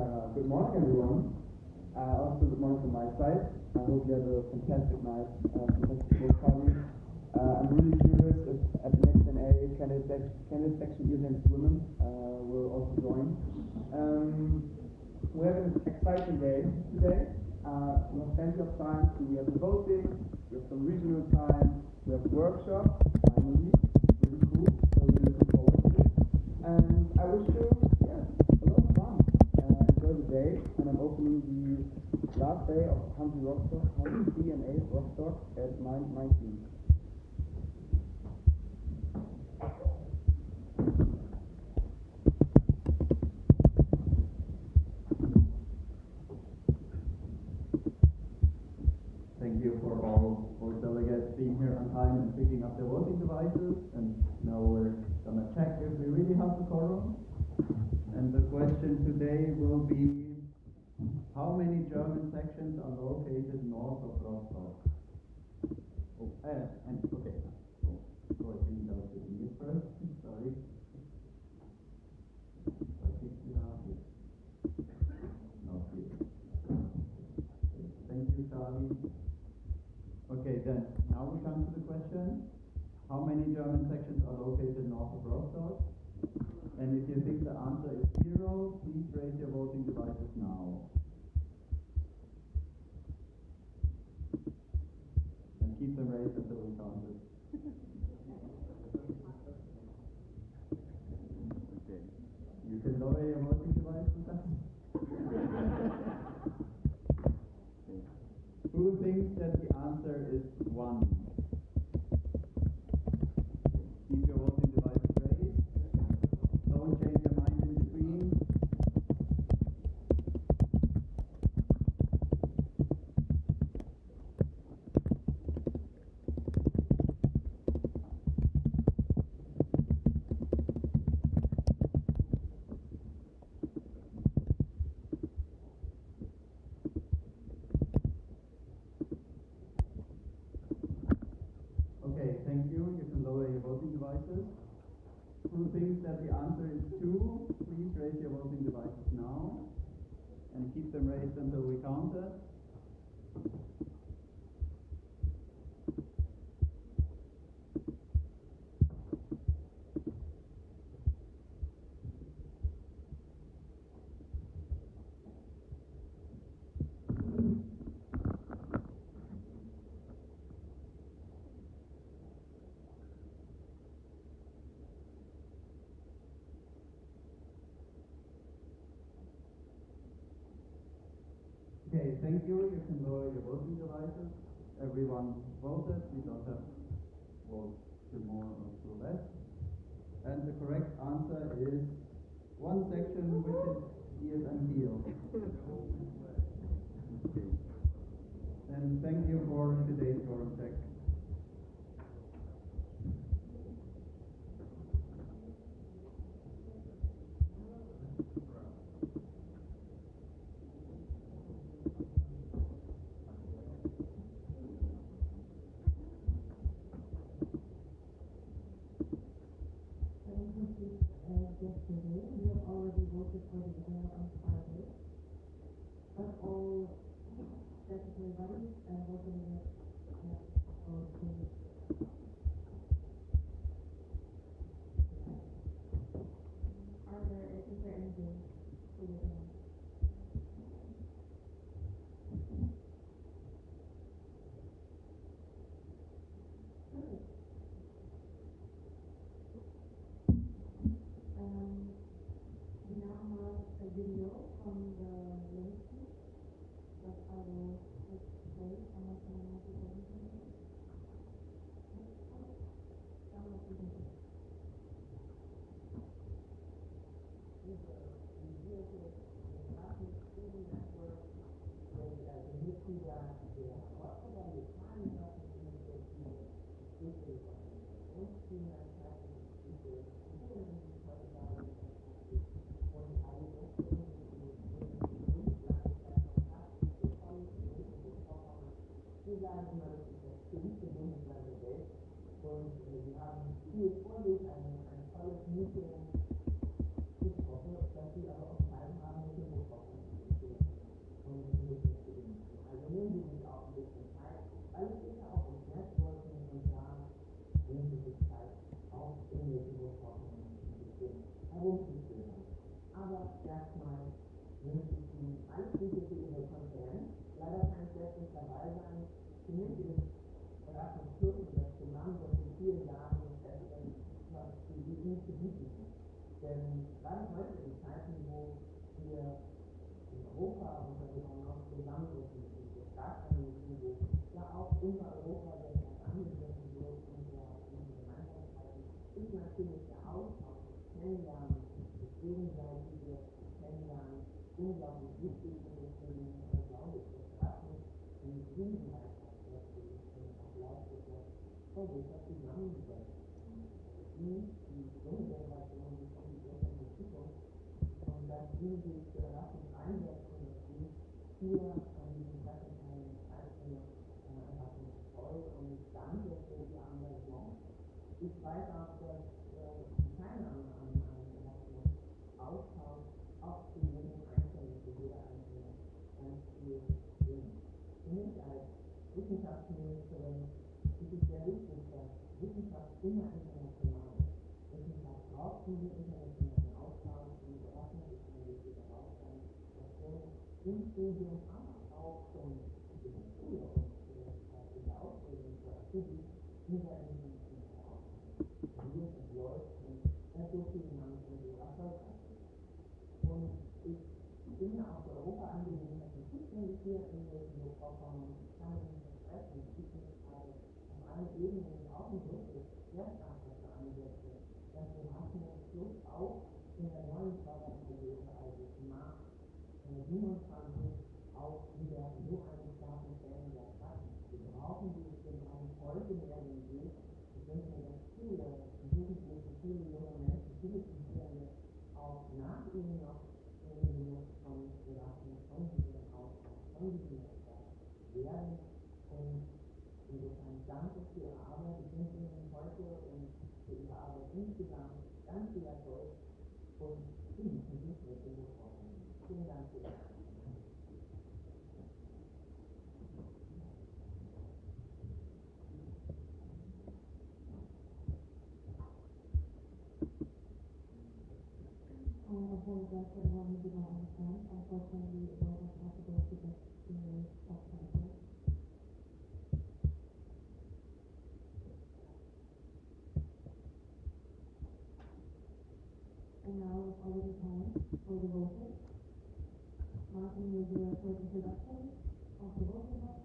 Good morning, everyone. Also, good morning from my side. I hope you had a fantastic night, fantastic work party. I'm really curious if at the next HanseaNA candidate section events women will also join. We have an exciting day today. We have plenty of time. So we have the voting, we have some regional time, we have workshops. Finally, really cool. So we're looking forward to it. And I wish you, a lot of fun. Enjoy the day. And I'm opening the last day of HanseaNA Rostock at 9:19. Thank you for all delegates being here on time and picking up their voting devices. And now we're going to check if we really have the quorum. And the question today will be, how many German sections are located north of Rostock? Okay. So I think that was me first. Sorry. Not here. Thank you, Charlie. Okay, then now we come to the question: how many German sections are located north of Rostock? And if you think the answer is 0, please raise your voting devices now. And keep them raised until we count it. Okay. You can lower your voting devices now. Okay. Who thinks that the answer is 1? Keep your voting devices raised. Don't change your mind in between. Okay, thank you. You can lower your voting devices. Who thinks that the answer is 2? Please raise your voting devices now and keep them raised until we count it. Okay, thank you. You can lower your voting devices. Everyone voted. We don't have votes 2 more or 2 less. And the correct answer is 1 section, which is ears and heels. Okay. And thank you for today's quorum check. Yesterday, we have already voted for the event on Friday, but all statutory bodies voted against all changes. Is there anything to do? We now have a video from the ministry that I will play on my channel. Und wir haben viel vor sich, ein tolles Meeting. Ich hoffe, dass Sie aber auch Zeit haben, mit dem Hochkommen. erstmal wünsche ich Ihnen alles Gute für Ihre Konferenz. Leider kann ich jetzt nicht dabei sein. Für mich ist Erasmus Plus und das Programm, das in vielen Jahren etwas, was für Sie nicht zu bieten ist. Denn gerade heute in Zeiten, wo wir in Europa und darüber hinaus zusammenrücken und wir stark analysieren, wo ja auch unser Europa derzeit angegriffen wird und unsere Gemeinsamkeiten, ist natürlich der Austausch, das Kennenlernen, das gegenseitige Kennenlernen unglaublich wichtig und deswegen glaube ich, dass Erasmus einen Riesenbeitrag dazu auch leistet, dass Europa zusammenwächst. Die junge Generation, die kommt jetzt in die Zukunft und dass die sich für Erasmus einsetzen, dass die hier an diesem Treffen teilnehmen, Erasmus toll und danke für die Engagement. Ich weiß auch, dass die Teilnahme an Erasmus Austausch auch für jeden Einzelnen, für jede Einzelne ganz viel bringt. Für mich als Wissenschaftsministerin ist es sehr wichtig, dass Wissenschaft immer international ist. Wissenschaft braucht diesen internationalen Austausch und Erasmus ist ein wichtiger Baustein, dass schon im Studium, aber auch schon in der Schule und in der Ausbildung für Azubis dieser internationale Austausch passiert und läuft und seit so vielen Jahren schon so erfolgreich ist. Und ich bin ja auch für Europa-Angelegenheiten zuständig hier in der Vorkommen und ich kann Ihnen versprechen, dass ich mich gerade auf allen Ebenen auch im Rückblick sehr stark dafür einsetze, dass Erasmus Plus auch in der neuen Förderperiode, also nach 27, auch wieder so einen starken Stellenwert hat. Wir brauchen dieses Programm heute mehr denn je. Ich wünsche mir, dass viele Jugendliche, viele junge Menschen, viele Studierende auch nach ihnen noch in den Genuss von Erasmus, von diesem Austausch, von diesem Netzwerk werden. Und insofern danke für Ihre Arbeit. Ich wünsche Ihnen heute und für Ihre Arbeit insgesamt ganz viel Erfolg und genießen Sie mit dem Vorkommen. Vielen Dank für Ihre Arbeit. I apologize for everyone who did not understand. Unfortunately, it wasn't possible to get the subtitles. And now it's already time for the voting. Martin will do a short introduction of the voting box,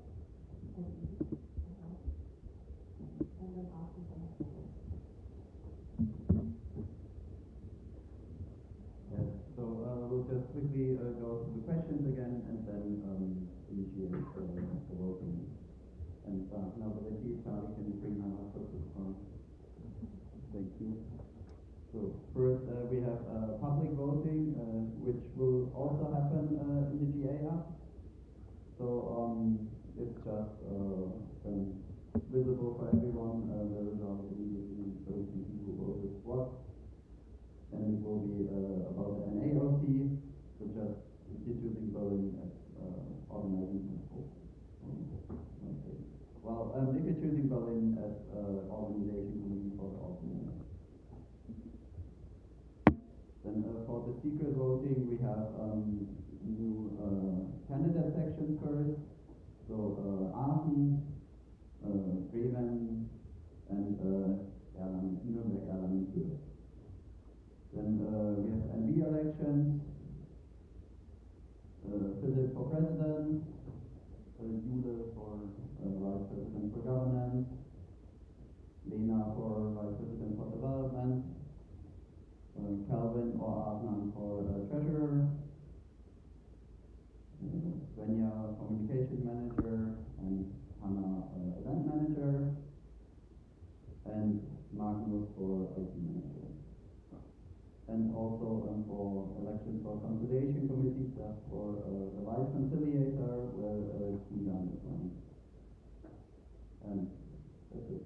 and then after that. We'll just quickly go through the questions again and then initiate the voting. And now that I see Charlie, can you bring my laptop to the front? Thank you. So first we have public voting, which will also happen in the GA app. So it's just visible for everyone, the result immediately, so you can see who voted what. And it will be about an AOC, so just instituting voting as organizing. Well, if you're choosing Berlin as organization committee for the autumn. Then for the secret voting, we have new candidate sections first. So Aachen, Bremen, and Nürnberg, Erlangen. Then we have NB elections, Philip for president, Jule for vice president for governance, Lena for vice president for development, Calvin or Adnan for treasurer, Svenja communication manager, and Hannah event manager, and Magnus for IT manager. And also for elections for conciliation committees, that's for the vice conciliator, where Kian is running. And that's it.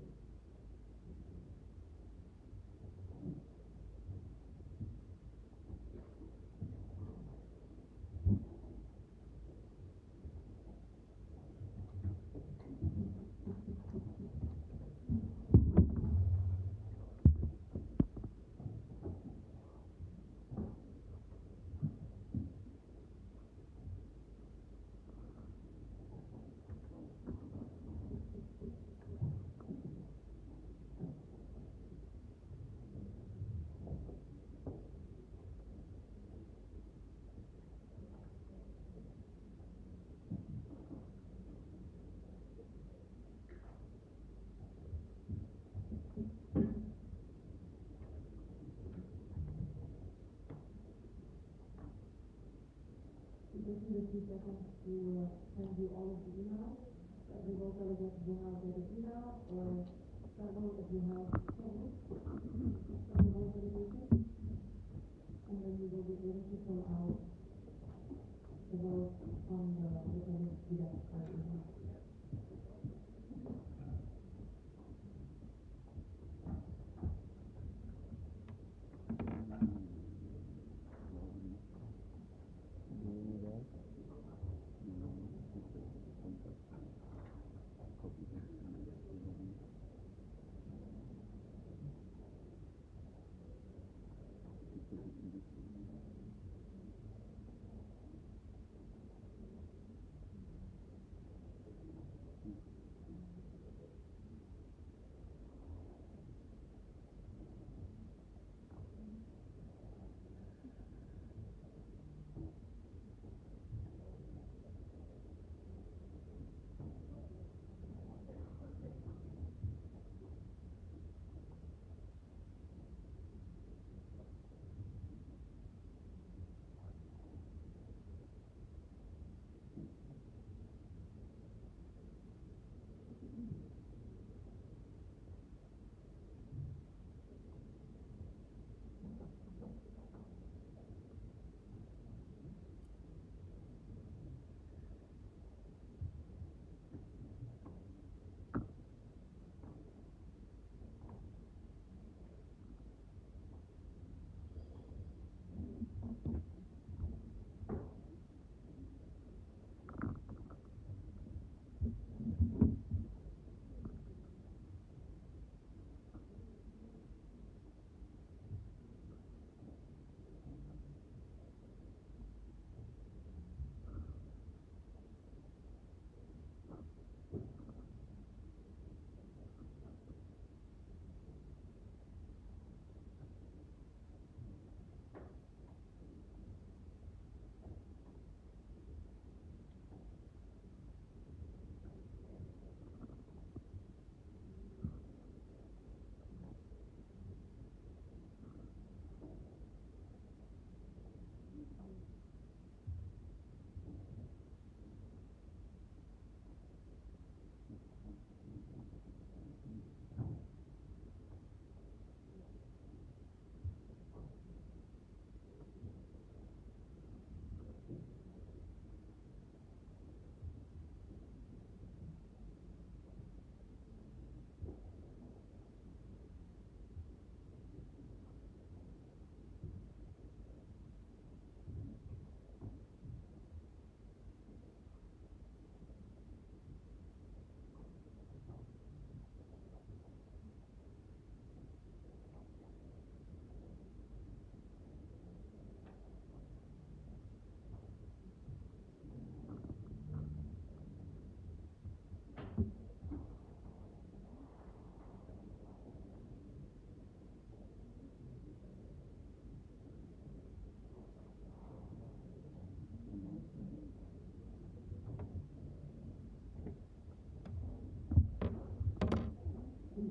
within the 2 seconds to send you all of the emails. We will delegate if you have the email or several if you have things from the whole delegation. And then we will be able to fill out the vote on the list to get email.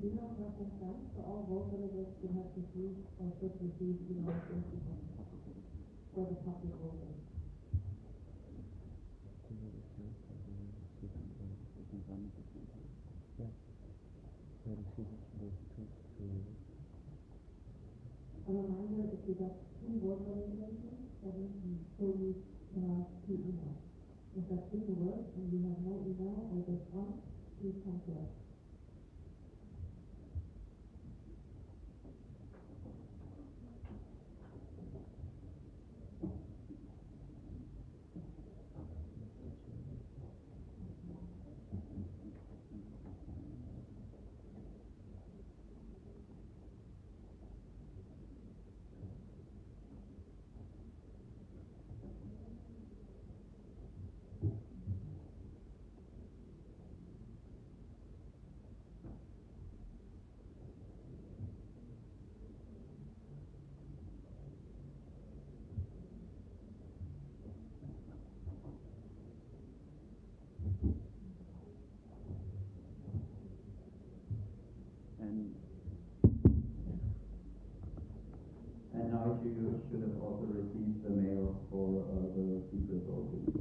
email represents for all vote delegates who have received or should receive emails for the public voting. A reminder, if you got 2 vote registrations, that means you still need to have 2 emails. If that didn't work and you have no email or just one, please come to us. And now you should have also received the mail for the secret voting.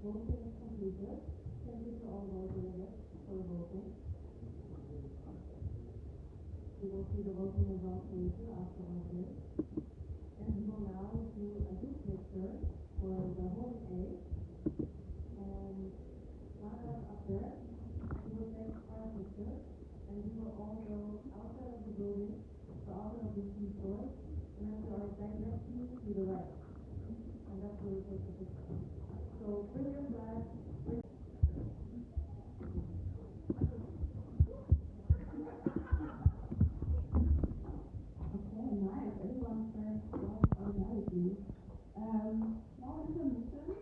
Voting is completed. Thank you to all those delegates for voting. We will see the voting results later after our break. And we will now do a group picture for the voting aid. And Lara up there, we will take our picture, and we will all go outside of the building, so outside of the key store, and then to our exact left to the right. And that's where we take the picture. So bring your flag, bring okay, nice. Everyone starts off automatically. Small information.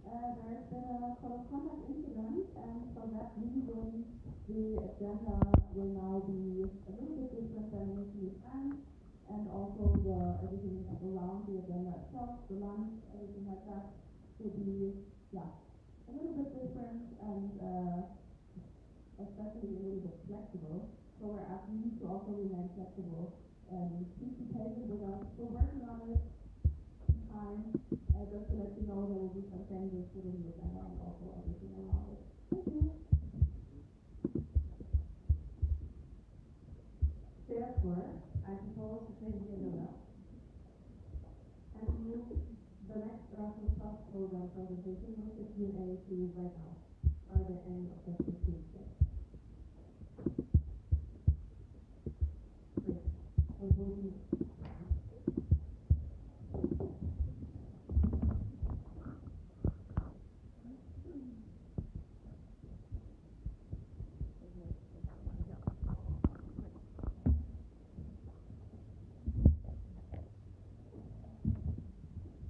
There's been a sort of contact incident, and for that reason, the agenda will now be a little bit different than initially planned, and also everything around the agenda itself, the lunch, everything like that, will be, a little bit different and especially a little bit flexible. So we're asking you to also remain flexible and please be patient with us. We're working on it in time. Just to let you know, there will be some changes to the agenda and also everything around it. Thank you. Therefore, I propose to change the agenda and move the next Erasmus program presentation with the Q&A to right now. Are there any objections to this? Please, we're voting.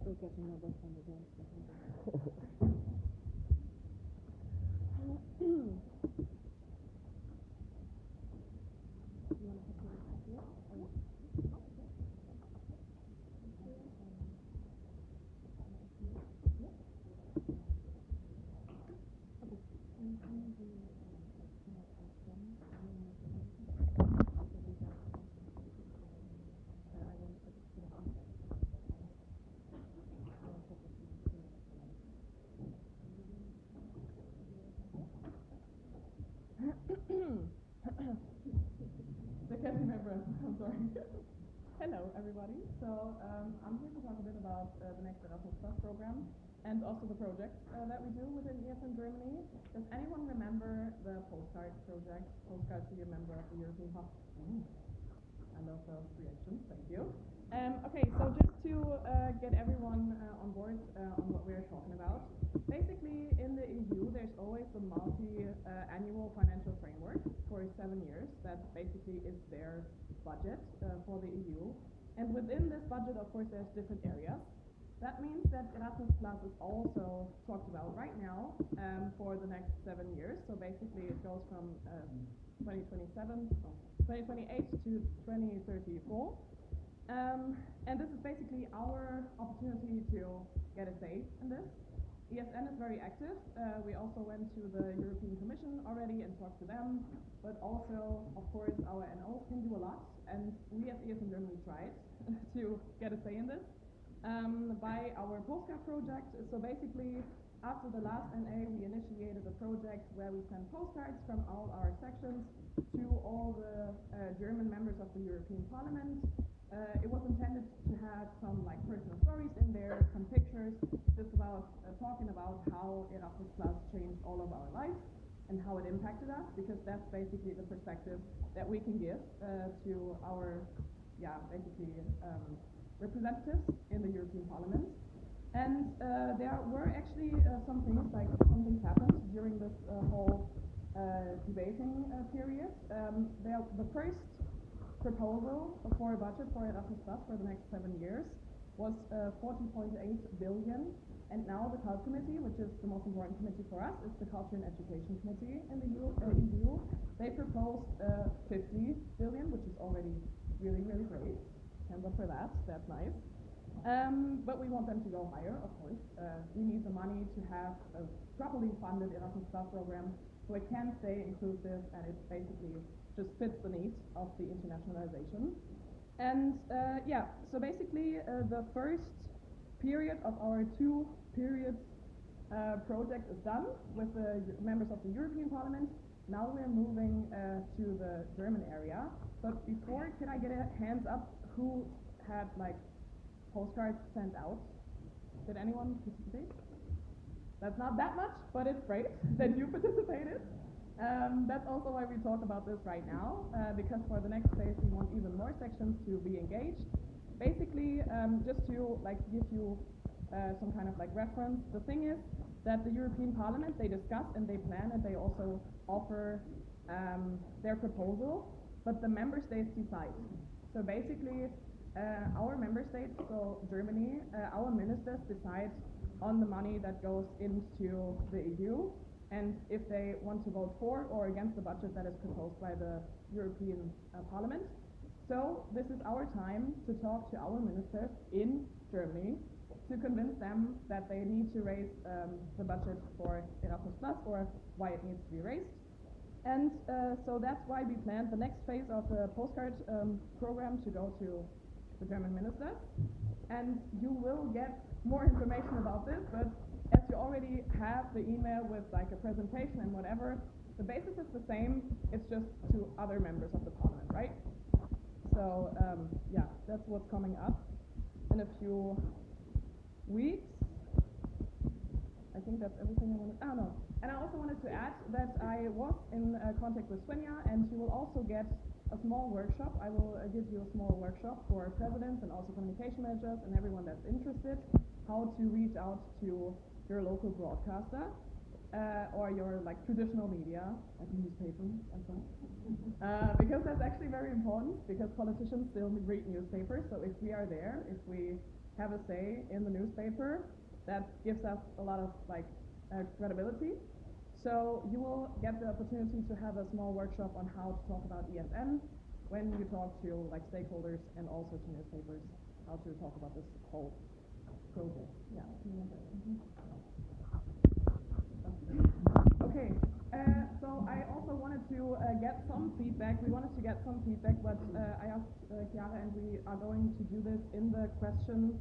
Still catching my breath on the dance. They're catching my breath. I'm sorry. Hello, everybody. So I'm here to talk a bit about the next Erasmus program. and also the projects that we do within ESN Germany. Does anyone remember the postcard project? Postcard to be a member of the European Parliament. I love those reactions, thank you. Okay, so just to get everyone on board on what we're talking about. Basically, in the EU, there's always a multi-annual financial framework for 7 years. That basically is their budget for the EU. And within this budget, of course, there's different areas. That means that Erasmus Plus is also talked about right now for the next 7 years. So basically it goes from 2028 to 2034. And this is basically our opportunity to get a say in this. ESN is very active. We also went to the European Commission already and talked to them, but also, of course, our NOs can do a lot, and we at ESN Germany tried to get a say in this. By our postcard project. So basically, after the last NA, we initiated a project where we sent postcards from all our sections to all the German members of the European Parliament. It was intended to have some like personal stories in there, some pictures, just about talking about how Erasmus Plus changed all of our lives and how it impacted us, because that's basically the perspective that we can give to our, representatives in the European Parliament. And there were actually some things happened during this whole debating period. The first proposal for a budget for Erasmus Plus for the next 7 years was 40.8 billion. And now the Cult Committee, which is the most important committee for us, is the Culture and Education Committee in the EU. They proposed 50 billion, which is already really, really great. Hands up for that, that's nice. But we want them to go higher, of course. We need the money to have a properly funded Erasmus Plus program so it can stay inclusive and it basically just fits the needs of the internationalization. And so basically the first period of our 2 periods project is done with the members of the European Parliament. Now we're moving to the German area. But before, can I get a hands up who had like postcards sent out? Did anyone participate? That's not that much, but it's great that you participated. That's also why we talk about this right now, because for the next phase we want even more sections to be engaged. Basically, just to like give you some kind of like reference, the thing is that the European Parliament, they discuss and they plan and they also offer their proposal, but the member states decide. So basically, our member states, so Germany, our ministers decide on the money that goes into the EU, and if they want to vote for or against the budget that is proposed by the European Parliament. So this is our time to talk to our ministers in Germany to convince them that they need to raise the budget for Erasmus Plus or why it needs to be raised. And so that's why we planned the next phase of the postcard program to go to the German ministers. And you will get more information about this, but as you already have the email with like a presentation and whatever, the basis is the same, it's just to other members of the parliament, right? So that's what's coming up in a few weeks. I think that's everything I wanted. Oh no. And I also wanted to add that I was in contact with Svenja, and she will also get a small workshop. I will give you a small workshop for presidents and also communication managers and everyone that's interested, how to reach out to your local broadcaster or your like traditional media, like newspaper and so on. Because that's actually very important, because politicians still read newspapers. So if we are there, if we have a say in the newspaper, that gives us a lot of like credibility. So you will get the opportunity to have a small workshop on how to talk about ESN when you talk to like stakeholders and also to newspapers, how to talk about this whole project. Yeah. Okay. So I also wanted to get some feedback. We wanted to get some feedback, but I asked Chiara, and we are going to do this in the question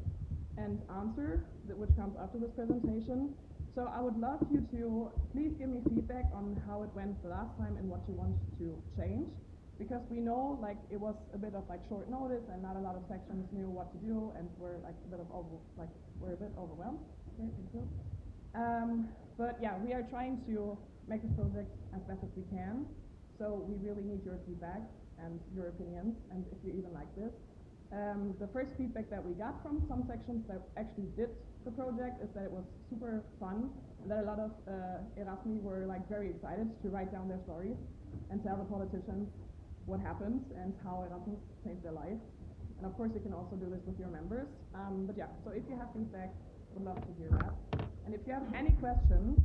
and answer, which comes after this presentation. So I would love you to please give me feedback on how it went the last time and what you want to change, because we know like it was a bit of like short notice and not a lot of sections knew what to do, and we're like a bit overwhelmed. Great, thank you. But yeah, we are trying to make this project as best as we can. So we really need your feedback and your opinions, and if you even like this. The first feedback that we got from some sections that actually did the project is that it was super fun, and that a lot of Erasmus were like very excited to write down their stories and tell the politicians what happened and how Erasmus changed their life. And of course, you can also do this with your members. But yeah, so if you have feedback, would love to hear that. And if you have any questions,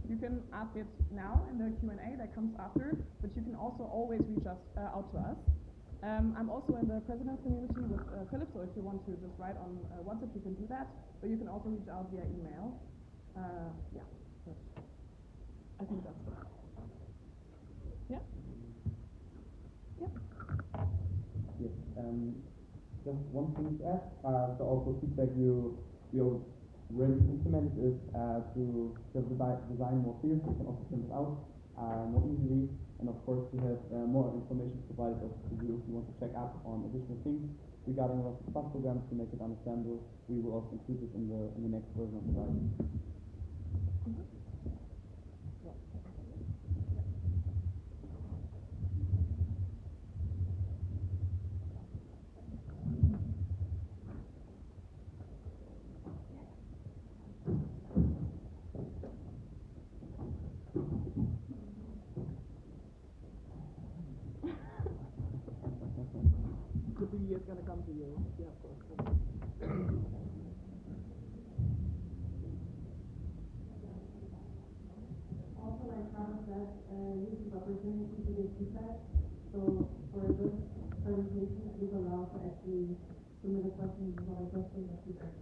you can ask it now in the Q&A that comes after, but you can also always reach us out to us. I'm also in the president's community with Philip, so if you want to just write on WhatsApp, you can do that, but you can also reach out via email. Yeah, but I think that's it. Yeah? Yeah? Yes, just one thing to add. So also feedback you ready to implement is to just design more fields. You can also print it out more easily, and of course we have more information provided also to you if you want to check up on additional things regarding our sub programs to make it understandable. We will also include this in the next version of the guide. The bee is going to come to you. Yeah, of course. Also, like Carlos said, use this opportunity to give feedback. So for this presentation, it is allowed to actually submit a question before I question the feedback.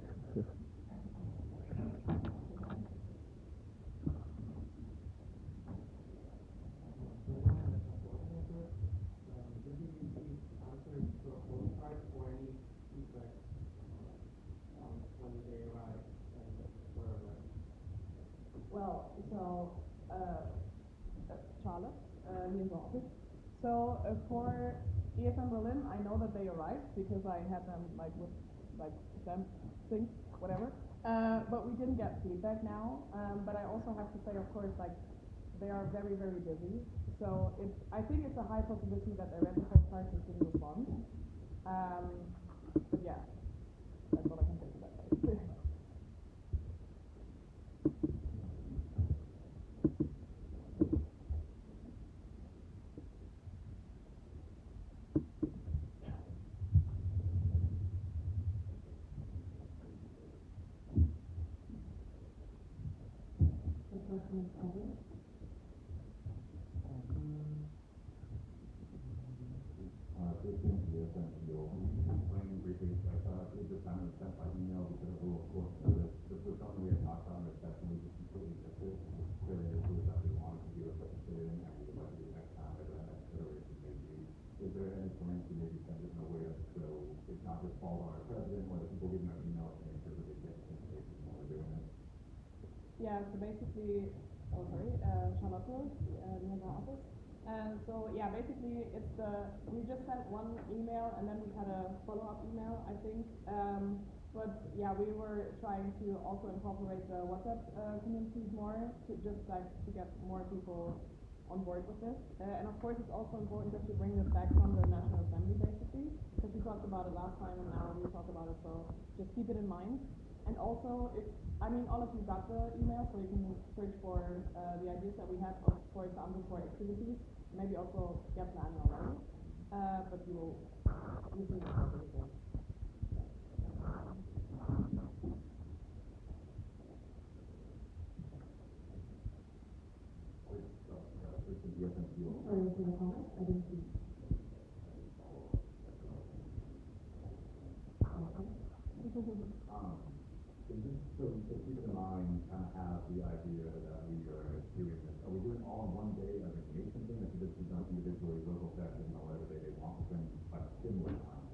Well, so Charlotte, here in the office. So for EFM Berlin, I know that they arrived because I had them like with like them things, whatever. But we didn't get feedback now. But I also have to say, of course, like they are very, very busy. So I think it's a high possibility that their rental postcards didn't respond. But yeah, that's all I can say to that. Explaining briefly, I thought it just kind of sent by email because of the little course notice. This was something we had talked about in our session, we just completely missed it. Clearly, who was actually wanting to do it, but they didn't have the budget next time, or the next iteration maybe. Is there any plan to maybe send it in a way so it's not just fall on our president or the people getting our emails to make sure that they get information while we're doing it? Yeah, so basically, Charlotte, near the office. So yeah, basically we just sent one email and then we had a follow-up email, I think. But yeah, we were trying to also incorporate the WhatsApp communities more to just like to get more people on board with this. And of course, it's also important just to bring this back from the National Assembly, basically, because we talked about it last time and now we talk about it. So just keep it in mind. And also, all of you got the email, so you can search for the ideas that we had, for example, for activities. Maybe also get the annual already. But you will see the again. Sorry for the comment. I didn't see. So keep in mind, kind of have the idea that we are doing this. Are we doing all in one day as a nation thing, or should this be done individually, local session, or whatever day they want, within like similar time?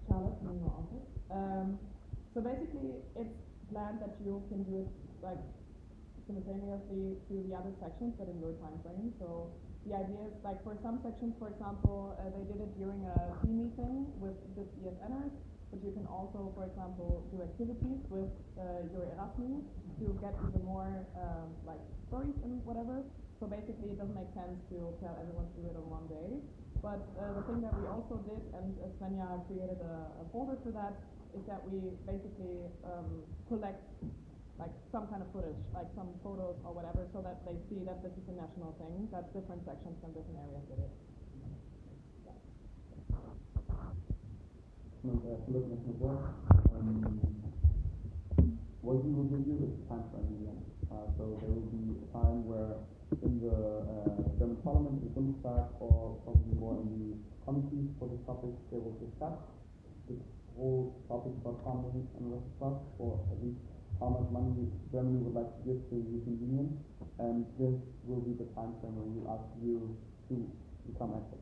Charlotte, in your office. So basically, it's planned that you can do it like simultaneously to the other sections, but in your time frame. So the idea is like for some sections, for example, they did it during a team meeting with the ESNers, but you can also, for example, do activities with your Erasmus to get even more like stories and whatever. So basically, it doesn't make sense to tell everyone to do it on one day. But the thing that we also did, and HanseaNA created a folder for that, is that we basically collect like some kind of footage, like some photos or whatever, so that they see that this is a national thing, that different sections from different areas did it. Looking at the work, what we will give you is time frame in the end. So there will be a time where in the German Parliament, the Bundestag, or probably more in the committees for this topic, they will discuss this whole topic about funding and Erasmus, or at least how much money Germany would like to give to the European Union, and this will be the time frame when we ask you to become active.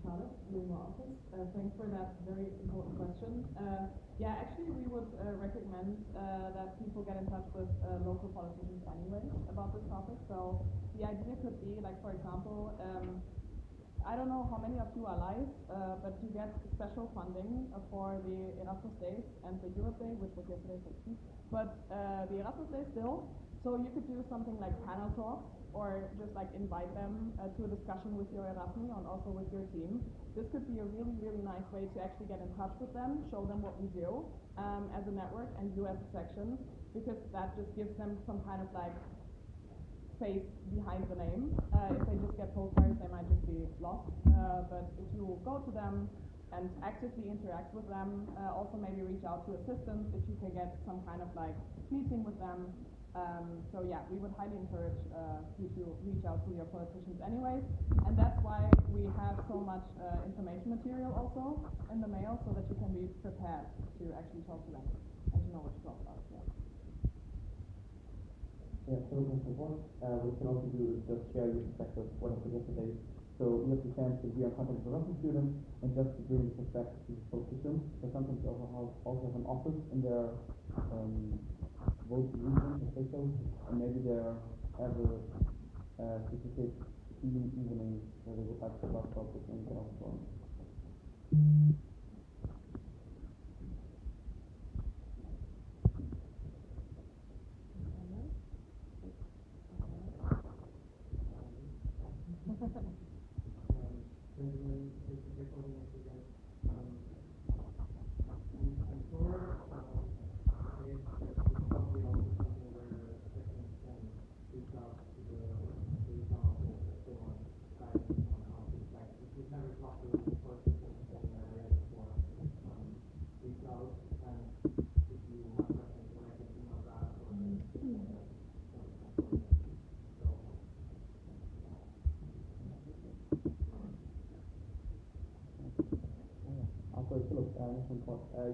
Charlotte, doing my office. Thanks for that very important question. Yeah, actually, we would recommend that people get in touch with local politicians anyway about this topic. So the idea could be, like, for example, I don't know how many of you are live, but you get special funding for the Erasmus Days and the Europe Day, which was yesterday, but the Erasmus Day still. So you could do something like panel talks, or just like invite them to a discussion with your Erasmus and also with your team. This could be a really, really nice way to actually get in touch with them, show them what we do as a network and you as a section, because that just gives them some kind of like face behind the name. If they just get postcards, they might just be lost. But if you go to them and actively interact with them, also maybe reach out to assistants if you can get some kind of like meeting with them. So yeah, we would highly encourage you to reach out to your politicians anyways, and that's why we have so much information material also in the mail, so that you can be prepared to actually talk to them and to know what to talk about. Yeah, so what we can also do is just share your perspective, what happened yesterday. So we have the chance to be in contact with Erasmus students and just to bring the perspective to the politicians. So sometimes they also have an office in their vote region, if they so, and maybe they have a specific team evening where they would like to talk about this and also join.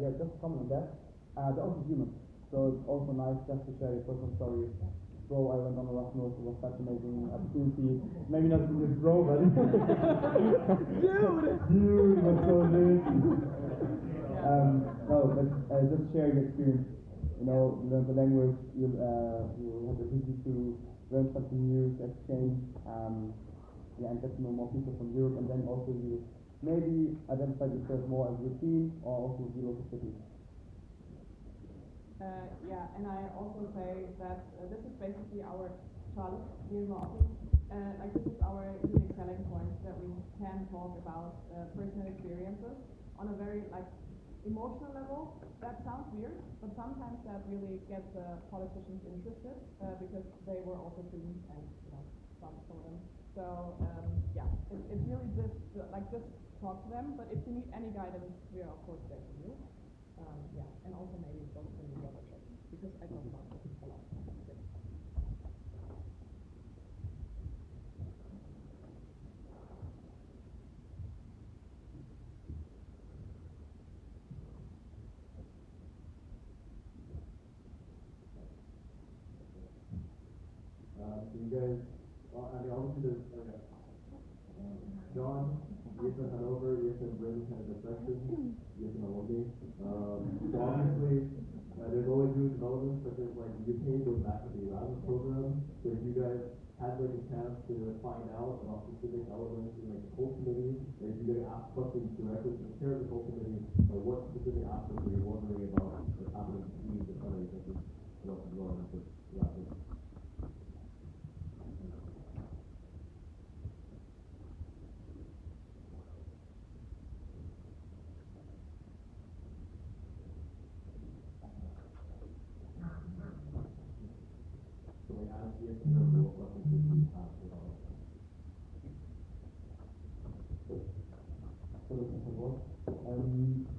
Yeah, just comment on that. They're also human, so it's also nice just to share your personal story. Bro, I went on Erasmus, it was such an amazing opportunity. Maybe not with this bro, but dude, it was so lit. No, but just share your experience. You know, learn the language. You'll have the ability to learn something new, to exchange. Yeah, and get to know more people from Europe, and then also you maybe identify yourself more as your team or also the local cities. Yeah, and I also say that this is basically our Charlotte office. Like this is our unique selling point, that we can talk about personal experiences on a very like emotional level. That sounds weird, but sometimes that really gets politicians interested because they were also students, and you know some of them. So yeah, it's really just like just talk to them. But if you need any guidance, we are of course there for you. Yeah, and also maybe those in the workshop, because I talk about this a lot. Yeah. So you guys, well, I mean, obviously there's John, you're from Hanover, you're from Berlin kind of discussion, you're from Milwaukee. So obviously, there's always new developments, such as like the UK goes back to the Erasmus program. So if you guys had like a chance to find out about specific elements in like the whole committee, or if you guys ask questions directly to the chair of the whole committee, or what specific aspects are you wondering about what's happening between the other thinking about the development of Erasmus?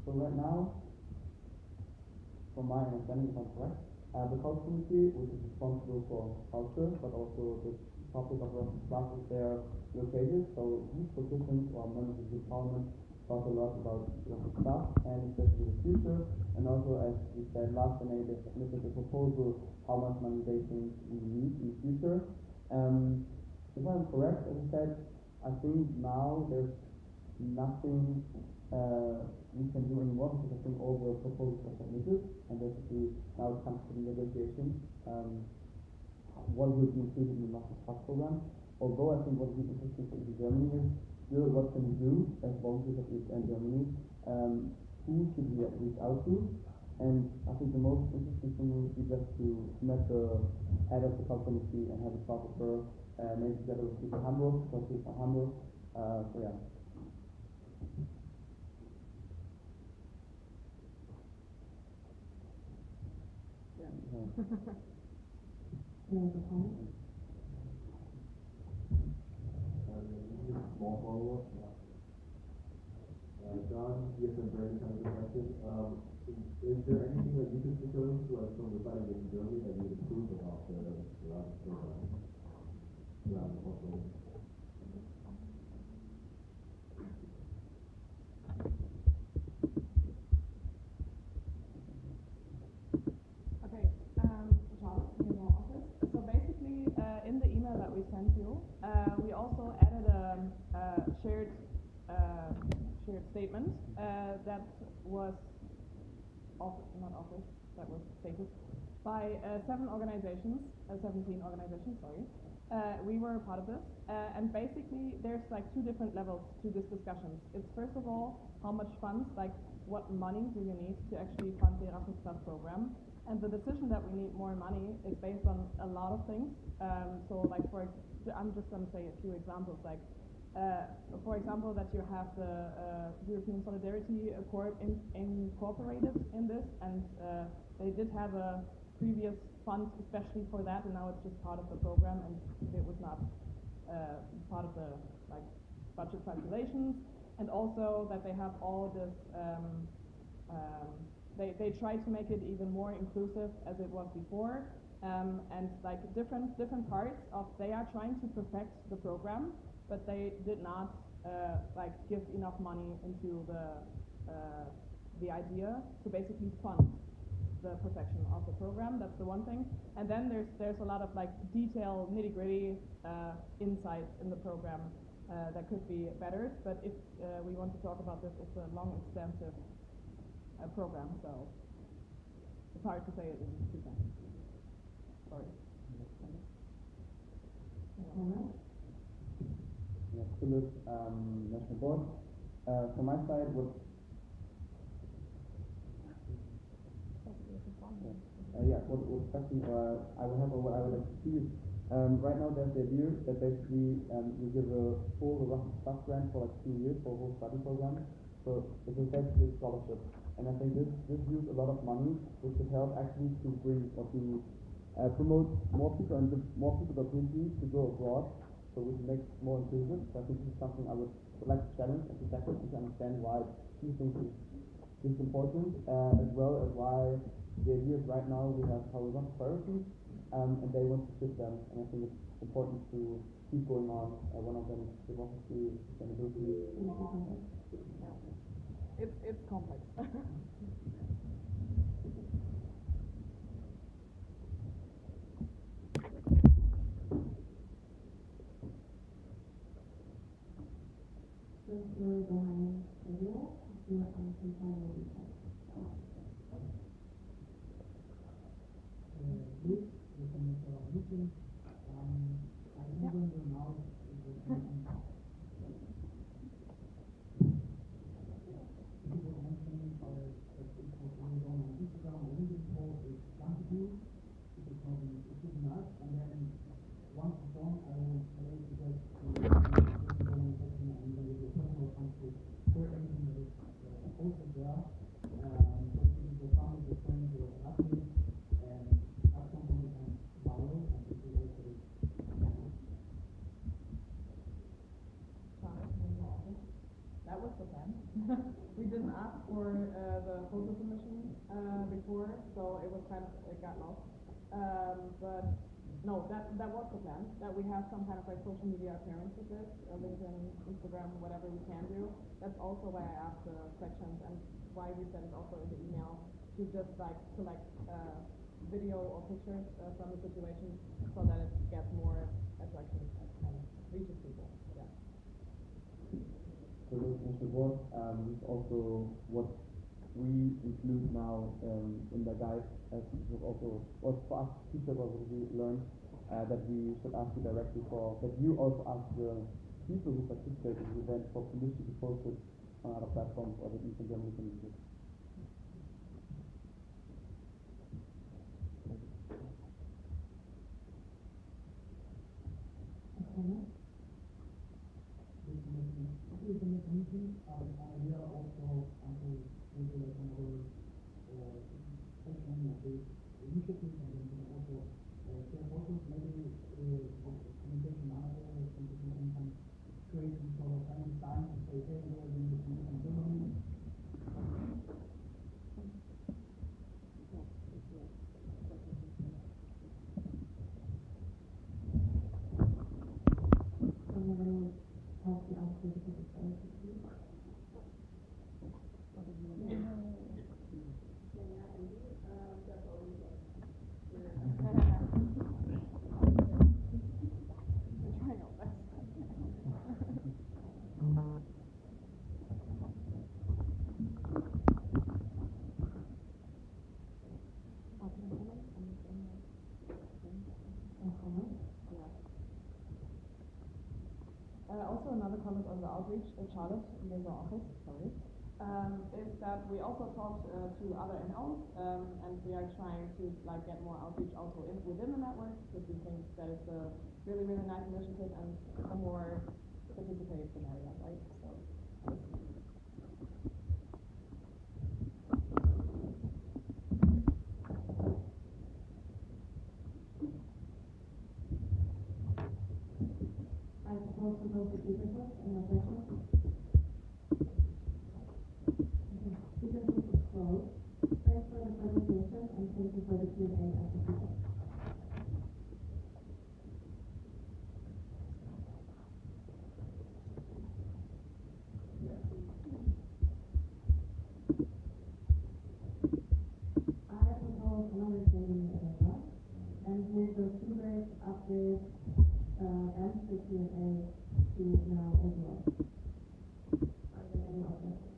So right now, from my understanding, if I'm correct, the culture committee, which is responsible for culture, but also the topic of Erasmus Plus is there located. So these positions or members of the parliament talk a lot about Erasmus Plus and especially the future. And also, as we said last May, they submitted a proposal how much money they think we need in the future. If I'm correct, as I said, I think now there's nothing we can do anymore, because I think all the proposals are submitted, and basically now it comes to the negotiation. What will be included in the Erasmus Plus program? Although I think what would be interesting for Germany is still what can we do as volunteers of ESN Germany? Who should we reach out to? And I think the most interesting thing would be just to meet the head of the committee and have a talk with her, maybe together with people in Hamburg, because she's from Hamburg. So yeah. Small follow-up. John, you have some very kind of question. Is there anything that you can think of, like from the side of Germany, that you would improve about the Erasmus program? Okay, Charles, in your office. So basically, in the email that we sent you, we also added a shared statement that was that was stated by 17 organizations, sorry. We were part of this, and basically there's like two different levels to this discussion. It's first of all, how much funds, like what money do you need to actually fund the Erasmus Plus program? And the decision that we need more money is based on a lot of things. So like I'm just going to say a few examples, like for example, that you have the European Solidarity Corps incorporated in this, and they did have a previous fund especially for that, and now it's just part of the program, and it was not part of the like budget calculations. And also that they have all this, they try to make it even more inclusive as it was before, and like different parts of, they are trying to perfect the program, but they did not like give enough money into the idea to basically fund the perfection of the program. That's the one thing. And then there's a lot of like detailed nitty-gritty insights in the program that could be better. But if we want to talk about this, it's a long, extensive program, so it's hard to say it in 2 sentences. Sorry. Philip, National Board. From my side, what question I would have, or what I would like to see is, right now there's the idea that basically we give a full Erasmus Plus grant for like 2 years for a whole study program. So it's basically a scholarship, and I think this use a lot of money, which could help actually to bring or to promote more people and give more people the opportunity to go abroad, so which makes more inclusive. So I think this is something I would would like to challenge and to tackle and to understand why she thinks it's important, as well as why the idea is right now we have horizontal priorities, and they want to shift them, and I think it's important to keep going on. One of them is democracy, sustainability. It's complex. The story behind the rule, you want some final details. Luke, we can make our meeting. I remember now people mentioning that it was only on Instagram or LinkedIn post is fun to do. It is not it's nice. And then once it's done, I will play because section and then with your personal conflict share anything that is posted there. So this is fun with your friends or classmates and at some point becomes viral and this will also That was the plan. We didn't ask for the photo submission before, so it was kind of, it got lost. But no, that was the plan, that we have some kind of like social media appearance with this, LinkedIn, Instagram, whatever we can do. That's also why I asked the sections and why we sent it also in the email to just like select video or pictures from the situation so that it gets more attraction and reaches people. Yeah. So this is also what we include now in the guide, as it was also was for us teachers also we learned that we should ask you directly for that you also ask the people who participate in the event for permission to post it on other platforms or that Instagram we can use it. We can make a meeting, we are also until maybe like another session of the initiative, and then we can also share photos, maybe communication manager or something can create some sort of any sign to say, hey, we are doing this meeting in Germany. Also another comment on the outreach, Charlotte, in our office, sorry, is that we also talked to other NLs, and we are trying to like get more outreach also within the network, because we think that it's a really, really nice initiative and the more participate the merrier, right? So. I suppose to go to speaker post in our section. Okay, speaker post is closed. Thanks for the presentation and thank you for the Q&A at the speaker. I propose another change in the agenda and move the speakers update and the Q&A to now as well. Are there any objections?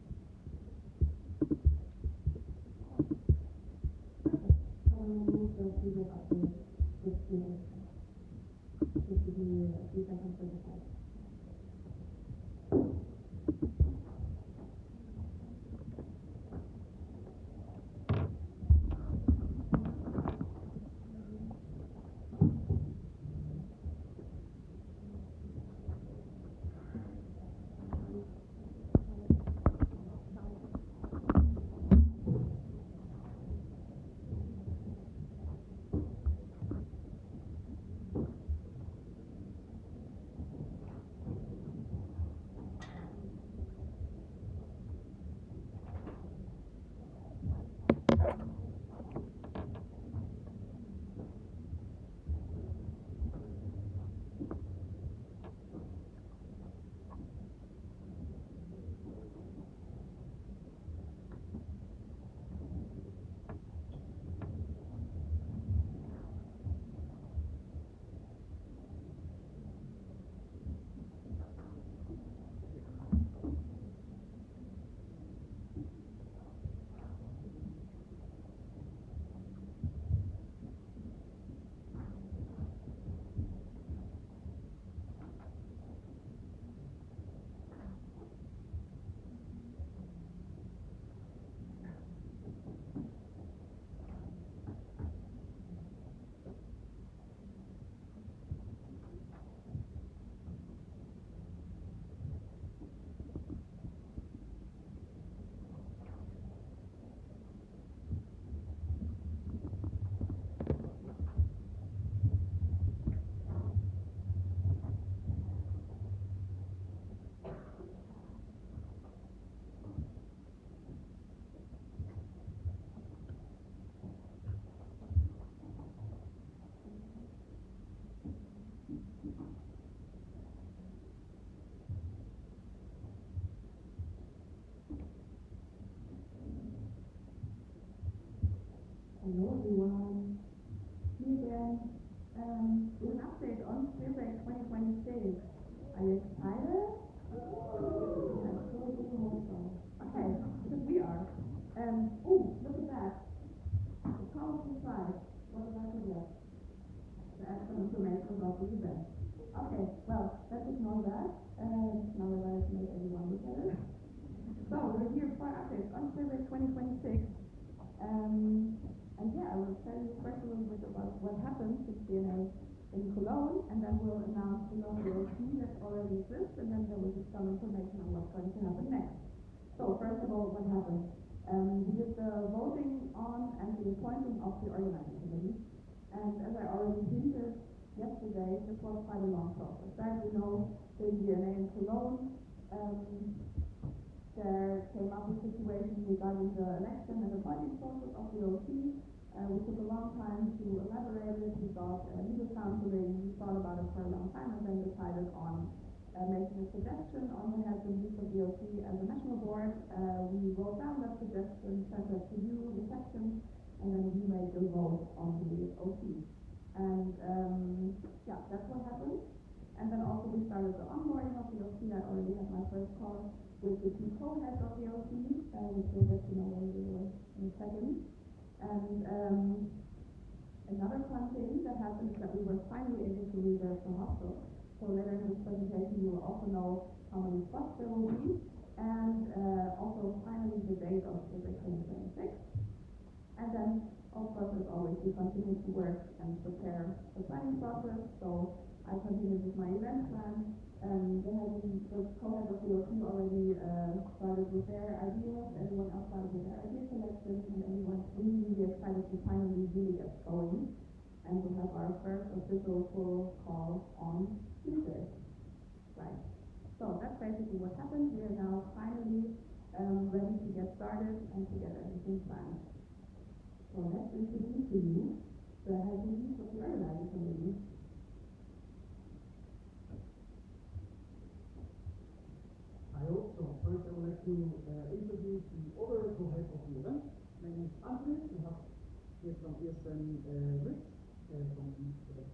I will move the speakers update with Q&A. Just give me a few seconds for the time. Hello everyone. Me again. With an update on Spielberg 2026. Are you excited? Absolutely also. Okay, because we are. Oh, look at that. The colorful slide. What did I forget? To add some information about the event. Okay, well, let's ignore that. Now that I've made everyone look at it. So, we're here for updates on Spielberg 2026. And yeah, I will tell you first a little bit about what happened to HanseaNA in Cologne, and then we'll announce the OC that already exists, and then there will be some information on what's going to happen next. So first of all, what happened? We did the voting on and the appointing of the organizing committee, and as I already hinted yesterday, this was quite a long process. As you know, the HanseaNA in Cologne, there came up a situation regarding the election and the appointing process of the OC. We took a long time to elaborate it. We got legal counseling. We thought about it for a long time and then decided on making a suggestion on the heads and leads of the OC as a national board. We wrote down that suggestion, sent that to you, the section, and then you made the vote on the OC. And yeah, that's what happened. And then also we started the onboarding of the OC. I already had my first call with the two co-heads of the OC, which we'll get to know a little in a second. And another fun thing that happened is that we were finally able to reserve the hostel. So later in this presentation you will also know how many spots there will be, and also finally the date of Spielberg 2026. And then, of course, as always, we continue to work and prepare the planning process. So I continued with my event plan. The co-head of the OC already started with their ideas, everyone else started with their idea selection, and everyone's really, really excited to finally really get going and to have our first official full call on Tuesday. Right. So that's basically what happened. We are now finally ready to get started and to get everything planned. So let's introduce to you the head and leads of the organizing committee. So first I would like to introduce the other co-head of the event. My name is Andres. We have here from ESN Rick, from the HanseaNA.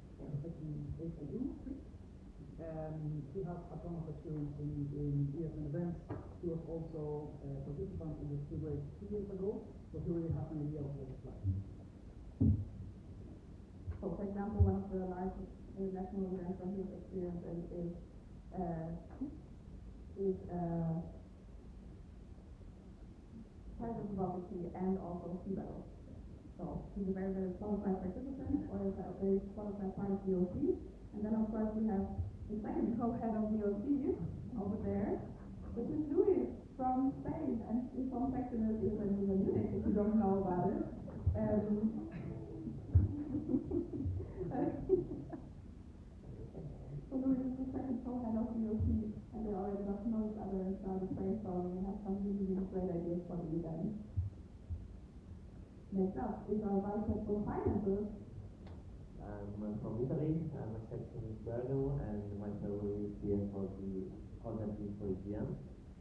He has a ton of experience in ESN events. He was also a participant in the Spielberg 2 years ago, so he really has an idea of what it's like. So for example, one of the largest international events that he has experience in is Paris Advocacy and also sea battle. So he's a very, very qualified participant, or is a very qualified part of the OC. And then of course we have the second co-head of the OC over there, which is Luis from Spain, and his home section is in Munich, if you don't know about it. So Luis is the second co-head of the OC, and they already got to know each other and started brainstorming and have some really, really great ideas for the event. Next up is our vice head for finances. I'm from Italy, my section is Bergamo, and my salary is here for the content team for EGM.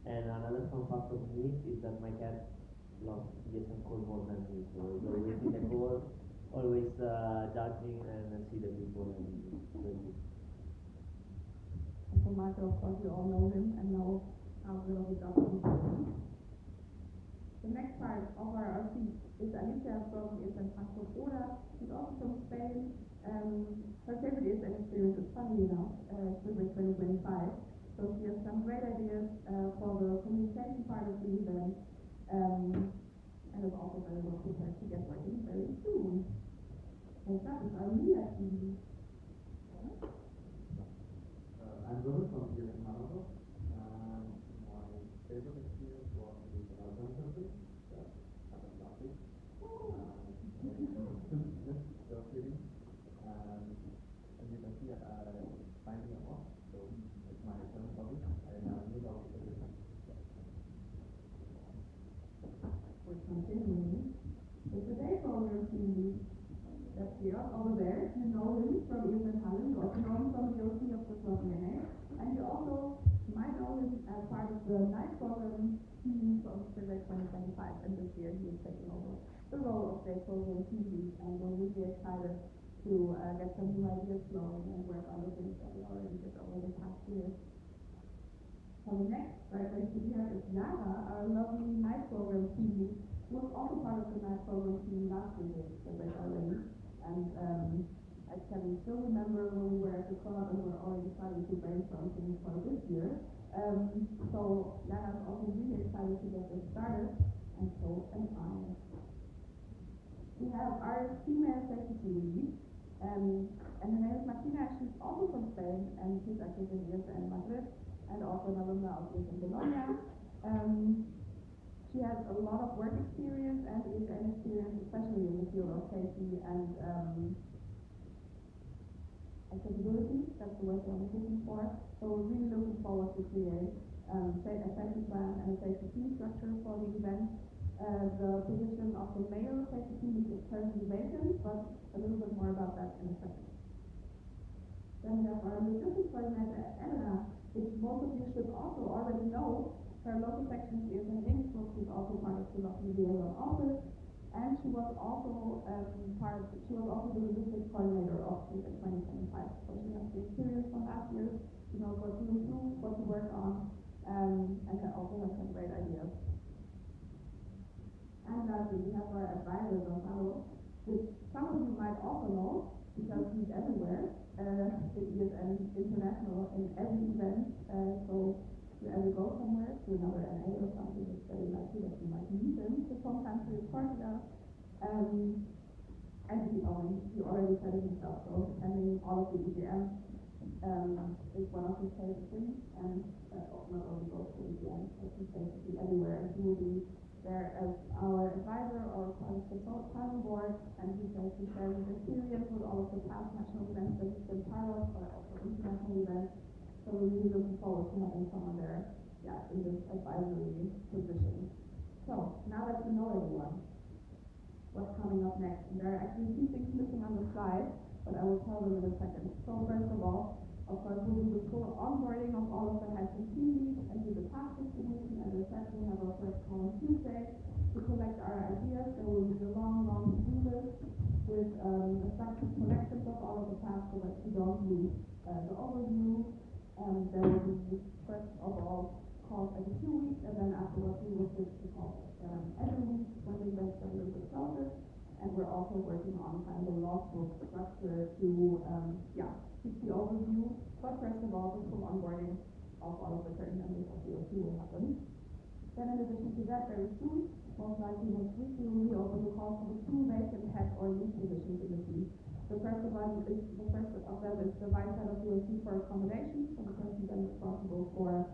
And another fun fact of me is that my cat loves ESN call more than me, so he's always in the call, always judging and see the people and crazy. And for Marco, of course, you all know him and know how good of a job he's doing. The next part of our RC is Alicia from ESN Frankfurt Oder. She's also from Spain. Her favorite ESN experience is, funny enough, Spielberg 2025. So she has some great ideas for the communication part of the event, and is also very well prepared to get working very soon. Next up is our media team. I'm Robert from HanseaNA Rostock, and my favorite experience was with the Alzheimer's surgery that happened last week. Just kidding. And as you can see, finding a lot, so it's my current hobby. I have new hobbies every time. We're continuing with the Daytoner team. That's here, over there. You know him from ESN Halle. You also know him from the OC of the HanseaNA. And you also might know him as part of the night program team from Spielberg 2025. And this year he is taking over the role of stakeholder and team lead, and we're really excited to get some new ideas flowing and work on the things that we already did over the past years. So the next right place to be here is Yara, our lovely night program team lead, who was also part of the night program team last year with already. And I can still remember when we were at the club and we were already starting to brainstorm things for this year. So Yara is also really excited to get this started, and so am I. We have our female safety lead, and her name is Martina. She's also from Spain, and she's actually in in Madrid, and also an alumna of in Bologna. She has a lot of work experience and experience, especially in the field of safety and accessibility. That's the word that I'm looking for. So we're really looking forward to create a safety plan and a safety team structure for the event. The position of the male safety team lead is currently vacant, but a little bit more about that in a second. Then we have our logistics coordinator, Elena, which most of you should also already know. Her local section is in English, she's also part of the local liaison office, and she was also the logistics coordinator of the 2025. So she has the experience from last year, she knows what to do, what to work on, and also has some great ideas. And lastly, we have our advisor, Gonzalo, which some of you might also know, because he's everywhere. He is an international in every event, so if you ever go somewhere to another NA or something, it's very likely that you might meet him to some country in Portugal. And he already said it himself, so attending all of the EGMs is one of his favorite things, and not only goes to EGMs, but he's basically everywhere, and he will be there as our advisor or as the panel board, and he's going to share his experience with all of the past national events that he's been part of, but also international events. So we're really looking forward to having someone there, in this advisory position. So now that you know everyone, what's coming up next? And there are actually two things missing on the slide, but I will tell them in a second. So first of all, of course, we'll do the full onboarding of all of the heads and team leads and do the task distribution, and as I said, we have our first call on Tuesday to collect our ideas. There will be a long to-do list with effective collections of all of the tasks so that you don't lose the overview. There will be, first of all, calls every 2 weeks, and then afterwards we will switch to calls every week when the events are a little bit closer. And we're also working on kind of a logbook structure to keep the overview. But first of all, the full onboarding of all of the current members of the OC will happen. Then in addition to that, very soon, most likely next week, we will reopen the calls for the 2 vacant head or lead positions in the team. The first of them is the vice head of the OC for accommodation, so the person then responsible for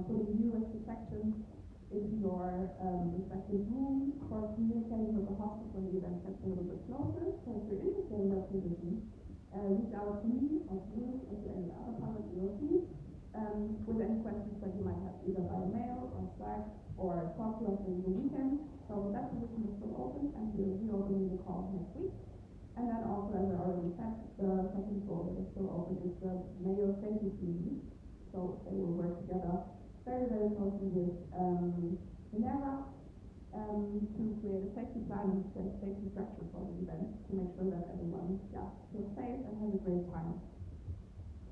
putting you as the sections into your respective room, for communicating with the hospital when the event gets a little bit closer. So if you're interested in that position, reach out to me or to Luke or to any other part of the OC with any questions that you might have either by mail or Slack or talk to us during the weekend. So that position is still open, and we're reopening the calls next week. And then also, as I already said, the second role that is still open is the male safety team. So they will work together very, very closely with HanseaNA to create a safety plan and a safety structure for the event to make sure that everyone feels safe and has a great time.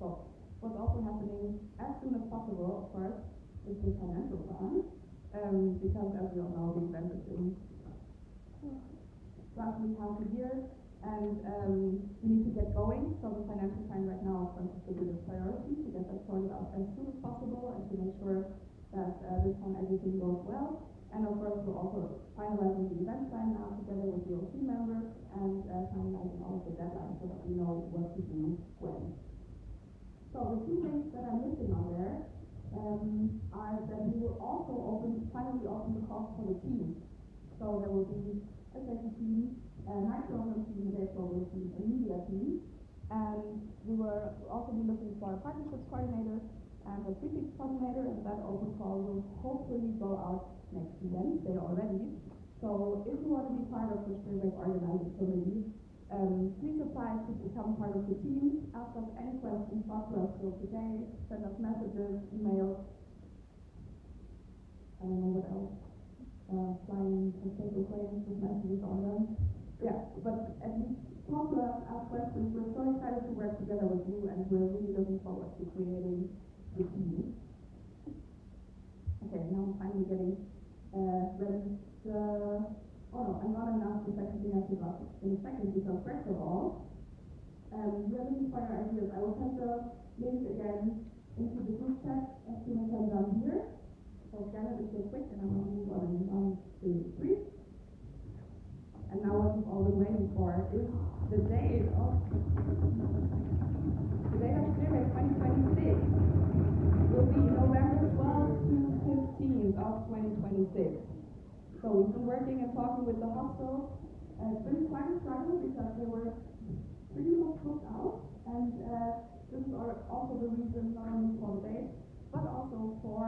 So what's also happening as soon as possible, of course, is the financial plan, because as we all know, the event is in roughly half a year, and we need to get going. So the financial plan right now, of course, is the biggest priority to get that sorted out as soon as possible and to make sure that this time everything goes well. And of course, we're also finalizing the event plan now together with the OC members and finalizing all of the deadlines so that we know what to do when. So the 2 things that are missing on there are that we will also finally open the calls for the team. So there will be a safety team, a night program team, a day program team, a media team, and we will also be looking for a partnerships coordinator and a prefix coordinator, and that open call will hopefully go out next Wednesday already. So if you want to be part of the Spielberg organizing committee, please apply to become part of the team. Ask us any questions, talk to us still today, send us messages, emails. I don't know what else. flying transportation planes with messages on them. Yeah, but at least talk to us, ask questions. We're so excited to work together with you, and we're really looking forward to creating the team. Okay, now I'm finally getting ready. Oh no, I'm gonna announce the second thing I forgot in a second, because first of all, we are looking for your ideas. I will send the link again into the group chat as soon as I'm done here. So scan it real quick, and I'm gonna move on in 1, 2, 3. And now what you've all been waiting for is the date of Spirit 2026 will be November 12th to 15th of 2026. So we've been working and talking with the hostel. It's been quite a struggle because they were pretty much booked out, and this is also the reason not only for the date, but also for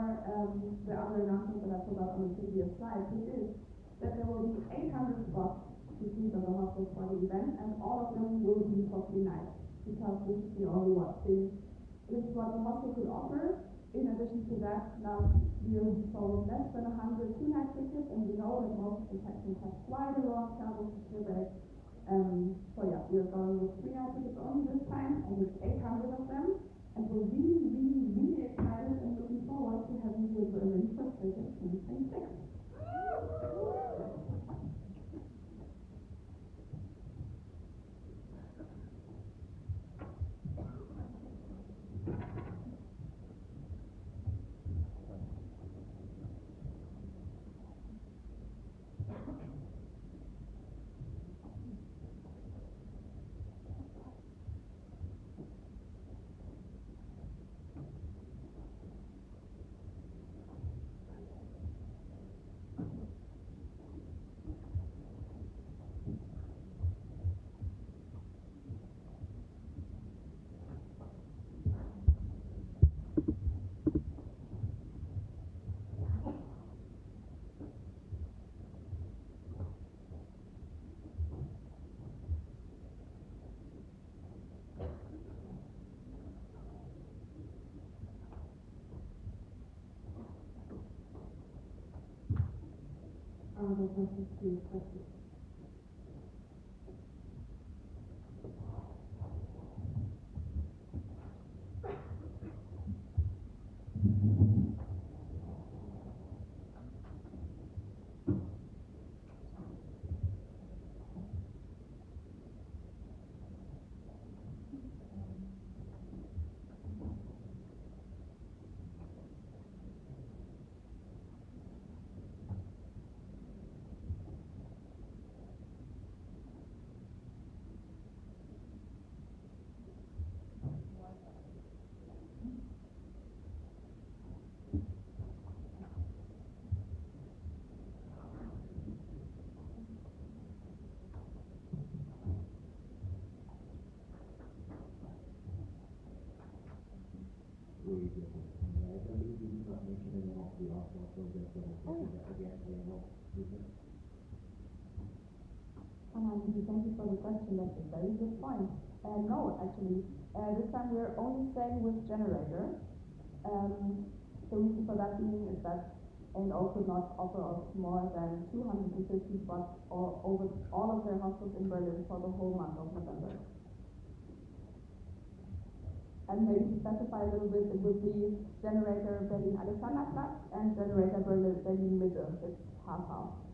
the other announcement that I put out on the previous slide, which is that there will be 800 spots to sleep in the hostel for the event, and all of them will be for free nights, because this is the only thing. This is what the hostel could offer. In addition to that, last year we sold less than 100 two-night tickets, and we know that most of the patrons have quite a long travel to Quebec. So yeah, we're going with 3-night tickets only this time, and with 800 of them, and we're really, really, really excited and looking forward to having you in Berlin for Spring 2026. Other questions, please, questions. Really different. I believe you did not mention any of the Arsenal projects that are again AML movement. Thank you for the question. That's a very good point. No, actually, this time we're only staying with Generator. The reason for that being is that A&O could not offer us more than 250 spots over all of their hostels in Berlin for the whole month of November. And maybe to specify a little bit, it would be Generator Berlin Alexanderplatz and Generator Berlin Mitte. It's half-half.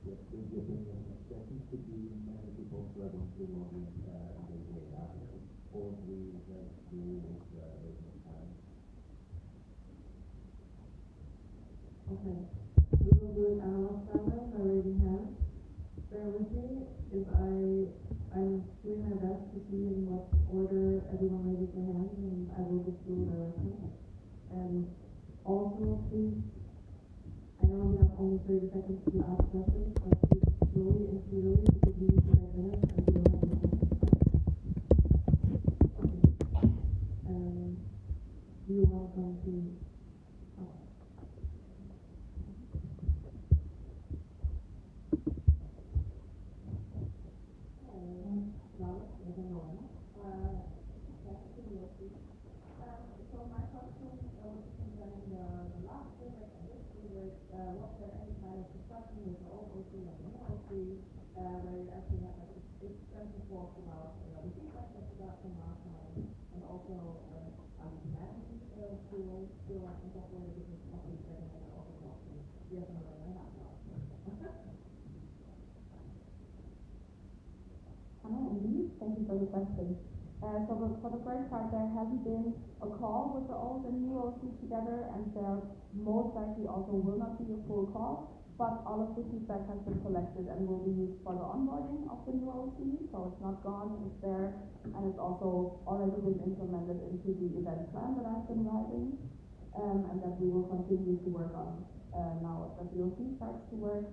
Yes, in the opinion, there seems to be many people struggling to log in the way out. Or we went through with the time. Okay. We will do it analog style by raising hands. Bear with me if I'm doing my best to see in what order everyone raises their hands, and I will go through directions. And also, please, I know you have only 30 seconds to ask questions, but speak slowly and clearly because we need 5 minutes and we don't have the time. Okay. You're welcome to. Oh. So my question was concerning the last project and this project. Was there any kind of discussion with the old OC and the new OC where you actually had like extensive talks about the feedback that you got from last time, and also are you planning to like incorporate the different topics that you had also talked to? Yes or no? I have not. Hannah, indeed, thank you for the question. For the first part, there hasn't been a call with the old and new OC together, and there most likely also will not be a full call, but all of the feedback has been collected and will be used for the onboarding of the new OC, so it's not gone, it's there, and it's also already been implemented into the event plan that I've been writing, and that we will continue to work on now that the OC starts to work.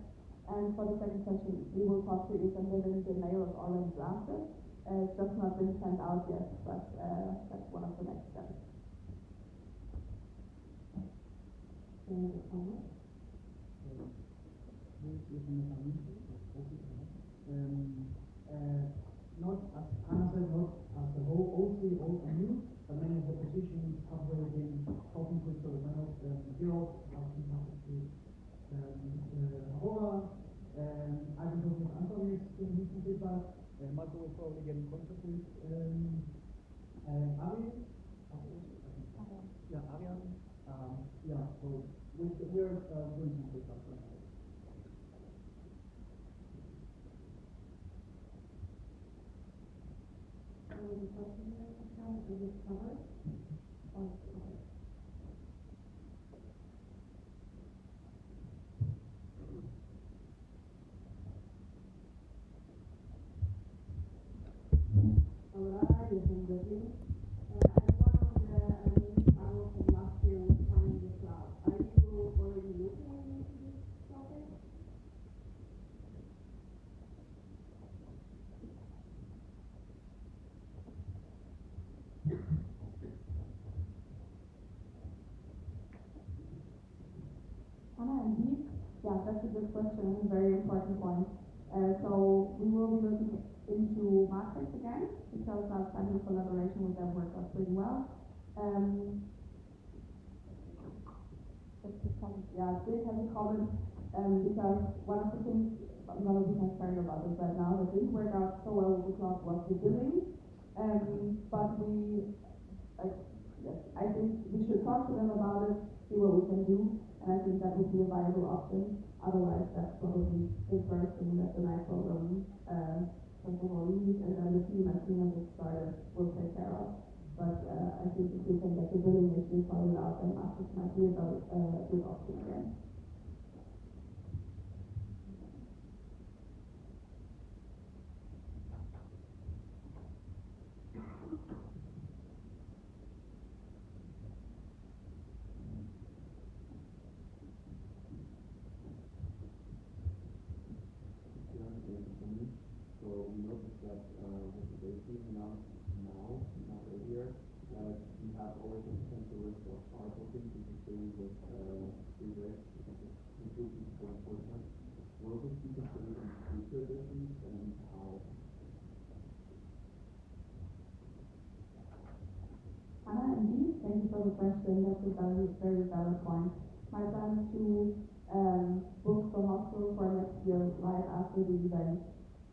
And for the second session, we will talk to you, and the mail is already drafted. It's just not been sent out yet, but that's one of the next steps. Not as Anna said, not as the whole OC, old and new, but many of the positions have already been talking to each other. Georg has been talking to Aurora, I've been talking with Anthony, giving him some feedback. Marco will probably get in contact with Ari. Yeah, Arian. Yeah, so we're doing some feedback right now. Any questions there? Is it covered? Or is it covered? Aurora, you can begin. As one of the main panels from last year was planning the cloud, are you already looking into this topic? Hannah, indeed, yeah, that's a good question and a very important point. So we will be looking into Matrix again, because our planning collaboration with them worked out pretty well. Yeah, Jake has a comment, because one of the things, I'm going to be transparent about this right now, that didn't work out so well with the cloud was the billing, but yes, I think we should talk to them about it, see what we can do, and I think that would be a viable option. Otherwise, that's probably the first thing that the night program, first of all, lead, and then the team, as soon as it started, will take care of. But I think if we can get the billing issue sorted out, then Masters might be a good option again. So we noticed that with the data announced now, not earlier, we have always a potential risk of booking interfering with redirects, including for enforcement. Will this be considered in future editions, and how? Hannah, indeed, thank you for the question. That's a very valid point. My plan is to book the hostel for next year right after the event,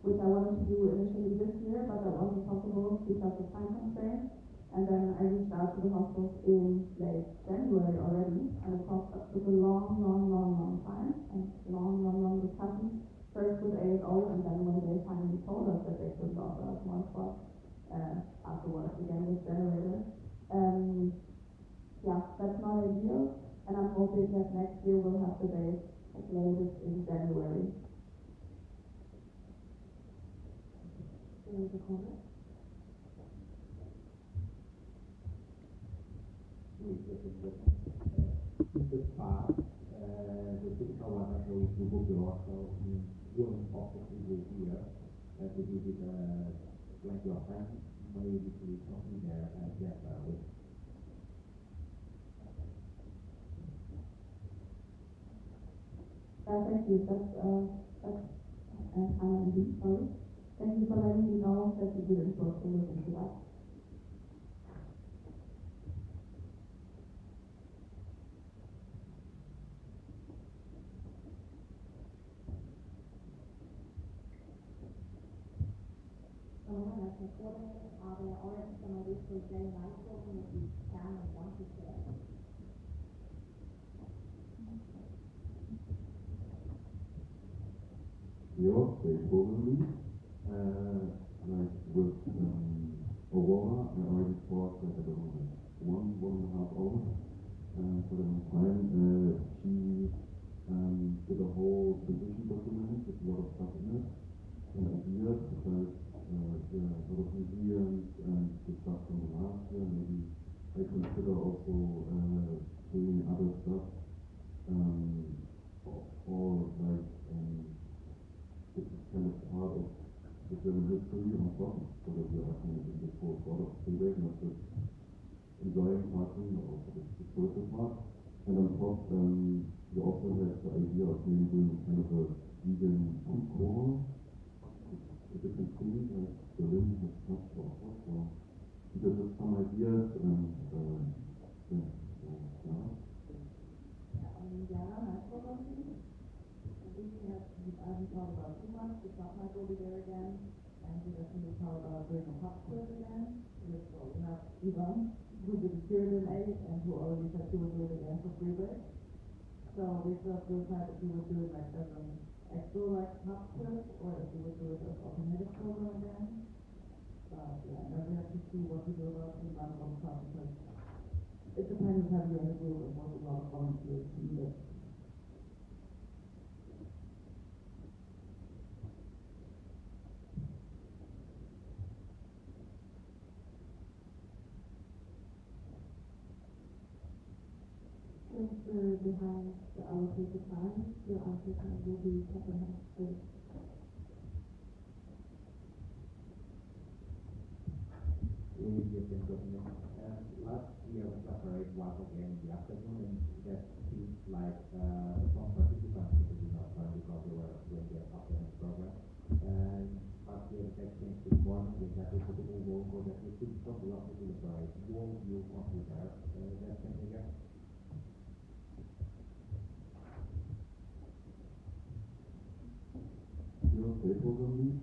which I wanted to do initially this year, but that wasn't possible because of time constraints. And then I reached out to the hostels in late January already, and it took a long time, and long discussions, first with ASO, and then when they finally told us that they couldn't offer us more spots, afterwards again with Generator. Yeah, that's not ideal, and I'm hoping that next year we'll have the date at latest in January. Any other comments? in the past, the typical one that we book the also in doing office here, to give it plenty of time, maybe to something there and get with. Thank you. That's Hannah and Lee, sorry. Thank you for letting me know that you didn't look into that. Are there already some ideas for J9 program that you can and want to share? Yeah, they probably, like with Aurora, I already talked like I don't know, like one and a half hours for the time. She did a whole transition document with a lot of stuff in it and ideas because there are a lot of museums and the stuff from the last year. Maybe I consider also doing other stuff or like this is kind of part of the German history on top, so that we are kind of in this whole sort of debate, not just enjoying parking, but also the historical part. And on top, we also have the idea of maybe doing kind of a vegan food corner. It's a different thing, like Berlin has much to offer, so we just have some ideas and yeah, so yeah. Indiana, nice program. We haven't thought about too much. The shop might will be there again, and we definitely thought about doing a pub tour again. We have Ivan, who did it here in A, and who already said she would do it again for free break. So we thought we decided if we would do it like as an extra like pub tour, or if we would do it as automated program again. But yeah, then we have to see what we do about the run on top, because it depends heavily on the group and what a lot of volunteers needed. Behind the allocated time, your answer will be comprehensive. Last year the separate was again in the afternoon, and that seems like some participants did not come because they were doing the afternoon program. And last year the text changed this morning exactly for the whole go that we could stop a lot of the separate. Will you consider that change again? State program lead.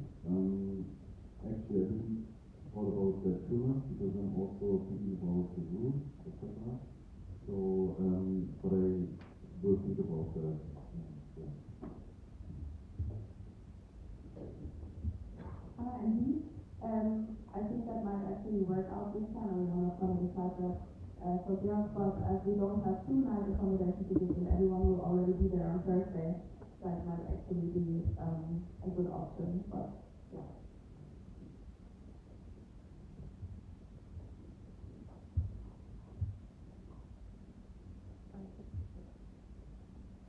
Actually, I didn't thought about that too much because I'm also thinking about the rules, etc. So, but I will think about that. Yeah. And he, I think that might actually work out this time. I don't know if I'm going to decide that for Björn, but as we don't have 2 night accommodation tickets and everyone will already be there on Thursday, that might actually be a good option, but yeah.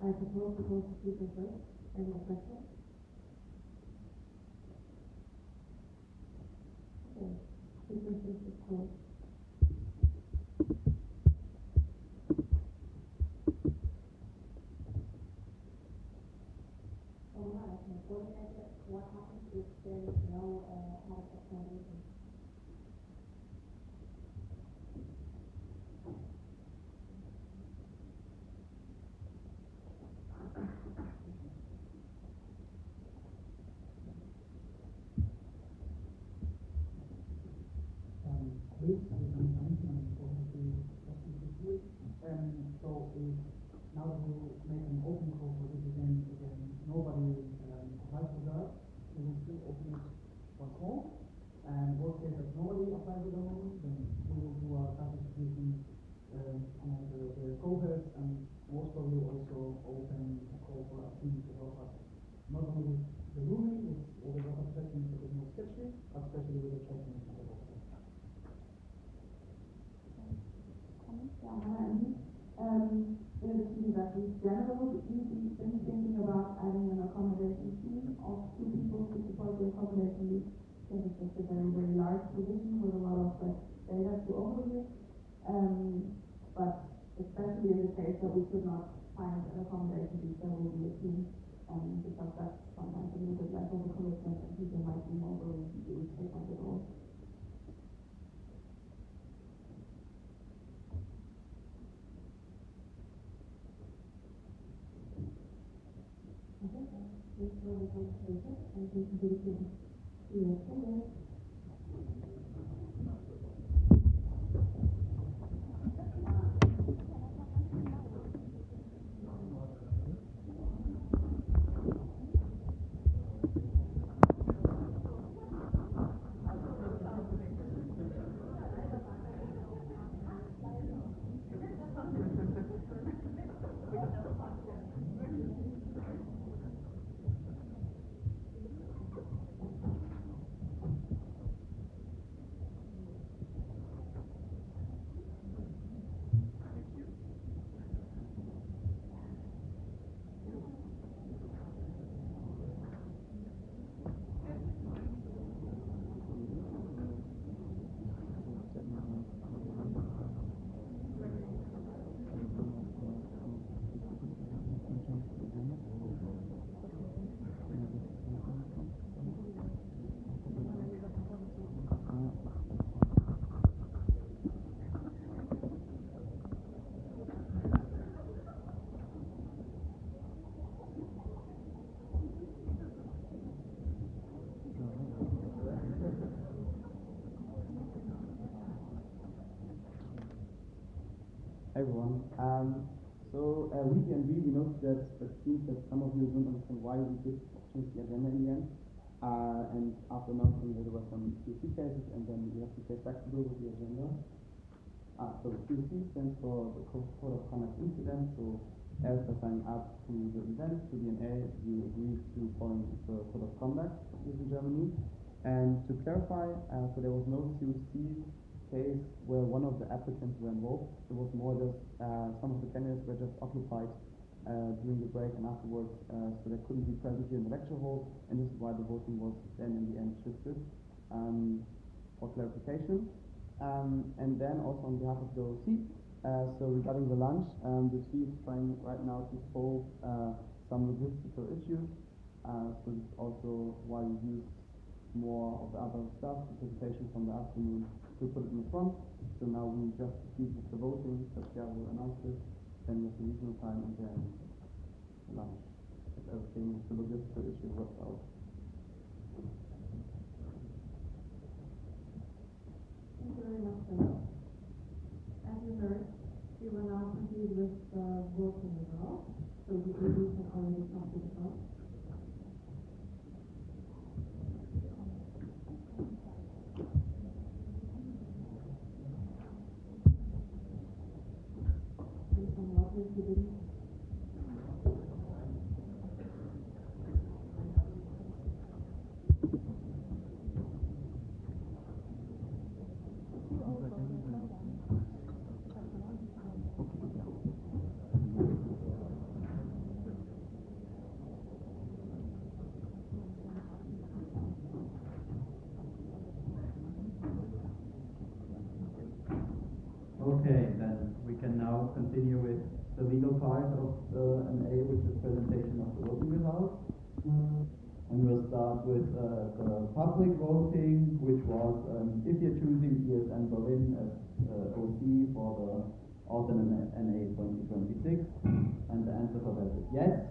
I suppose we go to speaker first. Any more questions? Okay. Speaker first is closed. What happens if there is no health accommodation? This is an amendment for the SPCC. So if now that we make an open call for this again, nobody applies for that, we will still open it once more. And worst case, if nobody applies for the moment, then we will do our classification among the cohorts, and most probably also open a call for activities to help us. Not only with the rooming, with all the data checking is a bit more sketchy, but especially with the checking of the data. Comments? Yeah. HanseaNA. In addition to that, we generally been thinking about adding an accommodation team of 2 people to support the accommodation needs. I think it's just a very, very large position with a lot of data to overview. But especially in the case that we could not find an accommodation lead, there will be a team, because that's sometimes a little bit less of a commitment and people might be more willing to take on the role. Okay, this will be conversation and we can do the Q&A. Hi everyone. We noticed that it seems that some of you don't understand why we did change the agenda in the end. And after announcing that there were some QC cases, and then we have to stay flexible with the agenda. So QC stands for the Code of Conduct Incident. So as by signing up to the event, to the NA, you agree to following the Code of Conduct in Germany. And to clarify, so there was no COC case where one of the applicants were involved. It was more just some of the candidates were just occupied during the break and afterwards, so they couldn't be present here in the lecture hall, and this is why the voting was then in the end shifted for clarification. And then also on behalf of the OC, so regarding the lunch, the team is trying right now to solve some logistical issues. So this is also why we used more of the other stuff, the presentation from the afternoon, to put it in the front. So now we just proceed with the voting, that Pierre will announce this, then with the regional time, and then lunch, if everything, the logistical issue works out. Thank you very much, Philip. As you heard, we will now proceed with the voting results. So the ADs have already come to the front. Okay, then we can now continue with the legal part of the NA, which is presentation of the voting results. And we'll start with the public voting, which was if you're choosing ESN Berlin as OC for the autumn NA 2026, and the answer for that is yes.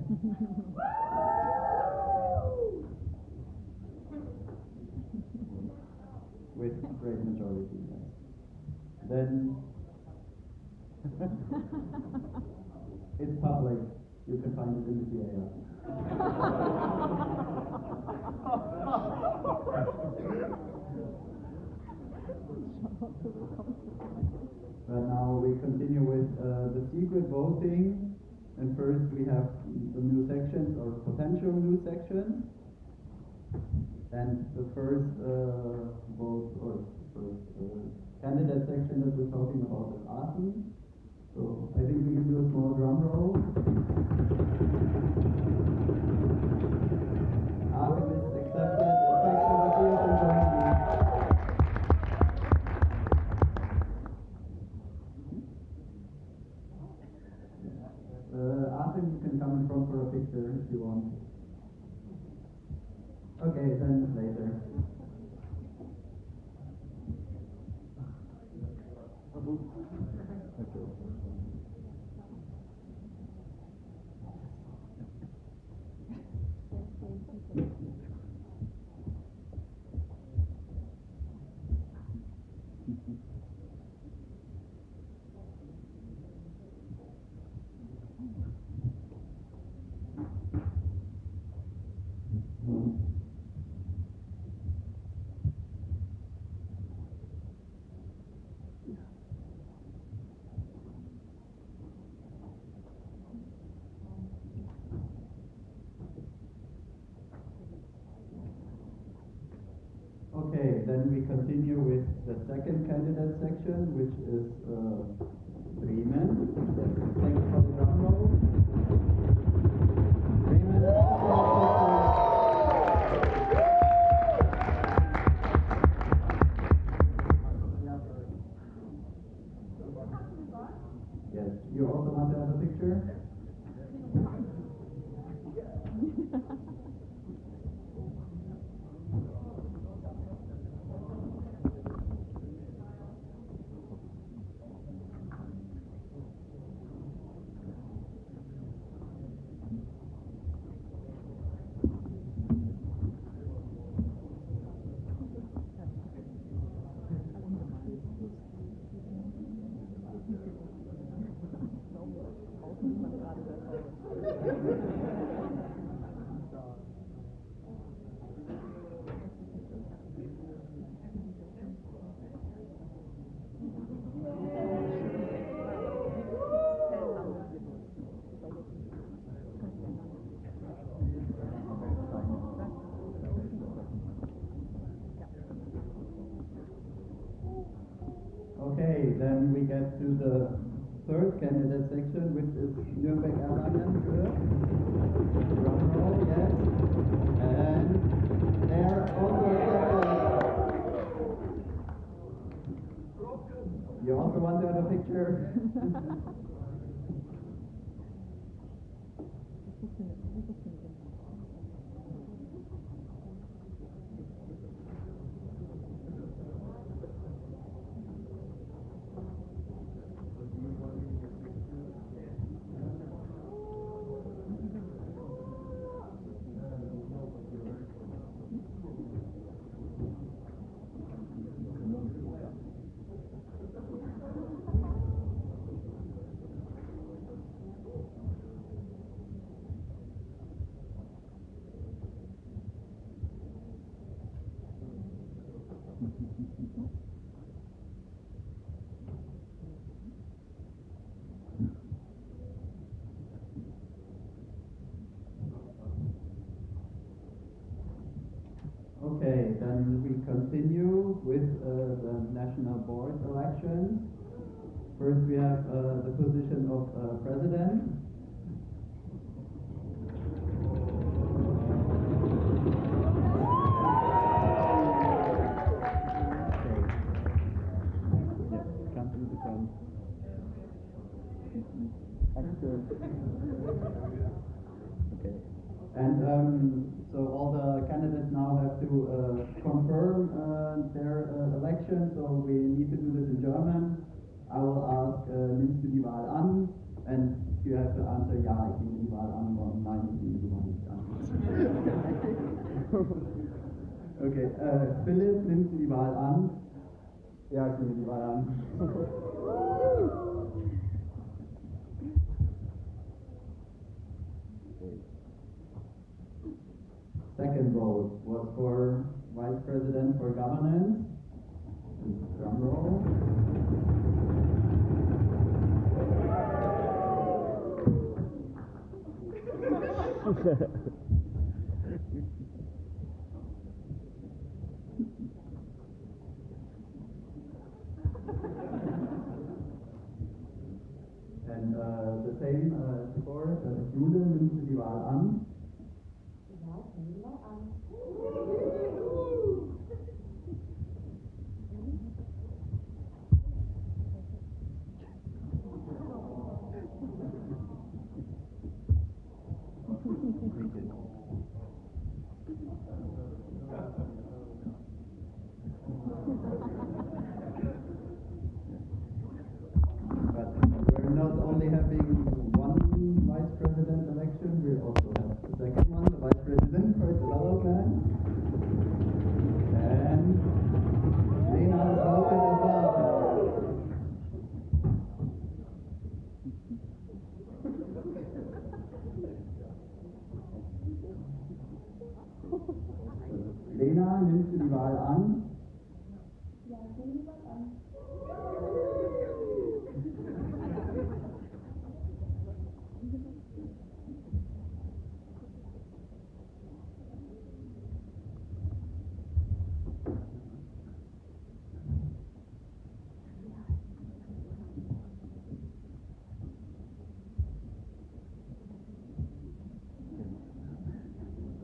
With great majority, yes. Then it's public. You can find it in the PAR. Right now we continue with the secret voting, and first we have the new sections or potential new sections. And the first vote or first candidate section that we're talking about is Aachen. small drum roll. Artemis accepted a section of years and joined me. Artem, you can come in front for a picture if you want. Okay, then later. Okay, then we continue with the second candidate section, which is Bremen. Thank you for the drum roll. Bremen is Yes, you also want to have a picture? Okay, then we get to the third candidate section, which is Nürnberg Erlangen. Drum roll, yes. And there also you also want to have a picture? Okay, then we continue with the national board elections. First we have the position of president. Okay. And so all the candidates now have to confirm their election, so we need to do this in German. I will ask, nimmst du die Wahl an? And you have to answer, ja, ich nehme die Wahl an, or nein, ich nehme die Wahl nicht an. Okay, Philipp, nimmst du die Wahl an? Ja, ich nehme die Wahl an. Second vote was for Vice President for Governance. Drum roll. And the same as before, Jule, nimmst du die Wahl an? Ja, ich nehme die Wahl an. But we're not only having one vice president election, we also have the second one, the vice president for development. And Lena has voted as well. Lena, nimmst du die Wahl an? Ja, ich nehme die Wahl an.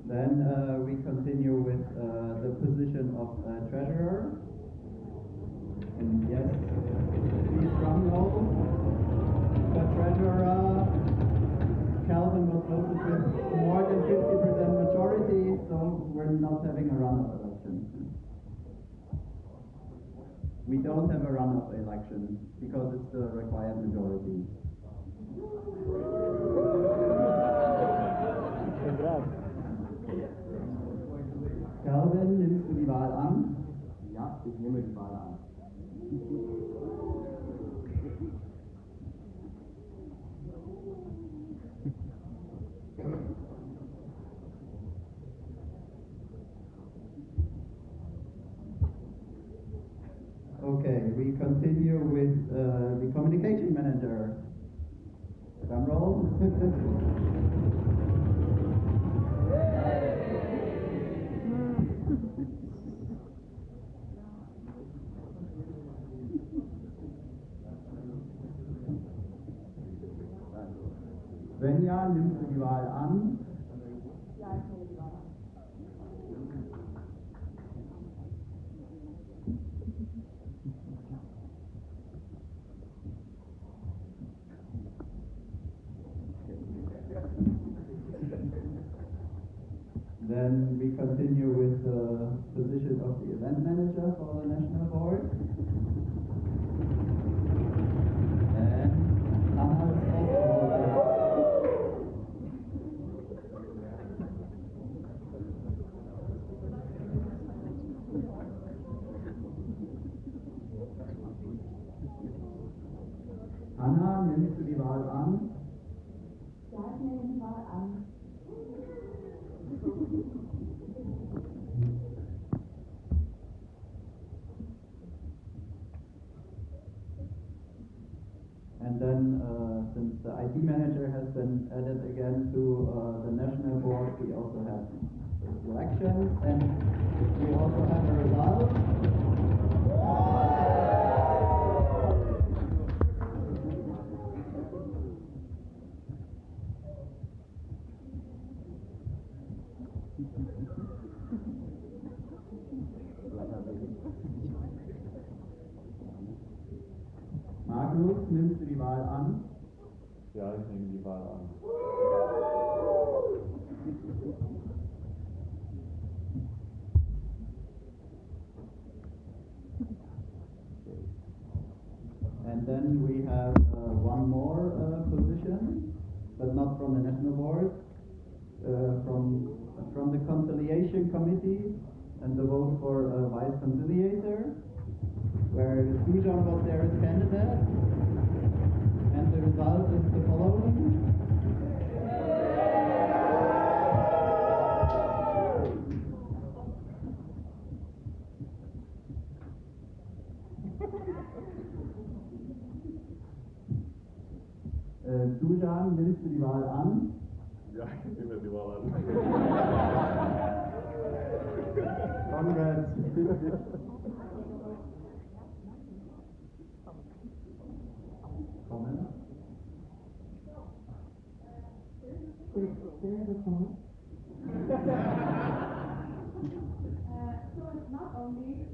Then we continue with the position of treasurer. And yes, please drum roll. For treasurer, Calvin was voted with more than 50% majority, so we're not having a runoff election. We don't have a runoff election because it's the required majority. Calvin, nimmst du die Wahl an? Ja, ich nehme die Wahl an. Okay, we continue with the communication manager. Drum roll. Svenja, nimmst du die Wahl an? Ja, ich nehme die Wahl an. Then we continue with the position of the event manager for the national board. And Anna is also Anna, nimmst du die Wahl an? Ja, ich nehme die Wahl an. And then, since the IT manager has been added again to the national board, we also have elections, and we also have a result. Magnus, nimmst du die Wahl an? Ja, ich nehme die Wahl an. And then we have one more position, but not from the national board, from the conciliation committee, and the vote for a vice conciliator, where Dujan was there as candidate, and the result is the following. Dujan, nimmst du die Wahl an? Ja, ich nehme die Wahl an. Congrats. Comment? Wait, there's a comment. So it's not only it's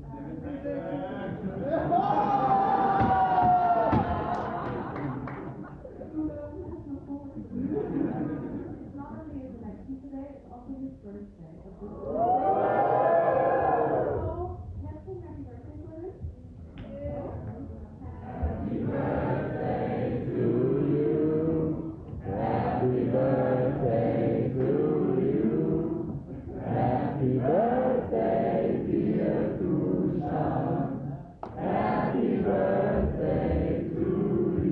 not only his election today, it's also his birthday. So let's sing happy birthday for him. Happy birthday to you. Happy birthday to you. Happy birthday, dear Tushan. Happy birthday to you.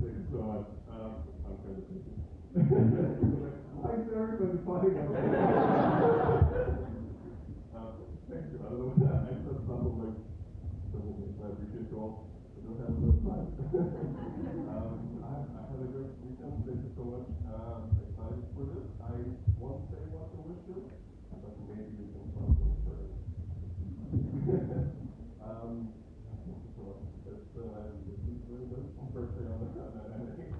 Thanks so much. I'm kind of thinking. Thanks to everybody fighting out there. Thank you. I don't know. I said several things. I appreciate you all. I don't have enough time. I had a great weekend. Thank you so much. Excited for this. I won't say what to wish you, but maybe you can talk to me first. It's really good. Birthday on that ending.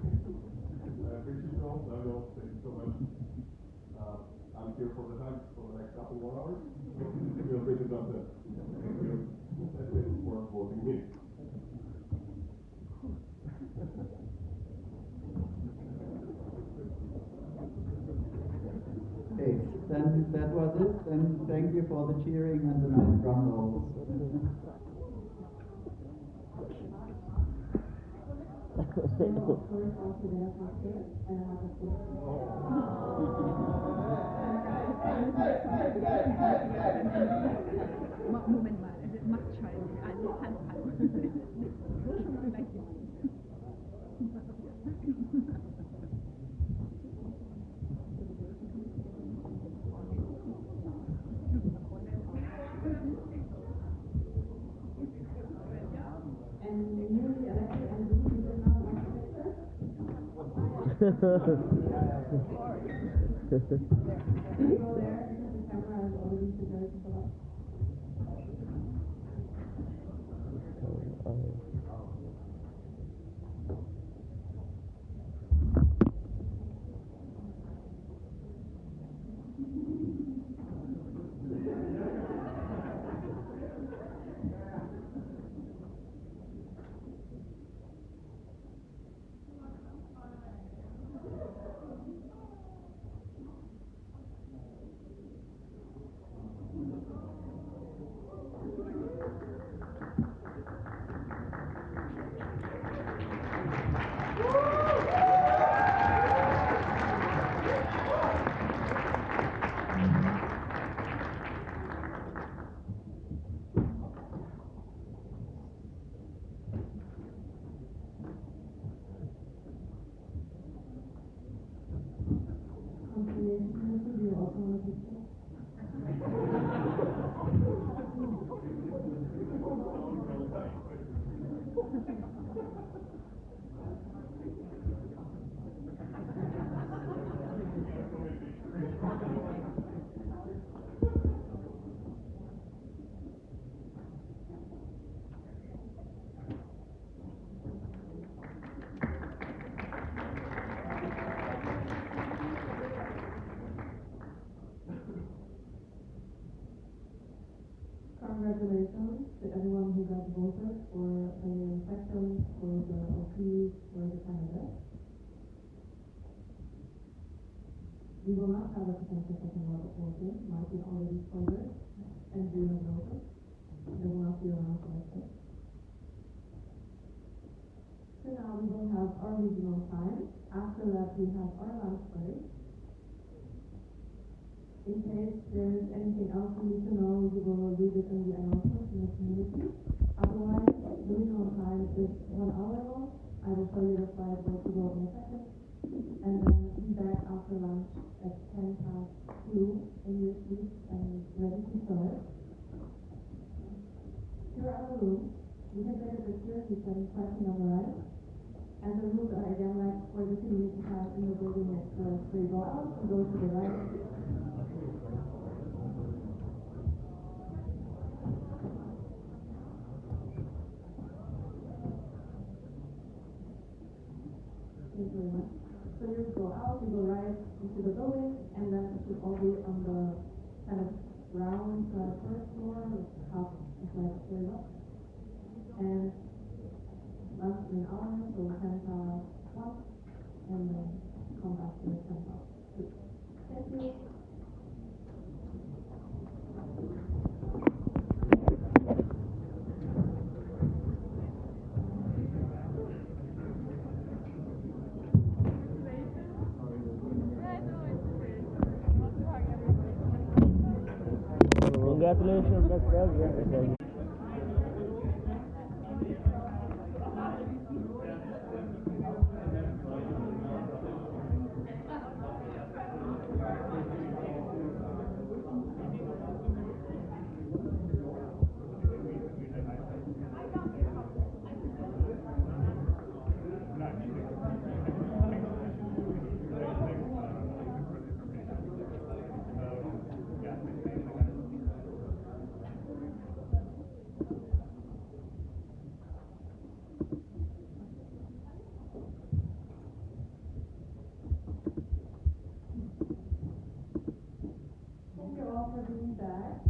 I appreciate you all. Love you all. Thank you so much. I'm here for the next couple more hours. Feel free to jump in. Thank you. Thanks for voting me. Okay, then that was it. And thank you for the cheering and the nice drum rolls. They will of course also dance with kids and have a food. Moment mal, es macht Scheiße. Also Hand an. So schon mal gleich hier. And newly elected and really did not want to picture. Can you go there because the camera is already prepared to pull up? Do you also want a picture? Congratulations to everyone who got voted for the sections, for the OPs, for the candidates. We will not have a potential second round of voting. Martin already spoiled, and we have voted. There will not be a round selected. So now we will have our regional time. After that we have our lunch break. In case there is anything else you need to know, you will read it in the announcements in the community. Otherwise, the regional time is 1 hour long. I will show you the slide where to go in a second. And then be back after lunch at 2:10 in your seats and ready to start. Here are the rooms. we have better pictures, we can parking on the right. And the rules are again like for the city to have in the building next door, so you go out, you go to the right. Thank you very much. So you go out, you go right into the building, and then it should all be on the kind of ground first floor, half of like straight up. And last an hour, so 10 past 1, and then come back to 10 past 2. Thank you. Congratulations, best president. Thank you all for being back.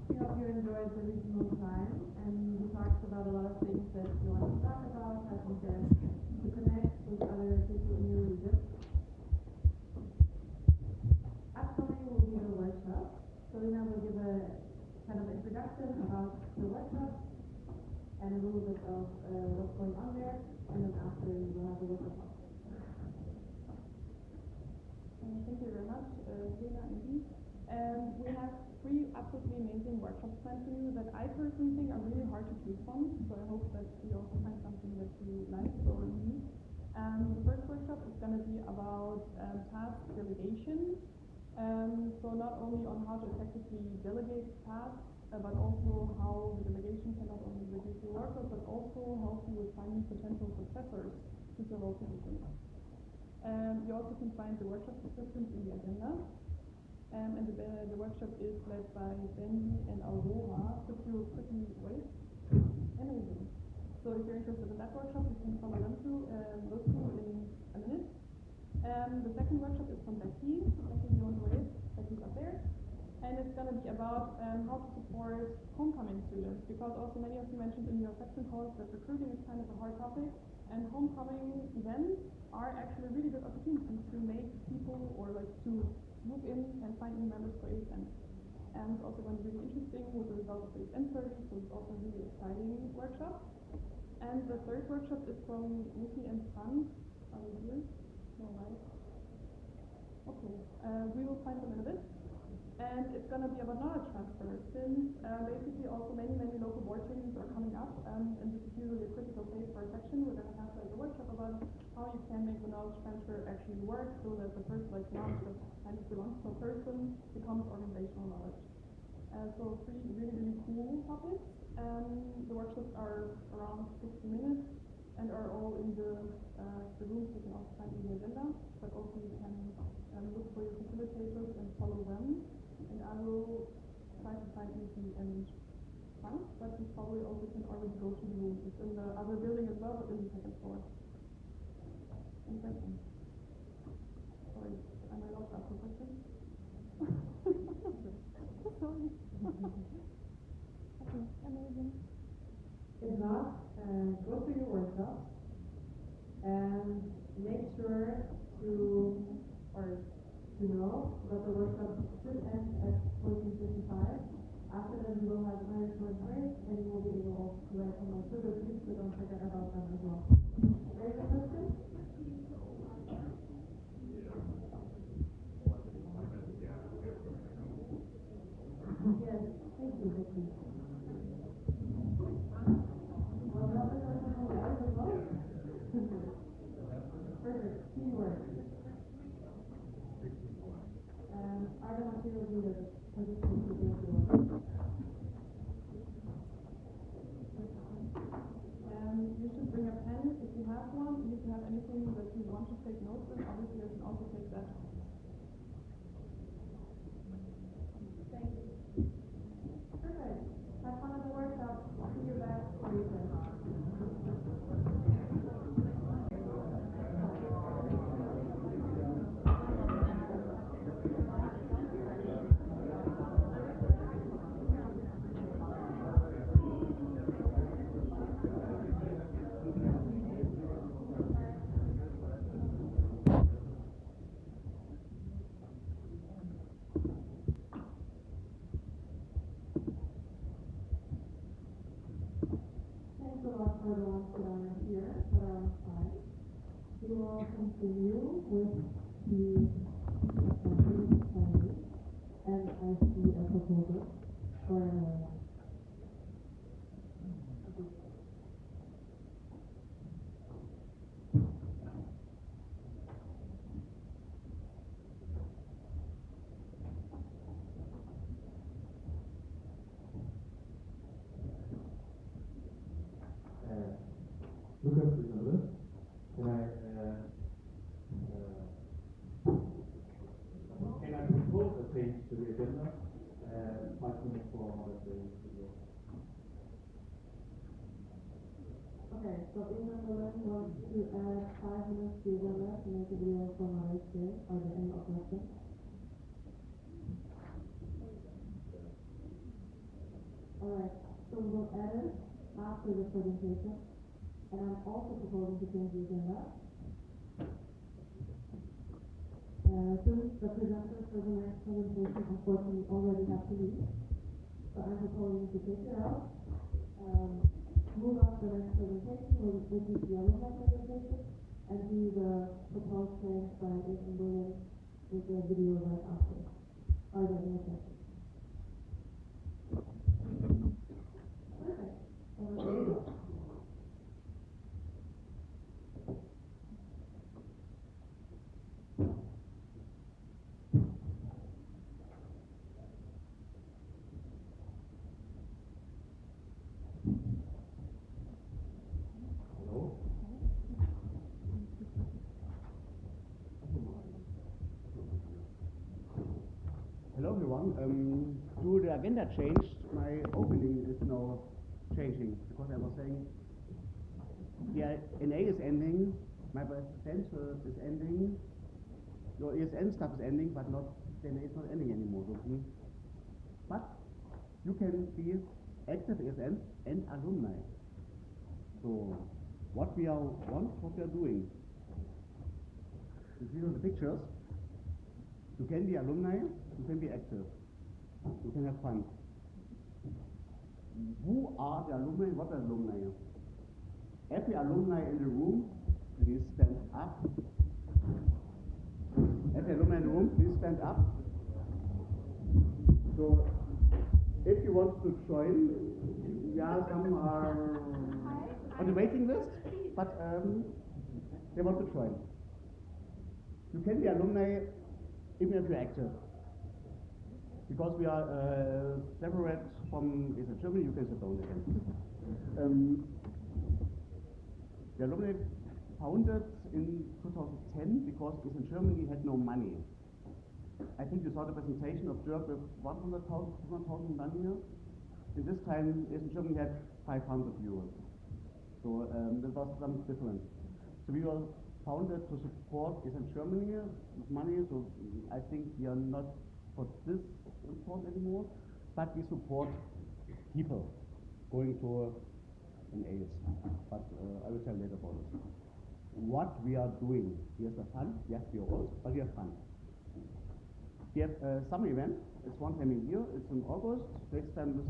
We hope you enjoyed the regional time, and we talked about a lot of things that you want to talk about, how to get to connect with other people in your region. Upcoming will be the workshop. Selena will give a kind of introduction about the workshop and a little bit of what's going on there, and then after we will have a workshop. Thank you very much, Lena and Dee. We have 3 absolutely amazing workshops planned for you that I personally think are really hard to choose from, so I hope that you also find something that you like or need. The first workshop is going to be about task delegation. So not only on how to effectively delegate tasks, but also how the delegation can not only reduce your workload, but also help you with finding potential successors to fill those positions. You also can find the workshop descriptions in the agenda. And the workshop is led by Benji and Aurora. Could you quickly wait? Amazing. So if you're interested in that workshop, you can follow them through those two in a minute. The second workshop is from Becky. Becky, you want to wait? Becky's up there. And it's going to be about how to support homecoming students, because also many of you mentioned in your section calls that recruiting is kind of a hard topic, and homecoming events are actually really good opportunities to make people or like to move in and find new members for ASN. And it's also going to be really interesting with the result of the ASN survey, so it's also a really exciting workshop. And the third workshop is from Nikki and Frank. Are they here? No, right? Okay, we will find them in a bit. And it's going to be about knowledge transfer, since basically also many local board changes are coming up, and this is usually a critical phase for a section. We're going to have like a workshop about how you can make the knowledge transfer actually work, so that the first like knowledge that kind of belongs to a person becomes organizational knowledge. So 3 really cool topics. The workshops are around 60 minutes and are all in the rooms you can also find in the agenda, but also you can look for your facilitators and follow them. And I will try to find Nikki and Frank, but you probably also can already go to the room. It's in the other building as well, but in the 2nd floor. Any questions? Sorry, am I allowed to ask a question? Sorry. Okay, amazing. If not, go to your workshop and make sure to know that the workshop should end at 14:55. After that, we will have a very short break, and you will be able to write some more sugar please, so don't forget about them as well. Any questions? Yes, thank you, Vicky. Well, that was our as well. Perfect. Teamwork. Are the materials needed for this to be have one. If you have anything that you want to take notes in, obviously you can also take that. Thank you. Perfect. Have fun at the workshop. See you back for research. Thanks a lot for the ones that are here, that are on site. We will continue with the assembly, and I see a proposal for Lucas presented. Can I propose a change to the agenda? 5 minutes for another video. Okay, so Inga Nolan wants to add 5 minutes to the agenda to make a video for Malay's Day. Are there any objections? Alright, so we'll add it after the presentation. And I'm also proposing to change the agenda. Since the presenters for the next presentation unfortunately already have to leave, so I'm proposing to take it out, move on to the next presentation, which is the alumni presentation, and do the proposed change by Jason Williams with the video right after. Are there any objections? Perfect. Over to you. Hello everyone. Due to the agenda change, my opening is now changing because I was saying the NA is ending, my presidential is ending, your ESN stuff is ending, but not the NA is not ending anymore. So, but you can be active ESN and alumni. So what we are doing. You see the pictures. You can be alumni, you can be active, you can have fun. Who are the alumni? What are alumni? Every alumni in the room, please stand up. Every alumni in the room, please stand up. So, if you want to join, yeah, some are on the waiting list, but they want to join. You can be alumni even if you're active. Because we are separate from Germany, you can sit down again. The alumni founded in 2010 because in Germany had no money. I think you saw the presentation of Dirk with 100,000, 200,000 money. In this time, in Germany had 500 euros. So that was some difference. So we were founded to support is in Germany with money, so I think we are not for this important anymore, but we support people going to an AIDS. But I will tell later about it. What we are doing, here's the fun, yes we are old, but we have fun. We have a summer event, it's one time a year, it's in August, next time is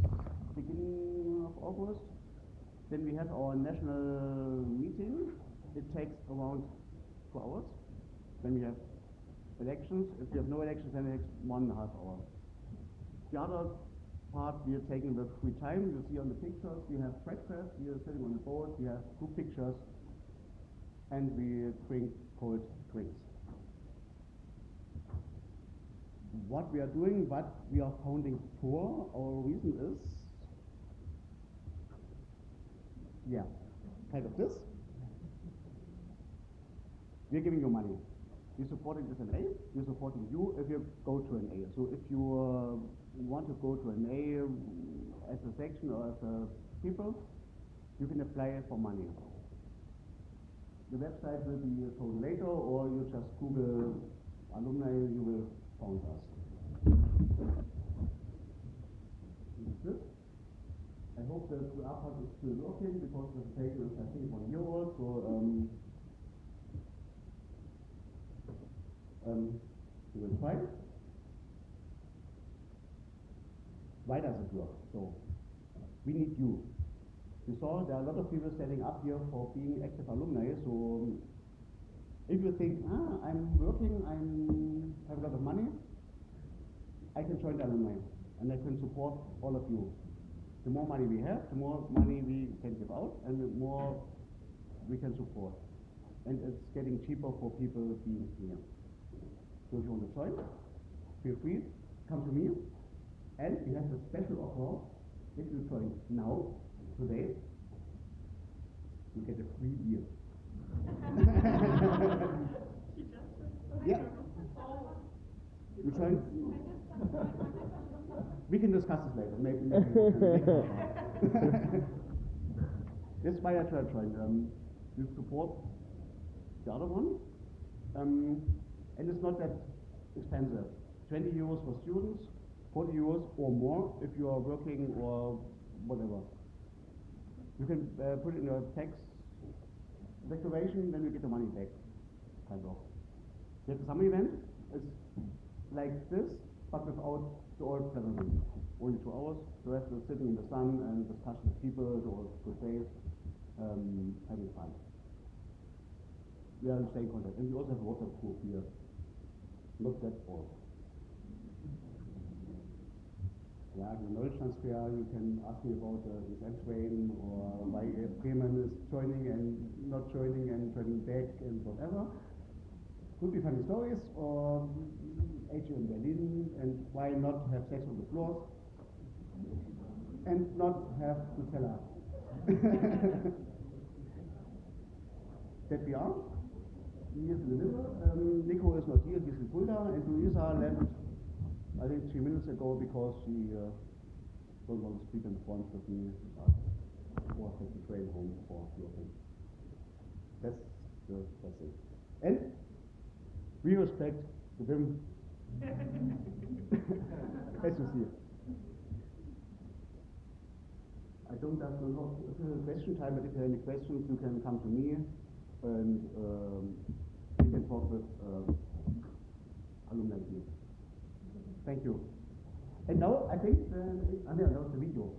beginning of August. Then we have our national meeting, it takes around 2 hours. Then we have elections. If we have no elections, then it takes 1.5 hours. The other part we are taking the free time. You see on the pictures, we have breakfast, we are sitting on the boat, we have group pictures, and we drink cold drinks. What we are doing, what we are founding for, our reason is, yeah, kind of this. we're giving you money. We're supporting this NA, we're supporting you if you go to an A. So if you want to go to an A as a section or as a people, you can apply for money. The website will be shown later, or you just Google alumni, you will find us. Good. I hope the QR code is still working because the presentation is, I think, 1 year old. So we will try. Why does it work? So we need you. You saw there are a lot of people standing up here for being active alumni. So if you think, I'm working, I have a lot of money, I can join the alumni and I can support all of you. The more money we have, the more money we can give out, and the more we can support. And it's getting cheaper for people being here. So if you want to join, feel free, come to me. And we have a special offer. If you join now, today, you get a free beer. Yeah. You join? We can discuss this later. Maybe That's why I try to join. You support the other one. And it's not that expensive. 20 euros for students, 40 euros or more if you are working or whatever. You can put it in your tax declaration, then you get the money back, kind of. We have a summer event. It's like this, but without the old travel room. Only 2 hours. The rest is sitting in the sun and discussing with people, or good days, having fun. We are in staying contact, and we also have a WhatsApp group here. Not that old. Yeah, the knowledge transfer, you can ask me about the ESM train, or why Bremen is joining and not joining and joining back and whatever. Could be funny stories, or HU in Berlin, and why not have sex on the floors and not have Nutella. That we are. He is in the middle. Nico is not here, he's in Fulda, and Luisa left, I think, 3 minutes ago because she don't want to speak in front with me, or take the train home for working. That's it. And we respect the women, as you see. I don't have a lot of question time, but if you have any questions, you can come to me, and we can talk with alumni here. Thank you. And now I think now the video.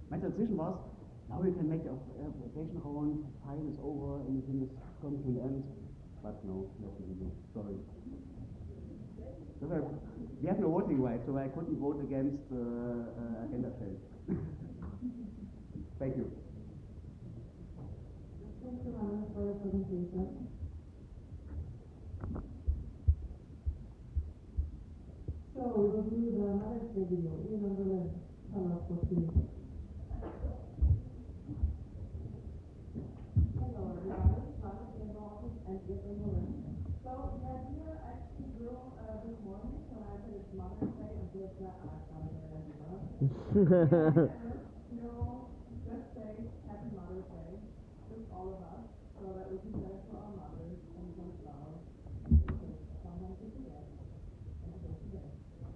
My decision was, now we can make a application round, time is over, everything is coming to an end. But no, not the video. Sorry. We have no voting right, so I couldn't vote against agenda change. Thank you. Thank you, Hannes, for your presentation. So we will do the Mother's Day video. Ian and Berlin, tell us what you need. Hello everyone, Mother's Day involvement and Ian and Berlin. So the idea actually grew this morning when I said it's Mother's Day and just that I found it as well. Just say Happy Mother's Day, just all of us, so that we can say it to our mothers and some flowers. Sometimes we forget.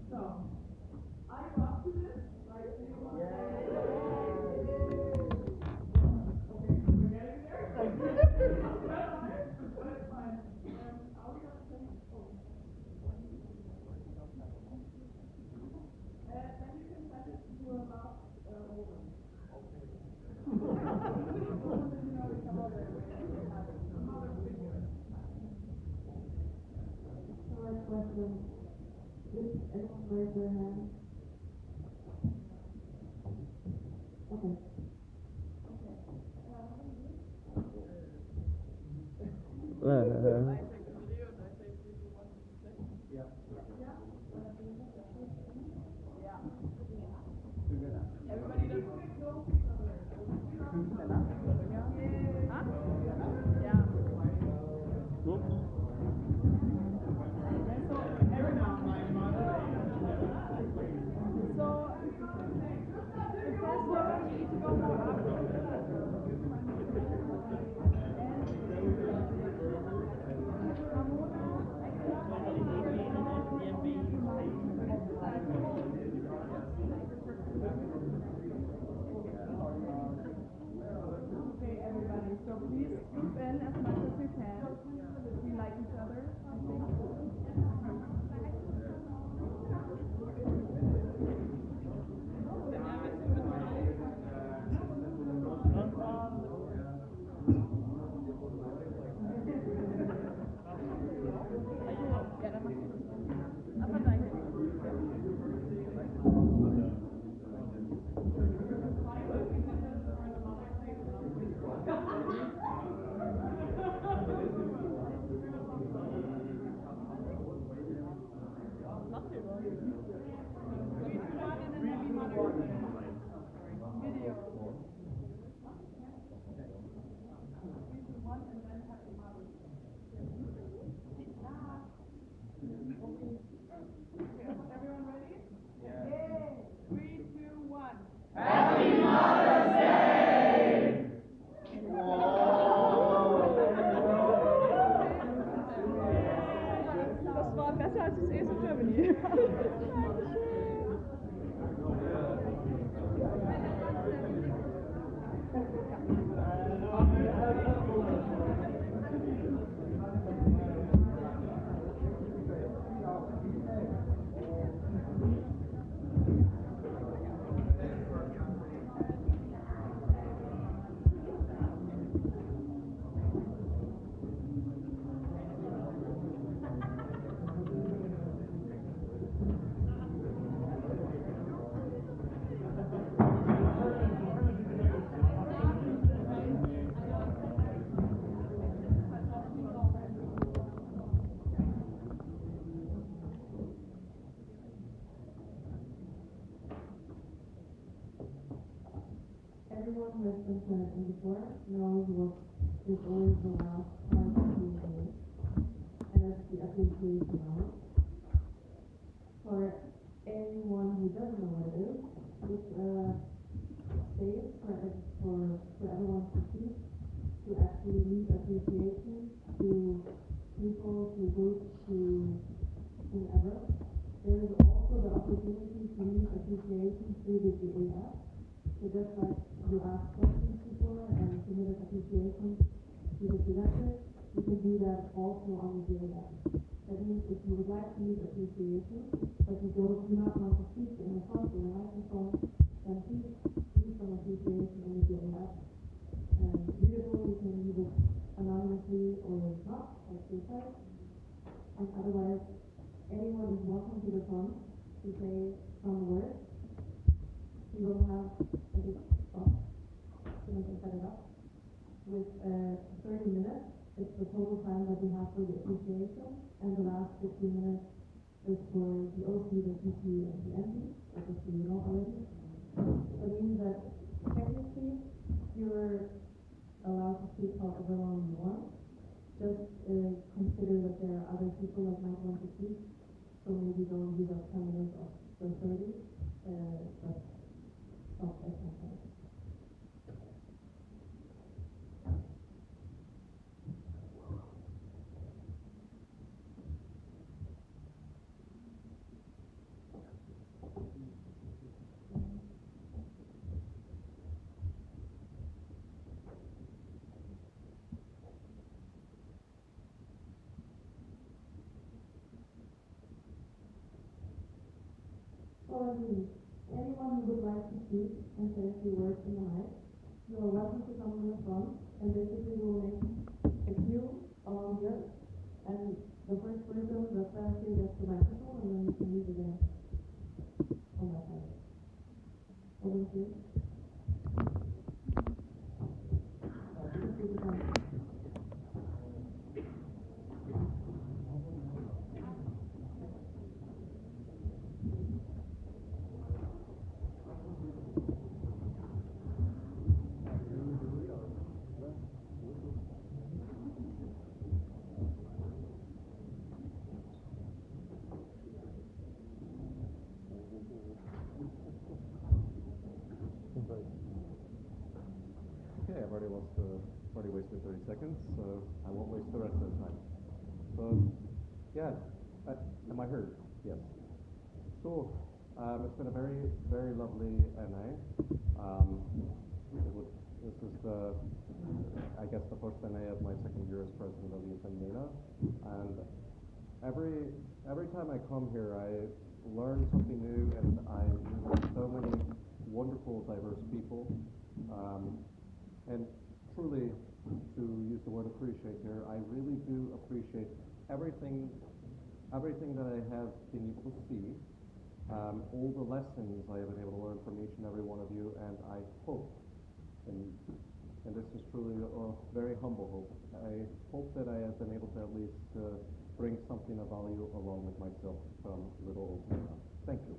So, are you up to this? Right? So you want to say, okay, we're getting there. But it's fine. Are we going to say, then you can send it to about over. First question. Did anyone raise their hand? Okay. Everybody does go. Everyone ready? Yeah. 3, 2, 1. Happy Mother's Day! Das war besser als das erste Germany. Everyone who has been to an before knows what is always the last part of the day, and that's the appreciation hour. For anyone who doesn't know what it is, it's a space for everyone to speak, to actually leave appreciation to people, to groups, to whomever. There is also the opportunity to leave appreciation through the GAF. So just like you asked questions before and submitted appreciation to the presenter, you can do that also on the GAF. That means if you would like to leave appreciation, but you do not want to speak in the front of the microphone, then please leave some appreciation in the GAF. And readable, you can leave it anonymously or not, like you said. And otherwise, anyone is welcome to the front to say some words. We will have a big spot so we can set it up with 30 minutes. It's the total time that we have for the appreciation, and the last 15 minutes is for the OC, the PC, and the NP, obviously you know already. That means that technically you're allowed to speak however long you want. Just consider that there are other people that might want to speak, so maybe don't use up 10 minutes of the 30, but stop at some point. Anyone who would like to speak and say a few words in the mic, you are welcome to come in the front, and basically we'll make a queue along here, and the first person that's here gets the microphone, and then you can use it again on that side. Over here. Okay, I've already wasted 30 seconds, so I won't waste the rest of the time. So, yeah, am I heard? Yes. So, it's been a very, very lovely NA. This is I guess the first NA of my second year as president of HanseaNA, and every time I come here, I learn something new, and I meet so many wonderful, diverse people. And truly, to use the word appreciate here, I really do appreciate everything that I have been able to see, all the lessons I have been able to learn from each and every one of you, and I hope, and this is truly a very humble hope, I hope that I have been able to at least bring something of value along with myself from little old HanseaNA. Thank you.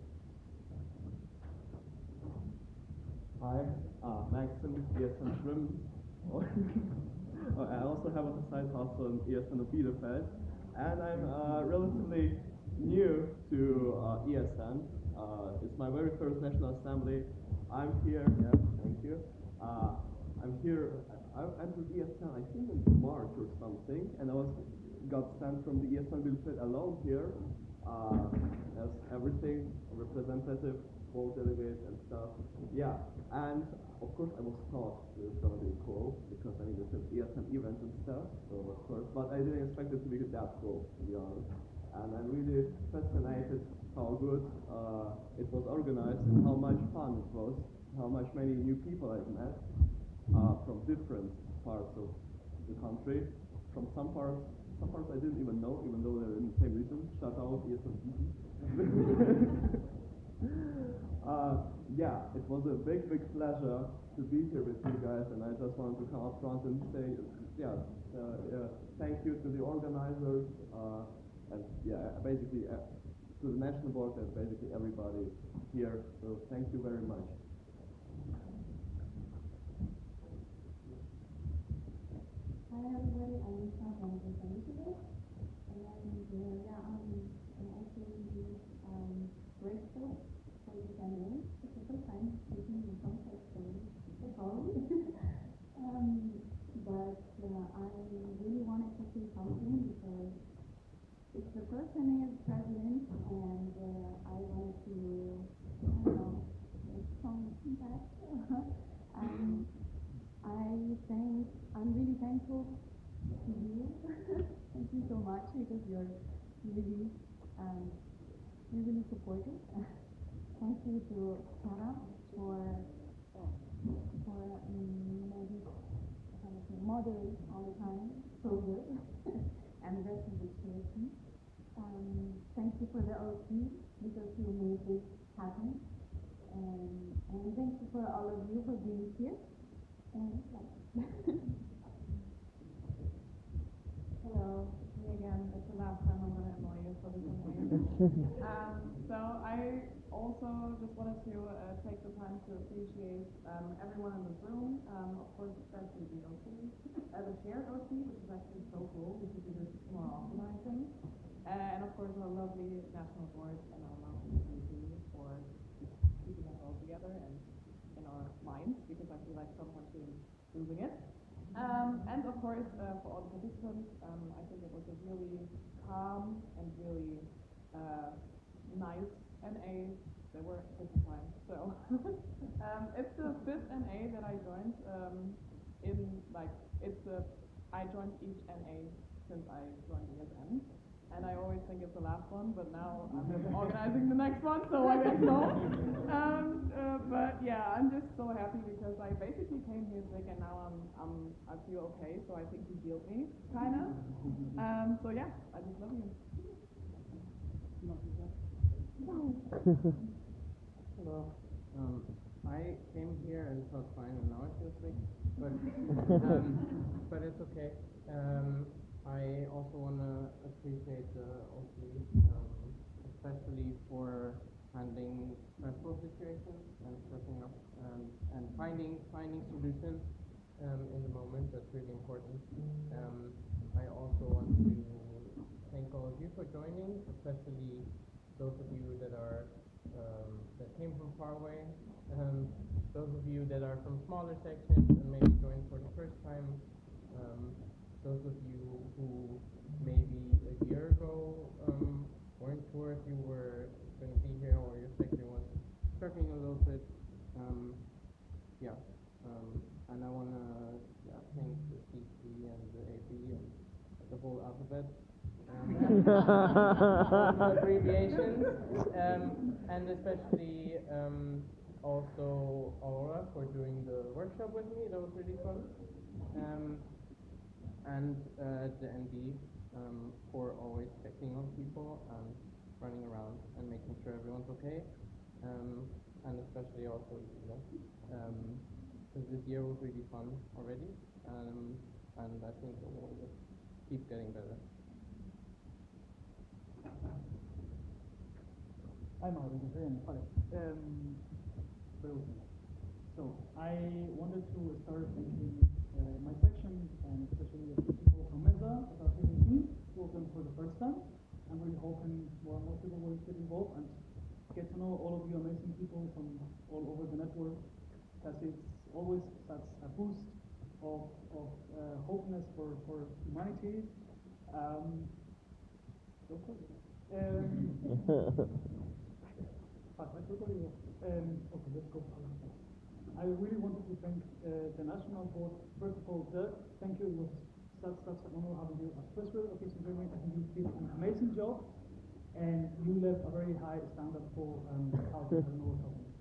Hi, Maxim, ESN Schwimmen. I also have on the side also an ESN Bielefeld, and I'm relatively new to ESN. It's my very first National Assembly. I'm here, yeah, thank you. I'm here, I entered ESN I think in March or something, and got sent from the ESN Bielefeld alone here, as everything, representative, board delegate and stuff. Yeah, and of course I was thought it was gonna be cool because I mean it's an ESN event and stuff, so of course, but I didn't expect it to be that cool, to be honest. And I'm really fascinated how good it was organized and how much fun it was, how much many new people I've met from different parts of the country. From some parts I didn't even know, even though they're in the same region. Shout out ESN. Yeah, it was a big pleasure to be here with you guys, and I just wanted to come up front and say, thank you to the organizers, and basically to the national board and basically everybody here. So thank you very much. Hi everybody, I'm Lisa from Initiative, and I'm also really grateful for this gathering. It's the first time speaking in context, so sorry. But I really wanted to say something because it's the first HanseaNA as president, and I wanted to, make some impact. I'm really thankful to you. Thank you so much because you're really supportive. Thank you to Sarah for maybe moderate all the time, so good, and the rest of the chair team. Thank you for the OP because you made this happen, and thank you for all of you for being here. And hello, me again. It's the last time I'm going to annoy you, so this is weird. So I also just wanted to take the time to appreciate everyone in this room, of course especially the OC, the shared OC, which is actually so cool because we do more often, I think. And of course our lovely national board and our lovely community for keeping us all together and in our minds, because I feel like sometimes we're losing it. And of course, for all the participants, I think it was a really calm and really nice NA. They were disciplined. So it's the 5th NA that I joined. I joined each NA since I joined ESN. And I always think it's the last one, but now I'm just organizing the next one, so I guess no. But yeah, I'm just so happy because I basically came here sick, and now I feel okay. So I think he healed me, kinda. So yeah, I just love you. Hello. I came here and felt fine, and now I feel sick, but it's okay. I also want to appreciate the OC, especially for handling stressful situations and stepping up and finding solutions in the moment. That's really important. I also want to thank all of you for joining, especially those of you that are that came from far away, those of you that are from smaller sections and maybe joined for the first time. Those of you who maybe a year ago weren't sure if you were going to be here or your section was struggling a little bit. And I want to thank the CC and the AB and the whole alphabet. All the abbreviations, and especially also Aura for doing the workshop with me. That was really fun. And the ND for always checking on people and running around and making sure everyone's okay. And especially also because this year was really fun already, and I think it will just keep getting better. Einmal bitte sehen. Bear with me. So I wanted to start thanking my section and especially the people from Mesa that are here with me, two of them for the first time. I'm really hoping more and more people will get involved and get to know all of you amazing people from all over the network, because it's always such a boost of hopefulness for humanity. Okay, let's go. I really wanted to thank the National Board. First of all, thank you. It was such an honor having you as president of this environment. I think you did an amazing job, and you left a very high standard for how to know something.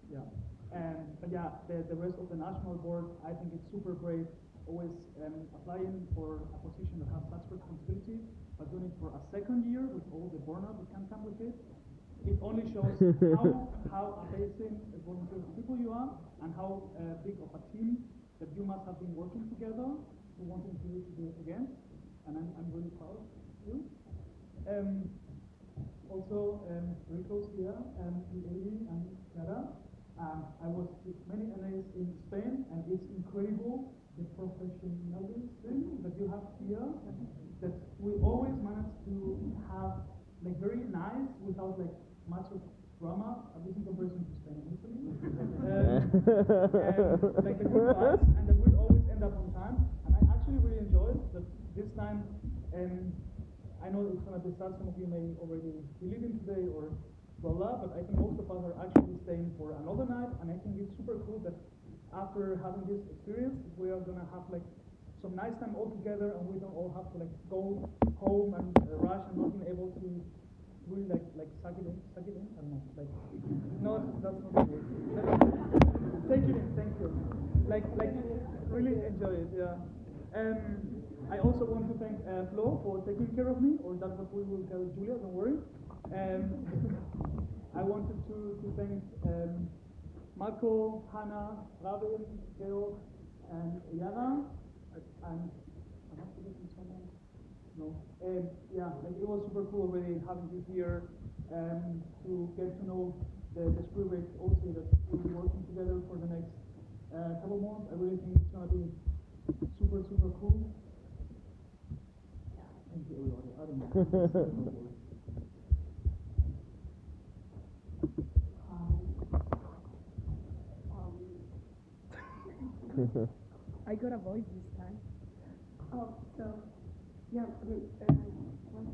Yeah. But yeah, the rest of the National Board, I think it's super brave, always applying for a position that has such responsibility, but doing it for a second year with all the burnout that can come with it. It only shows how amazing volunteers and people you are, and how big of a team that you must have been working together to wanting to do it again. And I'm really proud of you. Also, very close here, Lady and Clara. I was with many NAs in Spain, and it's incredible the professionalism that you have here. That we always manage to have like very nice without like much of drama, at least in comparison to Spain and Italy. Like the good vibes, and that we always end up on time. And I actually really enjoyed that this time. I know it's gonna be sad. Some of you may already be leaving today or blah blah, but I think most of us are actually staying for another night. And I think it's super cool that after having this experience, we are gonna have like some nice time all together, and we don't all have to like go home and rush and not being able to really like suck it in. I don't know. Like no, that's not the word. Take it in. Thank you. Like really enjoy it. Yeah. I also want to thank Flo for taking care of me, or that's what we will tell Julia. Don't worry. I wanted to thank Marco, Hannah, Raven, Georg, and Yara. And am I forgetting someone? No. Yeah, like it was super cool already having you here to get to know the spirit also that we'll be working together for the next couple months. I really think it's gonna be super cool. Yeah, thank you everybody. I don't know. I got a voice this time. So yeah, I mean, what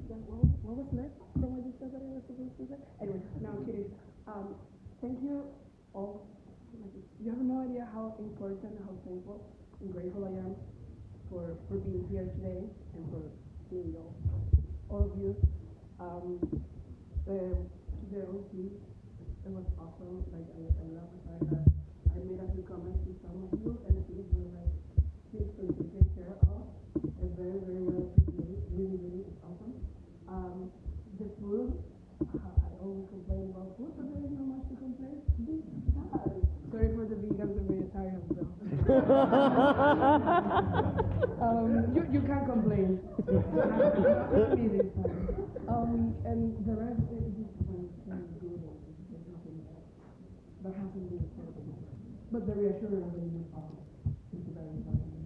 was left from what you said that I was supposed to say? Anyway, no, I'm kidding. Thank you all. You have no idea how important, how thankful and grateful I am for being here today and for seeing all of you. To the OC, it was awesome. Like I love the fact that I made a few comments to some of you, and I think it was like things to be taken care of. It's very well appreciated. Really, it's awesome. The food, I always complain about food, but there is not much to complain. Sorry for the vegans and vegetarians, though. You can't complain. Not me this time. And the rest is just good and everything that hasn't been said. But the reassurance that you found is very important.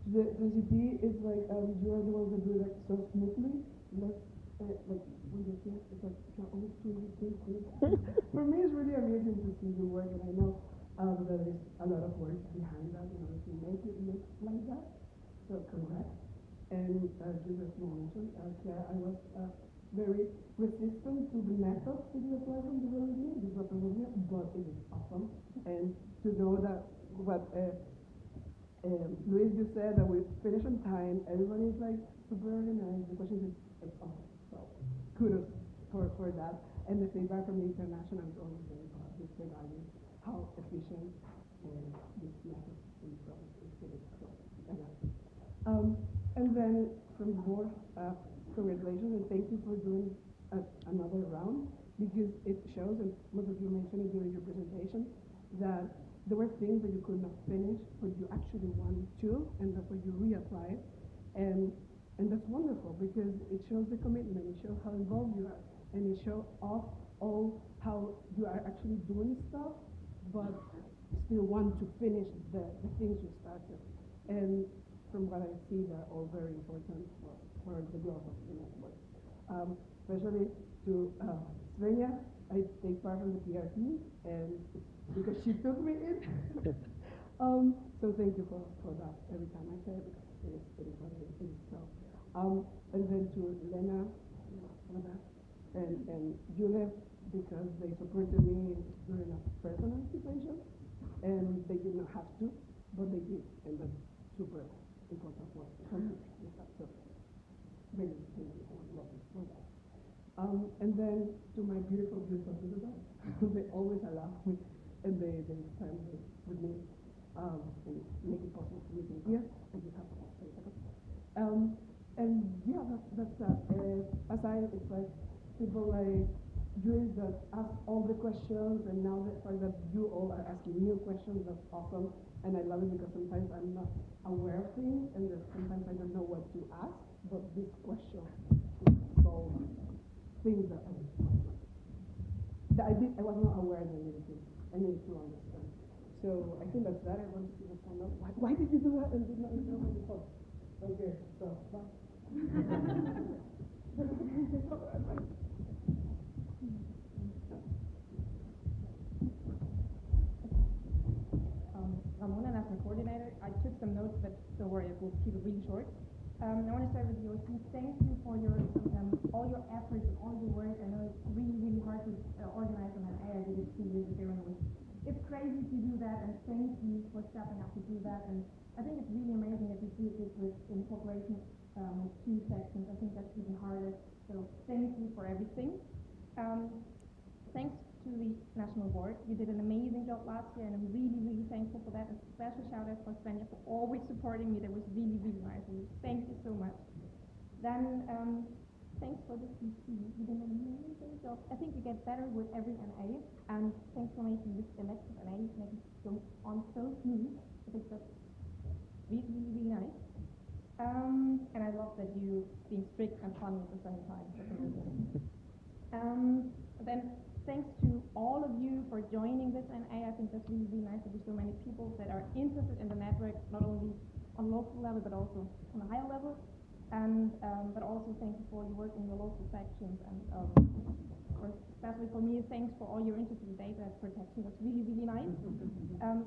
The CP is like you are the ones that do it like so smoothly. Like when you're here, it's like you're always doing things. For me, it's really amazing to see your work, and I know that there is a lot of work behind that in order to make it look like that. So congrats. And just as you mentioned, Claire, I was very resistant to the methods that you apply from the volunteer, but it is awesome. And to know that what Luis just said, that we finish on time, everybody is like super organized, the questions is awesome. So kudos for that. And the feedback from the international is always very positive regarding how efficient this method and process is getting. So, and then from the board, congratulations and thank you for doing another round, because it shows, and most of you mentioned it during your presentation, that there were things that you could not finish, but you actually wanted to, and that's why you reapplied. And that's wonderful, because it shows the commitment, it shows how involved you are, and it shows off all how you are actually doing stuff but still want to finish the things you started. And from what I see, they're all very important for the growth of the network. Especially to Svenja, I take part in the PR team, and because she took me in. So thank you for that every time I say it, because it is what it is. So, and then to Lena, and Julia, because they supported me during a personal situation, and they did not have to, but they did, and that's super important for me. So, really, love it for that. And then to my beautiful visitors, they always allow me, and they stand with me, and make it possible for me to be here, and you have and yeah, that's that. It's like people like you that ask all the questions, and now the fact that you all are asking new questions, that's awesome. And I love it because sometimes I'm not aware of things, and sometimes I don't know what to ask, but this question is so things that I was not aware that I needed to understand. So I think that's that. I wanted to just find out why did you do that and did not know what you thought. Okay, so bye. Ramona, national coordinator. I took some notes, but don't worry, I will keep it really short. I want to start with you. Thank you for your all your efforts and all your work. I know it's really, really hard to organize an HanseaNA. I did it 2 years ago, and it's crazy to do that. And thank you for stepping up to do that. And I think it's really amazing that you did this in cooperation with 2 sections. I think that's even harder. So thank you for everything. Thanks to the National Board. You did an amazing job last year, and I'm really, really thankful for that. And special shout out for Svenja for always supporting me. That was really, really nice of you. Thank you so much. Then, thanks for the CC. You did an amazing job. I think you get better with every NA, and thanks for making this elective NA make it go on so smooth. I think that's really, really, really nice. And I love that you being strict and fun at the same time. That's amazing. Then thanks to all of you for joining this NA. I think that's really, really nice that there's so many people that are interested in the network, not only on local level, but also on a higher level. And but also thank you for your work in your local sections. And especially for me, thanks for all your interest in data protection. That's really, really nice.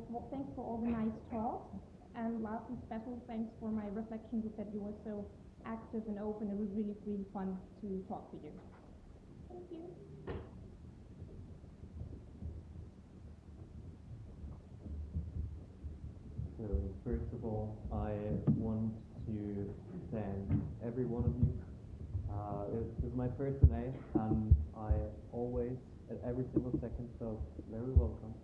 Well, thanks for all the nice talks. And lastly, special thanks for my reflection group that you were so active and open. It was really, really fun to talk to you. Thank you. So first of all, I want to thank every one of you. This is my first NA, and I always, at every single second, felt very welcome.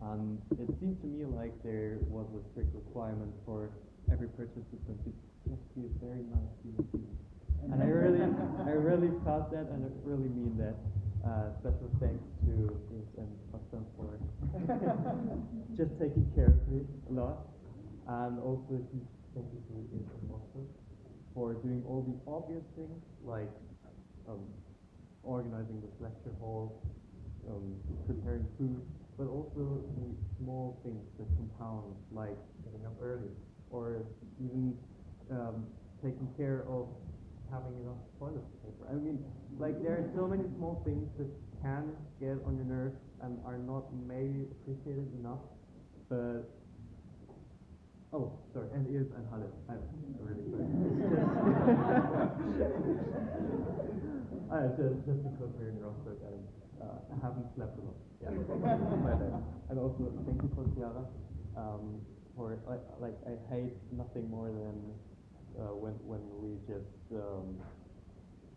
And it seemed to me like there was a strict requirement for every participant to just be a very nice human being. And I really felt that, and I really mean that. Special thanks to Chris and Bastian for just taking care of me a lot. And also a huge thank you to Ian and Rostock for doing all the obvious things, like organizing this lecture hall, preparing food, but also the small things that compound, like getting up early, or even taking care of having enough toilet paper. I mean, like, there are so many small things that can get on your nerves and are not maybe appreciated enough, but oh, sorry, and ears and Halle. I'm really sorry. Just because we're in Rostock, I haven't slept a lot. Yeah, my bad. And also, thank you for Chiara. For like, I hate nothing more than when we just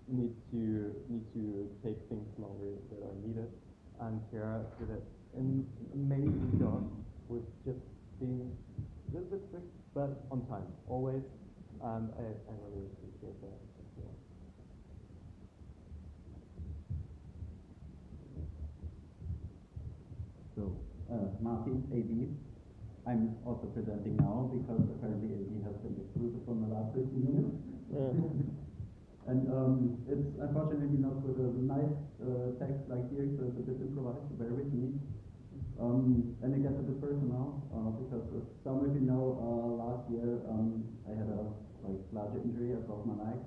need to take things longer that are needed. And Chiara did an amazing job with just being a little bit strict, but on time, always, and I really appreciate that. So, Martin, AD. I'm also presenting now because apparently AD has been exclusive from the last 15 minutes. And it's unfortunately not with a nice text like here, so it's a bit improvised, so bear with me. And it gets a bit personal, because some of you know, last year I had a larger injury. I broke my leg.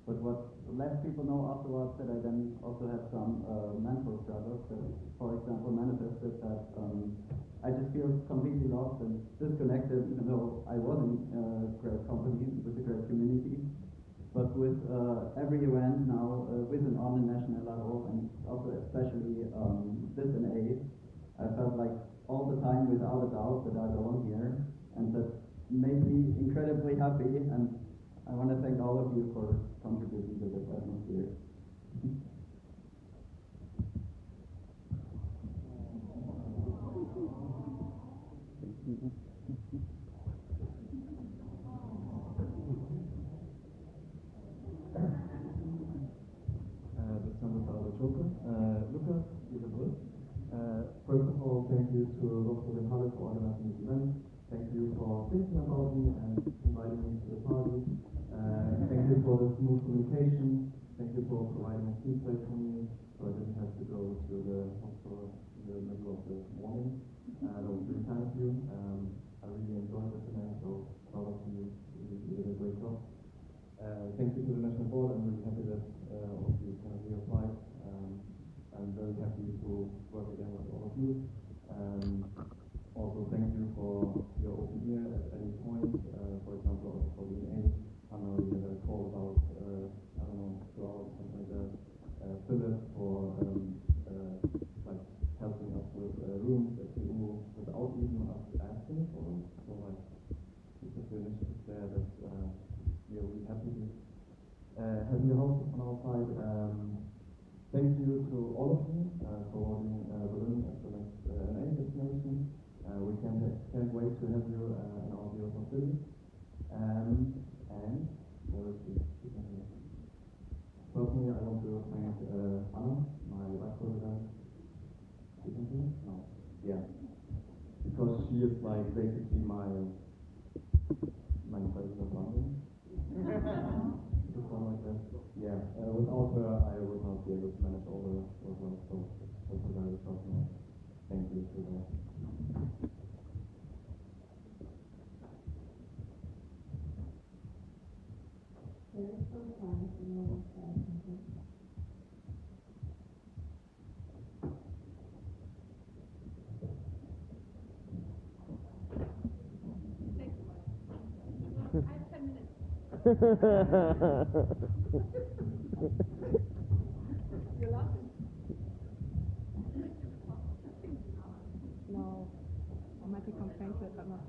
But what less people know afterwards, that I then also had some mental struggles that, for example, manifested that I just feel completely lost and disconnected, even though I was in a great company with a great community. But with every event now, with and on the national level, and also especially this in A, I felt like all the time, without a doubt, that I belong here, and that made me incredibly happy. And I want to thank all of you for contributing to this atmosphere. First of all, thank you to Rostock and Halle for organizing this event. Thank you for thinking about me and inviting me to the party. Thank you for the smooth communication. Thank you for providing feedback for me, so I didn't have to go to the hospital in the middle of the morning. That was really kind of you. I really enjoyed it tonight, so proud of you. You did a great job. Thank you to the National Board. I'm really happy that all of you kind of reapplied. I'm very happy to work again with all of you. Also, thank you for your open ear at any point. For example, also for the A. I know we had a call about, I don't know, 2 hours, something like that. Philip for like helping us with rooms at TU without even us asking for them. So like, it's a initiative there that we are really happy with. Having your host on our side. Thank you to all of you for voting Berlin as the next NA destination. We can't wait to have you in our beautiful city. And where is the speaker here? Personally, I want to thank Anna, my vice president. Speaking here? No. Yeah. Because she is like basically my president of London. Just one like that. Yeah. Without her, I would not be able to manage all the workload. So that's a very personal thank you to her. There is some time for no one to add something. I have 10 minutes. You're laughing. No, I might become famous, but not.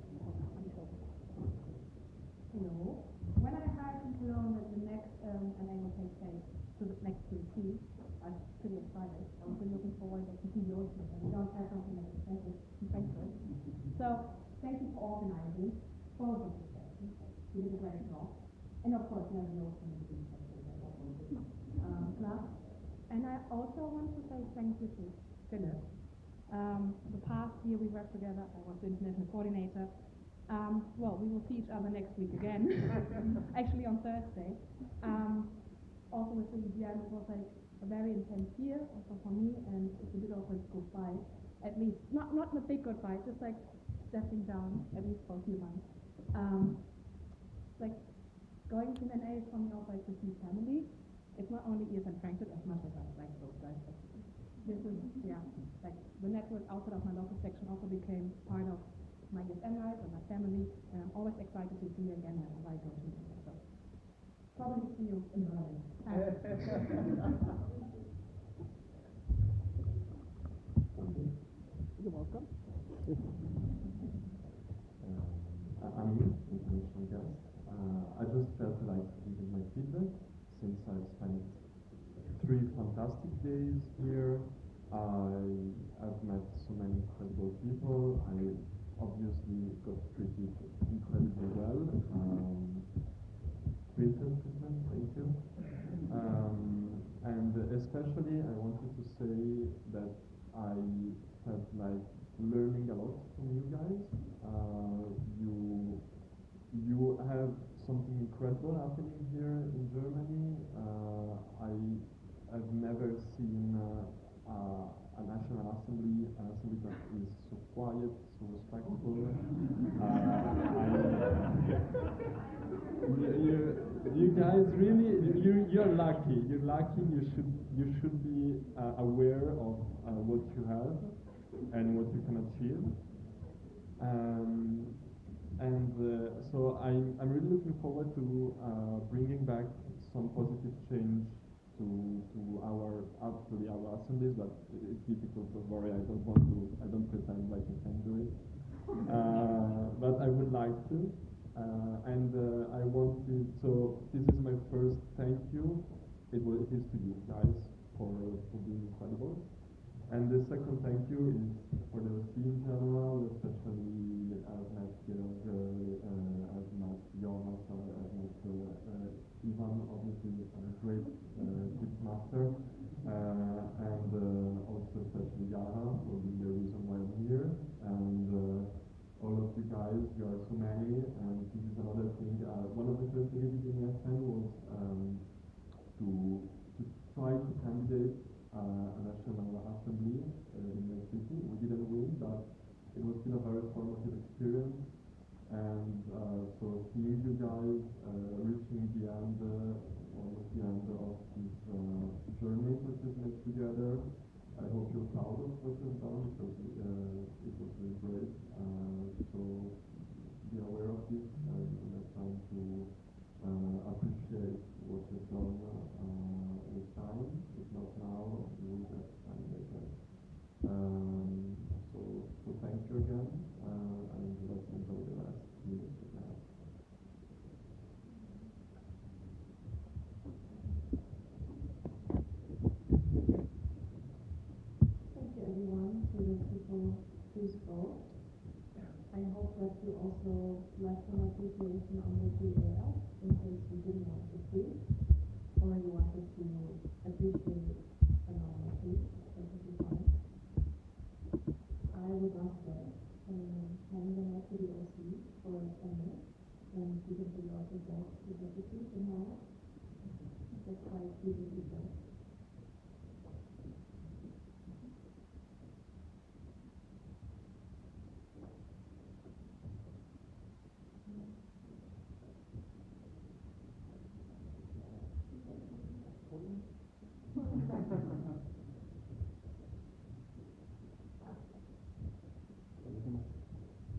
Hello. When I heard in Cologne that the next NA will take place next to the sea, I was pretty excited. I was really looking forward to see the ocean, and we don't have something like this in Frankfurt. So thank you for organizing both of the sessions. You did a great job. And of course, now the ocean is being club. And I also want to say thank you to Philip. The past year we worked together. I was the international coordinator. Well, we will see each other next week again, actually on Thursday. Also with the EGM, it was like a very intense year, also for me, and it's a bit of a goodbye, at least, not a big goodbye, just like stepping down, at least for a few months. Like, going to an NA is for me also like to see family. It's not only ESN Frankfurt, as much as I like those guys, but this is, yeah, like the network outside of my local section also became part of my ESN life and my family, and I'm always excited to see you again whenever I go to Munich. So probably see you in Berlin. You're welcome. I'm you, international guest. I just felt like giving my feedback since I've spent 3 fantastic days here. I've met so many incredible people. I obviously got treated incredibly well. Princess treatment, thank you. And especially I wanted to say that I felt like learning a lot from you guys. You have something incredible happening here in Germany. I've never seen a a National Assembly, an assembly that is so quiet, so respectful. You guys really, you're lucky. You're lucky. You should be aware of what you have and what you can achieve. So I'm really looking forward to bringing back some positive change to our assemblies, but it's difficult. Don't worry, I don't pretend like I can do it. But I would like to, I wanted. So this is my first thank you. It is to you guys for being incredible. And the second thank you is for the OC in general, especially I've met Georg, I've met Jonas, I've met Ivan, obviously a great gift master, and also especially Yara for being the reason why I'm here, and all of you guys, you are so many, and this is another thing. One of the characteristics in ESN was to try to candidate a national assembly in my city. We didn't win, but it was still a very formative experience. And so seeing you guys reaching the end, almost the end of this journey that we've made together, I hope you're proud of what you've done because it was really great. So be aware of this and have time to appreciate what you've done with time. If not now, you will get time later. So thank you again, and let's enjoy the last minutes we have. Thank you everyone for the people who spoke. I hope that you also left some appreciation on the GAF in case you didn't want to speak or you wanted to appreciate anonymously. Perfectly fine. I would like to hand the mic to the OC for 10 minutes and you can figure out yourself the deputies and how that's quite easily done.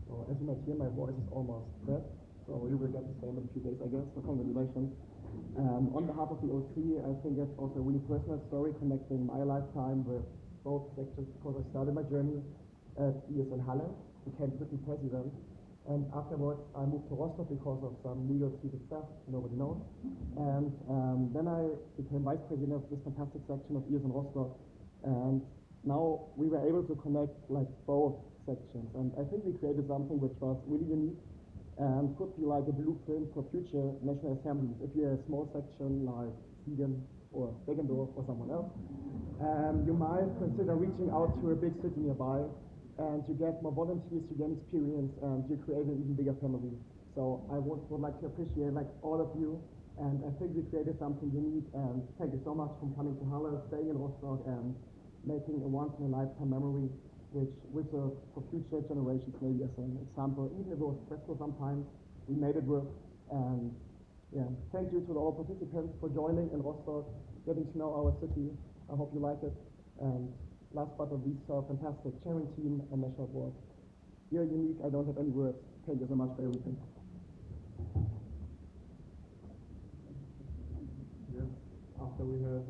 So as you might hear, my voice is almost dead, so you will get the same in a few days, I guess. So congratulations. On behalf of the OC, I think it's also a really personal story connecting my lifetime with both sections because I started my journey at ESN Halle, became city president, and afterwards I moved to Rostock because of some legal secret stuff nobody knows. And then I became vice president of this fantastic section of ESN Rostock, and now we were able to connect like both sections, and I think we created something which was really unique and could be like a blueprint for future national assemblies. If you're a small section like Siegen or Deggendorf or someone else, you might consider reaching out to a big city nearby, and you get more volunteers, you gain experience, and you create an even bigger family. So I would like to appreciate like all of you, and I think we created something unique, and thank you so much for coming to Halle, staying in Rostock, and making a once-in-a-lifetime memory which will serve for future generations maybe as an example. Even if it was stressful sometimes, we made it work. And yeah, thank you to all participants for joining in Rostock, getting to know our city. I hope you like it. And last but not least, our fantastic chairing team and national board. You're unique, I don't have any words. Thank you so much for everything. Yes, after we heard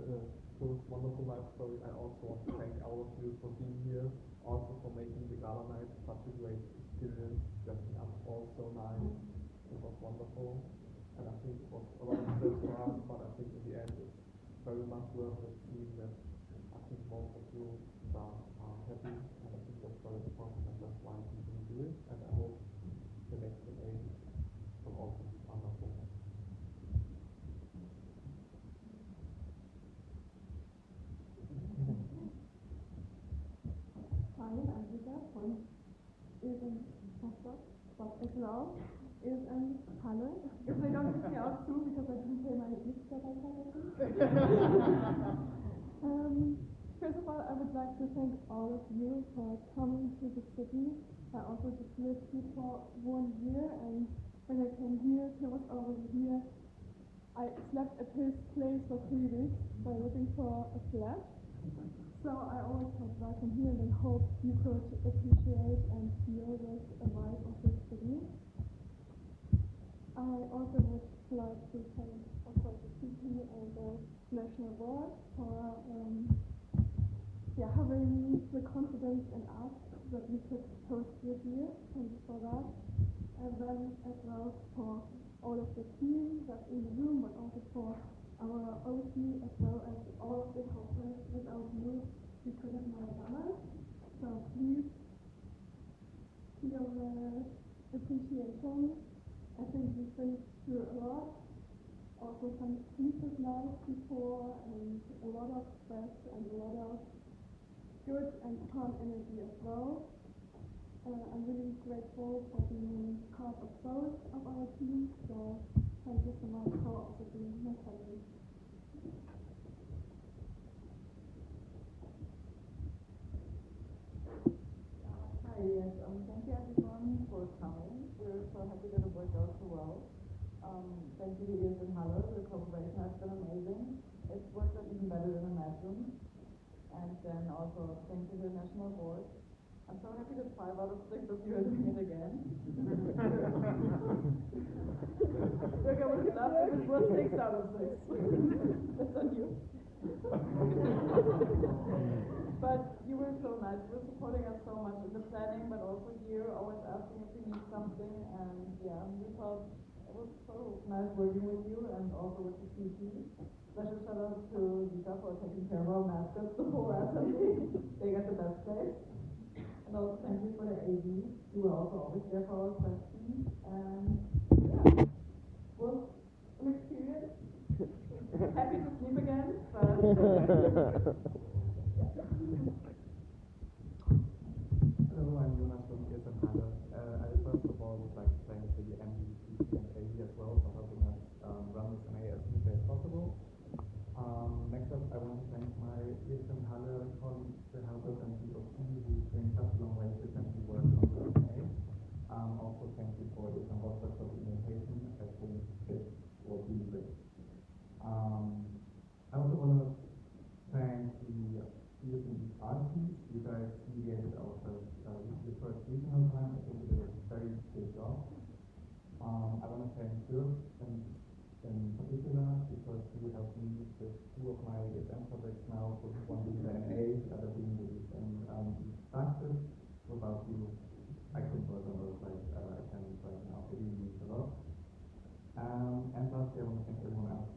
Phil's wonderful life story, I also want to thank all of you for being here, also for making the gala night such a great experience, dressing up all so nice. It was wonderful, and I think it was a lot of stress for us, but I think in the end it's very much worth it, seeing that I think most of you are happy, and I think that's very important, and that's why I continue to do it, and I hope the next NA will also be wonderful. Hi, I'm Rita from ESN Rostock, but as well ESN Halle. If they don't kick me out too, because I didn't pay my Mitgliederbeitrag, I think. First of of all, I would like to thank all of you for coming to the city. I also just lived here for 1 year, and when I came here, he was already here. I slept at his place for 3 weeks by looking for a flat. So I always had welcome here, and I hope you could appreciate and feel this vibe of this city. I also would like to thank, of course, the city and the National Board for having the confidence in us that we could host you here. Thank you for that. And then as well for all of the team that's in the room, but also for our OC as well as all of the helpers. Without you, we could have never done it. So please feel the appreciation. I think we've been through a lot, also some sleepless nights before, and a lot of stress and a lot of good and fun energy as well. I'm really grateful for being part of both of our teams, so thank you so much for also being my family. Hi, yes, thank you everyone for coming. We're so happy that it worked out so well. Thank you to Iris and Halle. The cooperation has been amazing. It's worked out even better than imagined. And then also thank you to the National Board. I'm so happy that 5 out of 6 of you are doing it again. Look, I would love if it was 6 out of 6. That's on you. But you were so nice. You were supporting us so much in the planning, but also here, always asking if we need something. And yeah, we thought it was so nice working with you and also with the CT. Special shout out to Vita for taking care of our mascots the whole assembly. They got the best place. And also thank you for the AV. You were also always there for our questions. And yeah, it was an experience. Happy to sleep again, but Hello, I'm Jonas from HanseaNA. I first of all would like to thank the MD, CT, and AV as well for helping us run this NA as smoothly as possible. Next up, I want to thank my HanseaNA colleagues, the helpers, and the OC who came such a long way to essentially work on this NA. Also, thank you for HanseaNA Rostock for the invitation. I think it was really great. I also want to thank the HanseaNA artists. You guys mediated our first regional time. I think it did a very good job. I want to thank Dirk and in particular because he helped me with 2 of my ESM projects now, so one being the NA, the other being the practice. Without you, I couldn't work on those assignments right now. It really means a lot. And lastly, I want to thank everyone else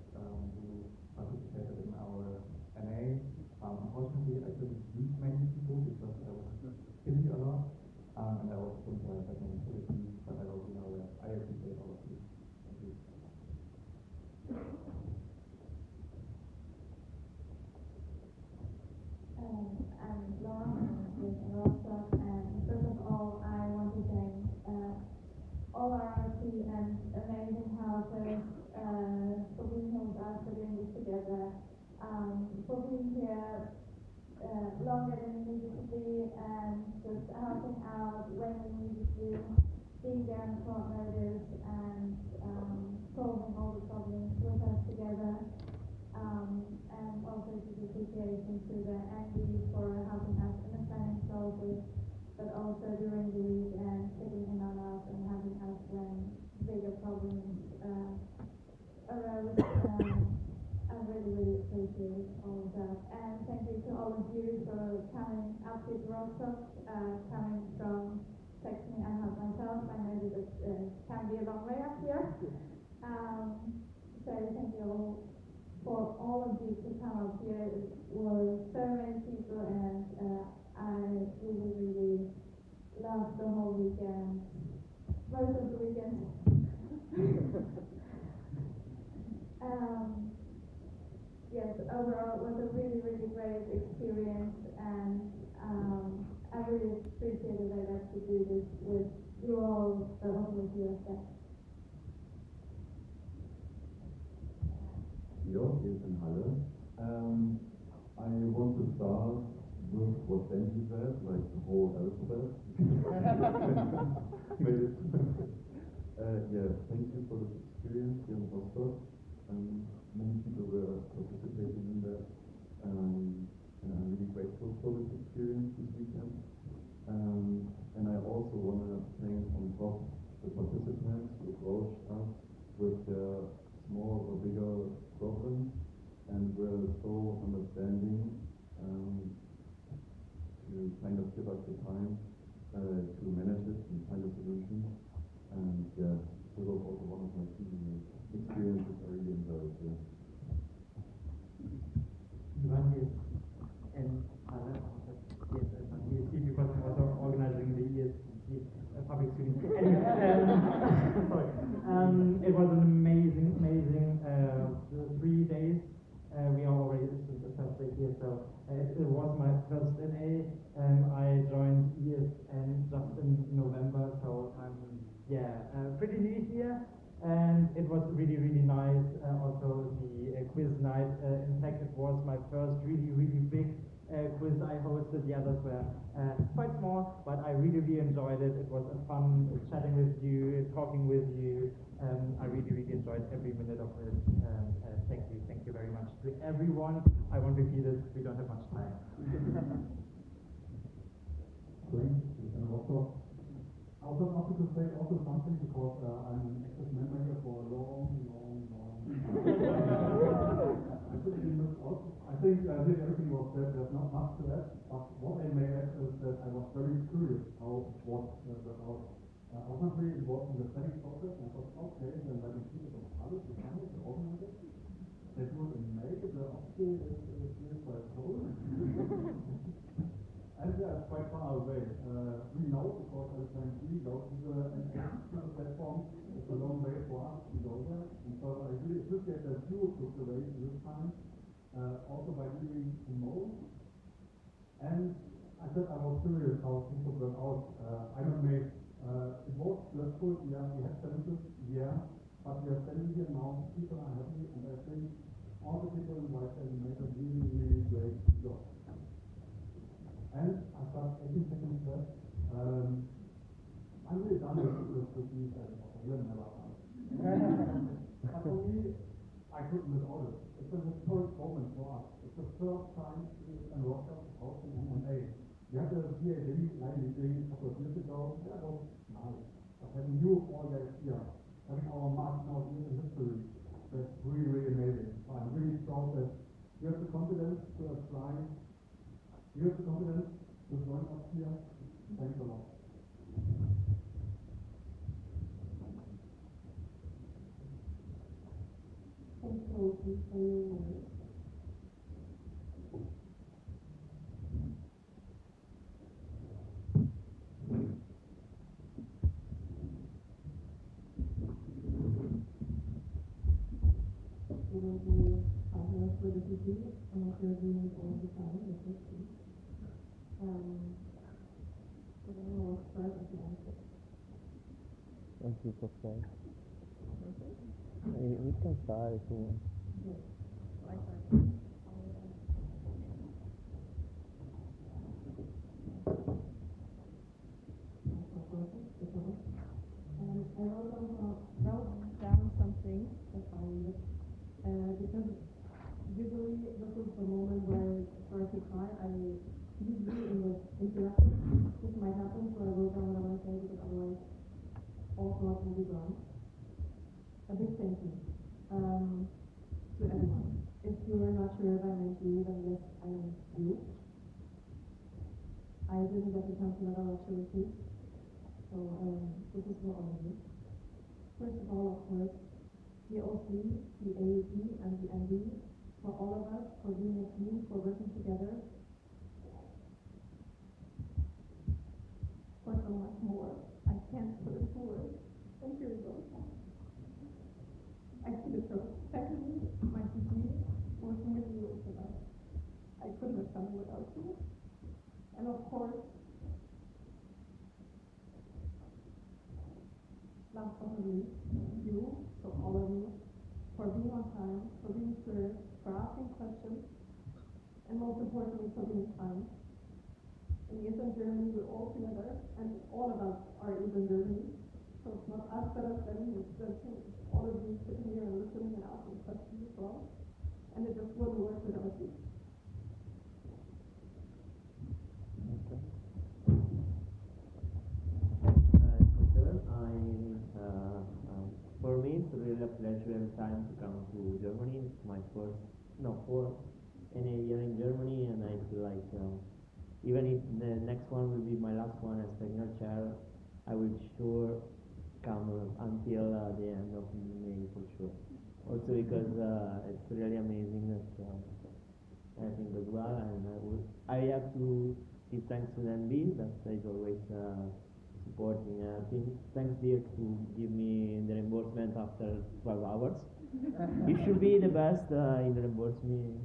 who participated in our NA. Unfortunately, I couldn't meet many people because I was busy a lot, and I also couldn't have that many activities, but I also know that I appreciate all of you. Thank you. I'm Laura from HanseaNA Rostock, and first of all, I want to thank all our RT and amazing helpers for being here with us, for doing this together, for being here longer than we needed to be, and just helping out when we needed to, being there on short notice, and solving all the problems with us together. And also to the appreciation to the MD for helping us in the planning process, but also during the week and checking in on us and having us when bigger problems arose. I really, really appreciate all of that. And thank you to all of you for coming up to Rostock, coming from Saxony and help myself. I know that it can be a long way up here. So thank you all for all of you to come up here. It was so many people, and I really, really loved the whole weekend. Most of the weekend. Yes, overall it was a really, really great experience, and I really appreciated that I got to do this with you all, but also with you as well. Ja, hier ist in Halle. I want to start what Benji said, like the whole alphabet. Made it. Yeah, thank you for this experience here in Rostock. Many people were participating in that, and I'm really grateful for this experience this weekend. And I also want to thank on top the participants who approached us with their small or bigger problems and were so understanding to kind of give us the time to manage it and find a solution. And yeah, this was also one of my teaching experiences I really enjoyed. Yeah. And ESC because I'm also organizing the ESC public student. Sorry. It was an amazing 3 days. We are already the first day here, so it was my first NA. I joined ESN just in November, so I'm pretty new here. And it was really nice. Also the quiz night. In fact, it was my first really big quiz I hosted. The others were quite small, but I really enjoyed it. It was fun chatting with you, talking with you. I really enjoyed every minute of it. Thank you very much to everyone. I won't repeat it. We don't have much time. And also, I also wanted to say also something because I'm an active member here for a long I think everything was said. There's not much to add. But what I may add is that I was very curious how it was I was not really involved in the planning process. And I thought, okay, then let me see what others the organize it. They do it in May. The Ostsee is used by Poland. And it's quite far away. We know because as we go to the platform, it's a long way for us to go there. And so I really appreciate that you took the way this time, also by doing remote. And I said I was curious how things would work out. I don't know, it was stressful, yeah, we had challenges, yeah, but we are standing here now, people are happy, and I think all the people invited made a really great job. And I start 18 seconds left. I'm really done with these you're never done. But for me, I couldn't without it. It's a historic moment for us. It's the first time in Rostock hosting HanseaNA. We had a PhD line meeting a couple of years ago. That was nice. But having you all guys here, having our mark now in history, that's really amazing. So I'm really proud that you have the confidence to apply. You have the confidence to join us here. Thanks a lot. Thanks, Rosie, for your words. We will do partners for the city, and after doing all the time, the city. So then we'll start at the answer. Want to go first? We can start if you want. Yes. I start. I wrote down some things that I needed, because usually this is the moment where I start to cry. I usually in the interaction, this might happen, so I wrote down what I want to say because otherwise all thoughts will be gone. A big thank you to everyone. If you're not sure if I meant you, then yes, I meant you. I didn't get the chance to let our lecture with you, so this is for all of you. First of all, of course, the OC, the AAP, and the MD, for all of us, for being a team, for working together, for so much more. I can't put it into words. Thank you so much. I see the truth. Secondly, my CP, working with you is the best. I couldn't have done it without you. And of course, last but not least, you, so all of you, for being on time, for being curious, for asking questions, and most importantly, for being kind. Eastern Germany, we're all together, and all of us are Eastern Germany. So it's not us that are studying, it's all of you sitting here and listening and asking questions as well. And it just wouldn't work without you. For me, it's really a pleasure every time to come to Germany. It's my fourth year in Germany, and I feel like even if the next one will be my last one as technical chair, I will sure come until the end of May for sure. Also because it's really amazing that everything goes well, and I have to give thanks to NB that is always supporting. Thanks Dirk to give me the reimbursement after 12 hours. You should be the best in reimbursing me.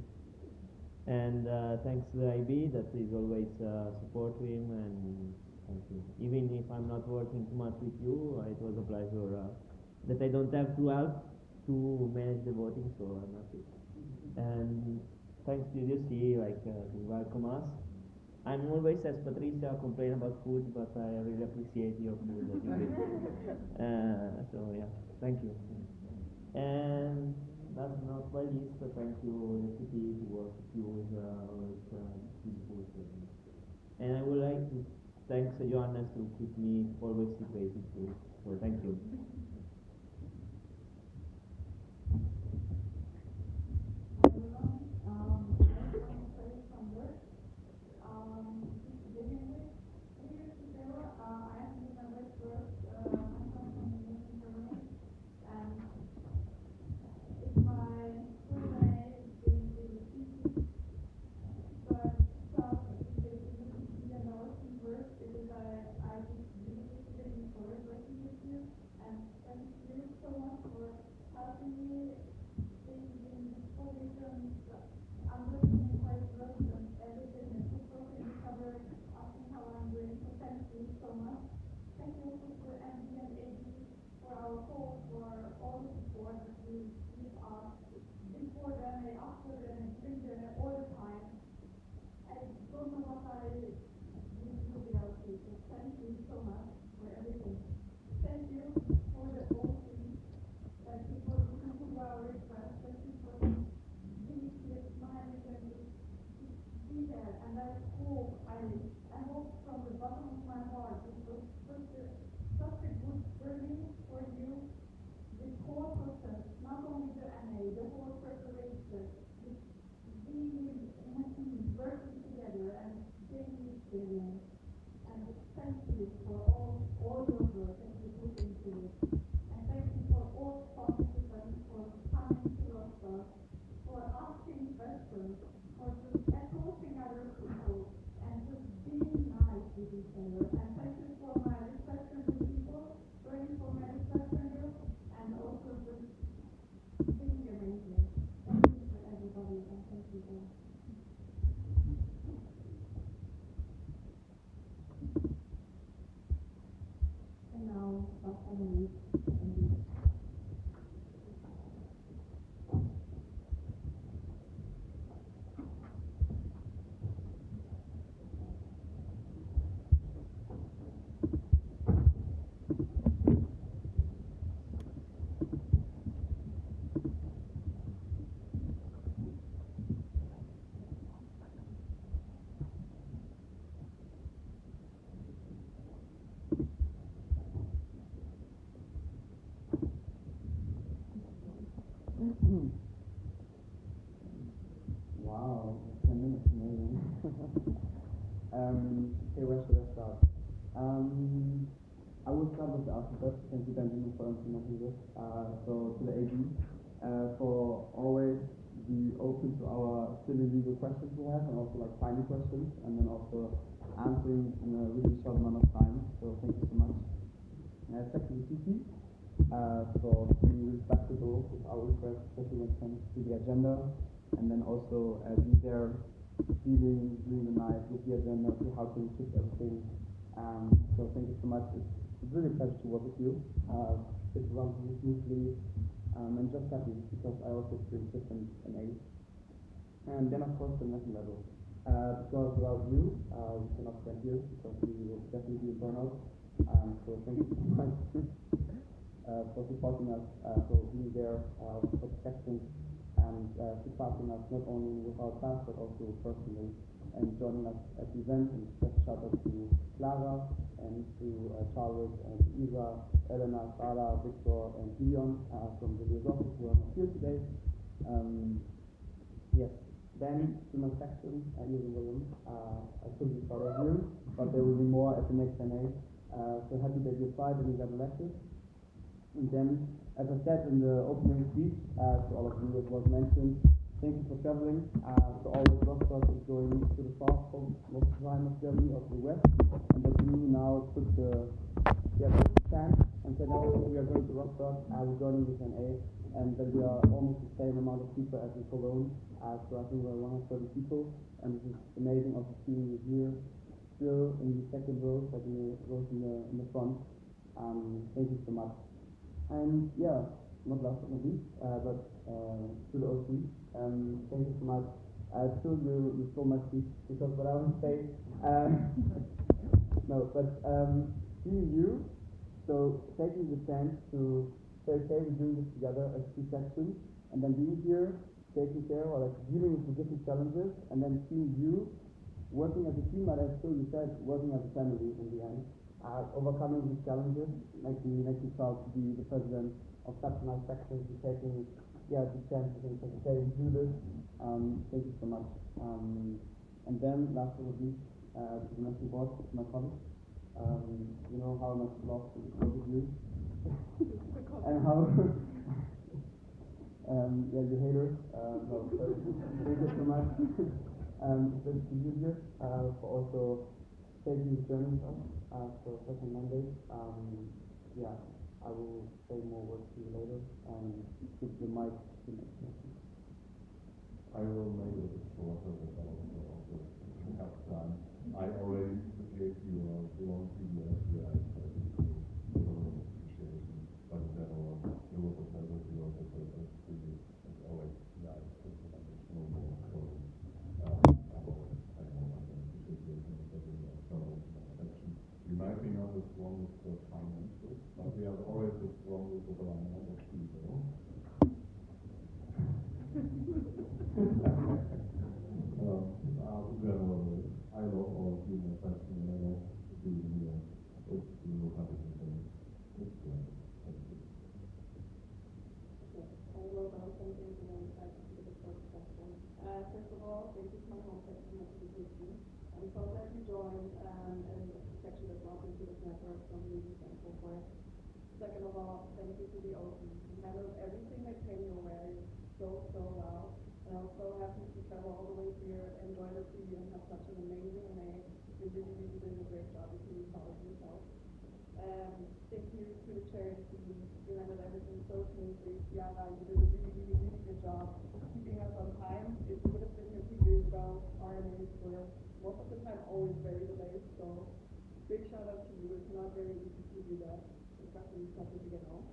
And thanks to the IB that is always supporting, and thank you. Even if I'm not working too much with you, it was a pleasure that I don't have to help to manage the voting, so I'm happy. And thanks to UC to welcome us. I'm always, as Patricia, complain about food, but I really appreciate your food that you give. So yeah, thank you. And last but not least, thank you the city to work with you with food. And I would like to thank Johannes to keep me always situated too. So thank you. Wow, 10 minutes, amazing. Okay, where should I start? I will start with the alphabet. Thank you, Benjamin, for implementing this. So to the AD, for always be open to our silly legal questions we have, and also like tiny questions, and then also answering in a really short amount of time. So thank you so much. Secondly, Titi, for being respectable with our request, especially when it comes to the agenda, and then also be there dealing during the night with the agenda, see how can we fix everything. So thank you so much. It's really a pleasure to work with you. It runs really smoothly, and just happy because I also experience different NAs. And then of course the national level. because without you, we cannot stand here because we will definitely be a burnout. So thank you so much for supporting us, for being there, for questions, and supporting us not only with our class but also personally, and joining us at the event. And special shout out to Clara and to Charles and Isa, Elena, Sara, Victor, and Leon from the office who are not here today. Yes. Then to my section, using the room. I couldn't be proud of you, but there will be more at the next NA. So happy that you applied and you got elected. And then, as I said in the opening speech, to all of you, it was mentioned, thank you for traveling. So always Rostock is going to the south most of the time of Germany or to the west, and that you now took the chance and said, oh, we are going to Rostock, we're joining this NA, and that we are almost the same amount of people as in Cologne. So I think we're 130 people, and this is amazing also seeing you here, still in the second row, like in the rows in the front. Thank you so much. And yeah, not last but not least, but to the OC, thank you so much. Still you stole my speech because what I want to say, no, but seeing you, so taking the chance to say, okay, we're doing this together as two sections, and then being here, taking care or like dealing with the different challenges, and then seeing you working as a team, but as still you said, working as a family in the end, overcoming these challenges makes me proud to be the president of such a nice section, and taking the chance to think, okay, we do this. Thank you so much. And then last but not least, to the national board, my colleagues. You know how much love to both of you, and how. You haters. No, thank you so much. Thank you here for also taking the journey with us for such a mandate. I will say more words to you later and give the mic to the next person. I will make it a bit shorter, but I also have time. I already gave you a long PDF where I tried to do a lot of appreciation, but in general, it was a pleasure to work with us. As always, it's just an additional more. So I always appreciate you and getting a fellow section. You might be not as strong as the finances, but we are always the strongest of our number of people. Generally, I love all of you, my section, and I love being here. It's real happy to say. It's great. Thank you. Yes, I wrote down some things and then I can give a short question. First of all, thank you to my home section of the PhD. I'm so glad you joined, and it's a section that brought me to this network, so I'm really thankful for it. Second of all, thank you to the OC. You handled everything that came your way so well. And I'm so happy to travel all the way here and join the team and have such an amazing NA. You really did a great job. You can be proud of yourself. Thank you to the charity team. You handled everything so smoothly. Tiana, you did a really good job keeping us on time. If you would have been here 2 years ago, our NAs were most of the time always very delayed. So big shout out to you. It's not very easy to do that, especially something to get home.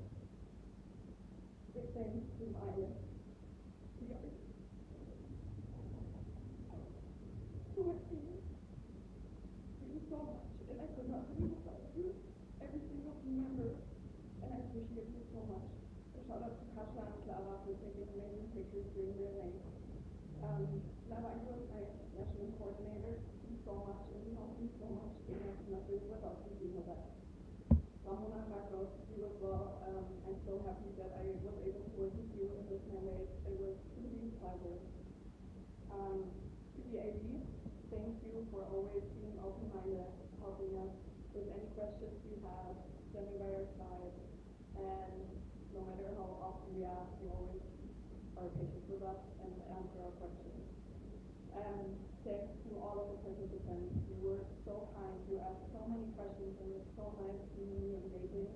Big thanks to my PR. Thank you so much, and I could not do it without you, every single team member, and I appreciate you so much. A shout out to Kasha and Clara for taking amazing pictures during their night. Clara, you were my national coordinator. Thank you so much, and you helped me so much, and I could not do it without you, you know that. Ramona Marcos, you as well. I'm so happy that I was able to work with you in this mandate. It was truly a pleasure. To the AD, thank you for always being open-minded, helping us with any questions you have, standing by our side, and no matter how often we ask, you always are patient with us and answer our questions. And thanks to all of the participants. You were so kind. You asked so many questions, and it's so nice seeing you engaging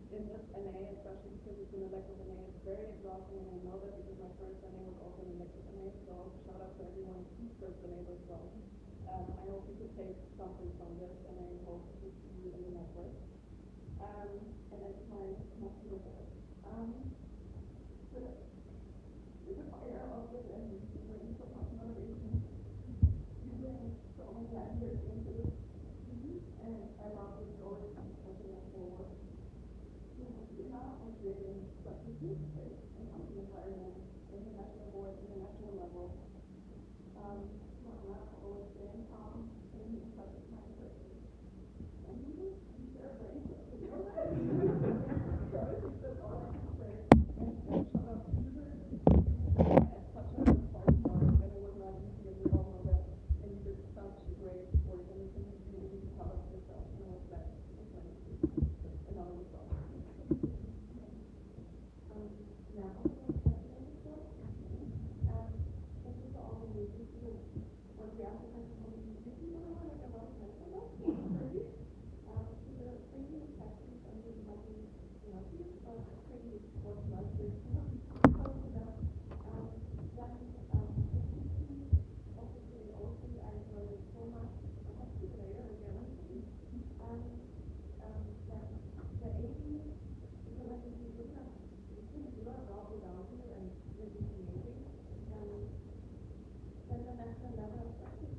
in this NA, especially because it's an elective NA. It's very exhausting, and I know that because my first NA was also an elective NA, so shout out to everyone who's first NA as well. I hope you could take something from this, and I hope to see you in the network. And that's my fear there. With the fire of it and bringing so much motivation, you on creating such a huge space and healthy environment, international board, international level. Not always staying calm in such a time person. And you share brains with your life. That's all I can say. And shut up, user at such a hard start, and it was not easy, and we all know that. And you did such great work, and you can be really proud of yourself. And I was glad to find another result. Now, thank you for all the music you want to ask the question, did you know like about mental health? The previous sections are really lucky, but pretty short life is then obviously also I enjoyed it so much. I'll talk to you later again. Then the 80s, because I think you look at you are all around you and really amazing. Then the national level of practice.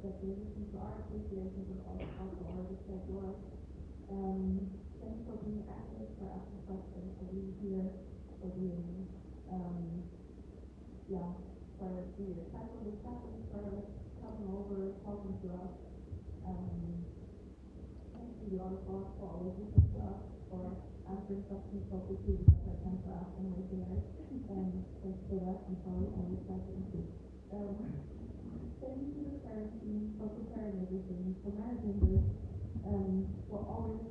That they listen to our appreciation, but also our respect yours. Thanks for being active, for asking questions, for being here, for being, for being excited for discussion, for coming over, talking to us. Thanks to the other boss for always listening to us, for answering questions so quickly because I tend to ask them way too late. Thanks for that. I'm sorry, I will try to improve. Thank you to the parent team for preparing everything, for managing this, for always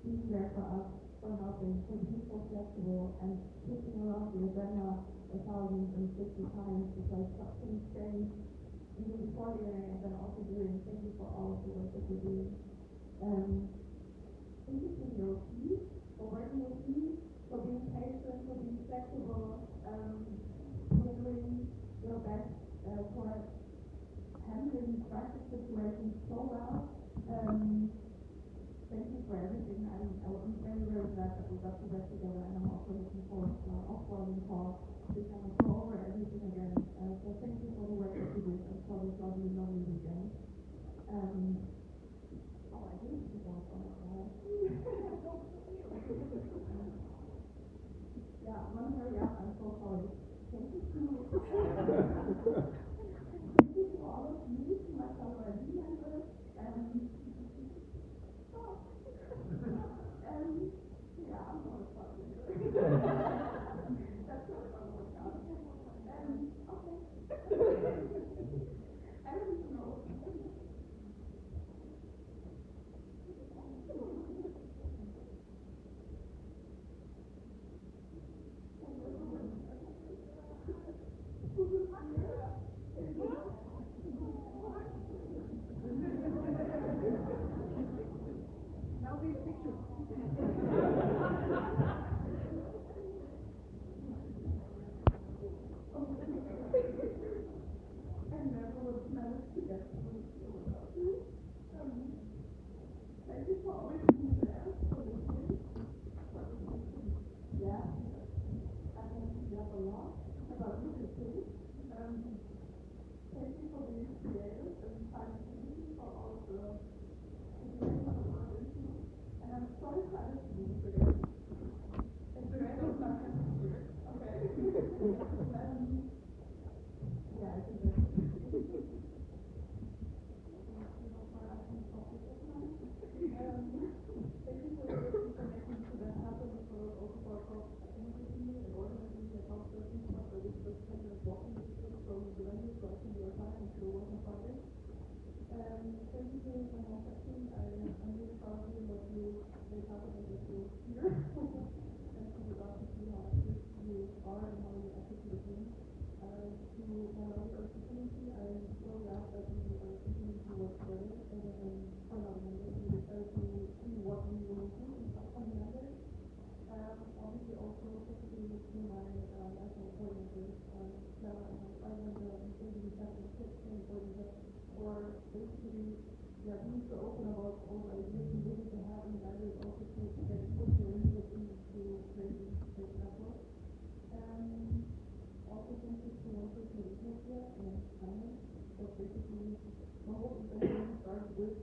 being there for us, for helping, for being so flexible and switching around the agenda 1,050 times because things change even before the event and then also during. Thank you for all of the work that you're doing. Thank you to your team for working with me, for being patient, for being flexible, for doing your best for handling crisis situations so well. Thank you for everything. I'm very, very glad that we got to work together, and I'm also looking forward to our off-boarding call to kind of go over everything again. So thank you for the work that you did and for this lovely weekend. I didn't see that on the call. Yeah, I'm gonna hurry up. I'm so sorry. Thank you to all of you, to my fellow ID members, I'm gonna stop here. That's not gonna work out. Okay. I don't know. Now these pictures. I never would manage to get through without you. Thank you for always being there for listening. Yeah, I can speak up a lot about you too. Thank you for being creative and finding solutions for all of the situations that we're into. And I'm so excited to be here. It's great that I'm not here. Okay. Yeah, I think that's visiting my home section. I'm really proud of you that you made happen and that you're here. And we would love to see how active you are and how you active to the team. To my other community, I'm so glad that we are continuing to work together and for another member to see what we will do in the upcoming members. Obviously also specifically to my national coordinators, Clara and Ivan, the chapter 6 coordinator, for basically being so open about all the ideas we really to have in the members, also to get put your input into creating network. Also thank you to one person who is not here, and Simon. So basically, my whole event starts with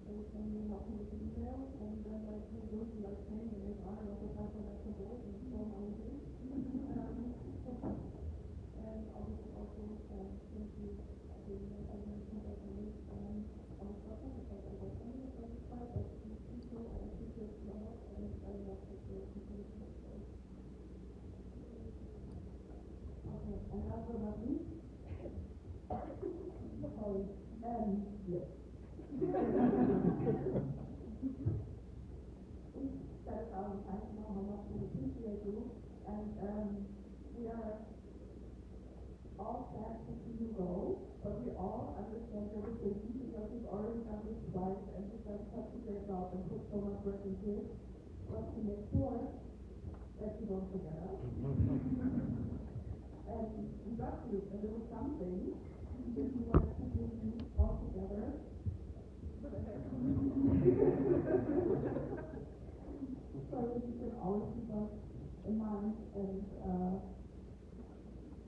can you help me with the details, and then like we go to like training and HR and also talk about the board and so on and and obviously also thank you to as mentioned by Denise on the platform because I was only satisfied that these people I appreciate so much and very much that you're continuing to support. Okay, and last but not least, sorry, yes. We said it all the time now how much we appreciate you, and we are all sad to see you go, but we all understand your decision because you've already done this twice and you've done such a great job and put so much work into it. But to make sure that you don't forget us. And we got you a little something if you want to keep you all together. So you can always keep us in mind and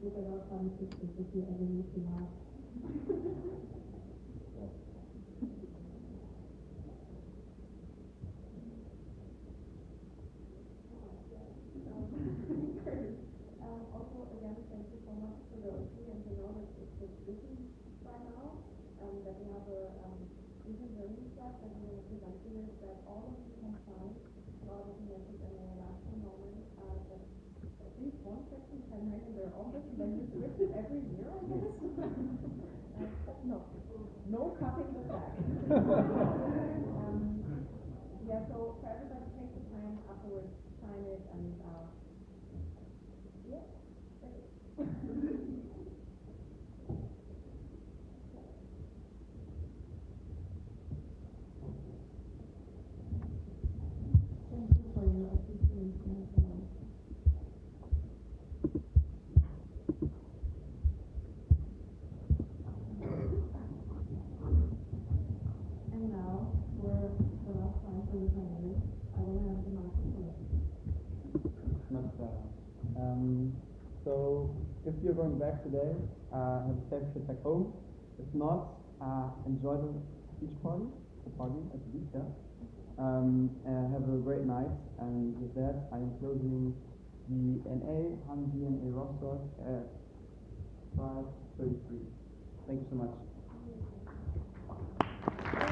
look at our funny pictures if you ever need to laugh. Also, again, thank you so much for the OT and to know that it's busy right now, that we have a recent learning stuff that we want to present to you, that all of you can find our documentaries in the last moment, that at least one section can hang in their office, then you switch it every year, I guess. No cutting the back. Yeah, so for everybody, take the time afterwards, sign it, and yeah, that's it. Thank you for your appreciation as well. And now, for the last time for the pioneers, I will have the microphone. So, if you're going back today, have a safe trip back home. If not, enjoy the beach party, at the beach, yeah. Have a great night, and with that, I am closing the NA, HanseaNA Rostock at 5:33. Thank you so much.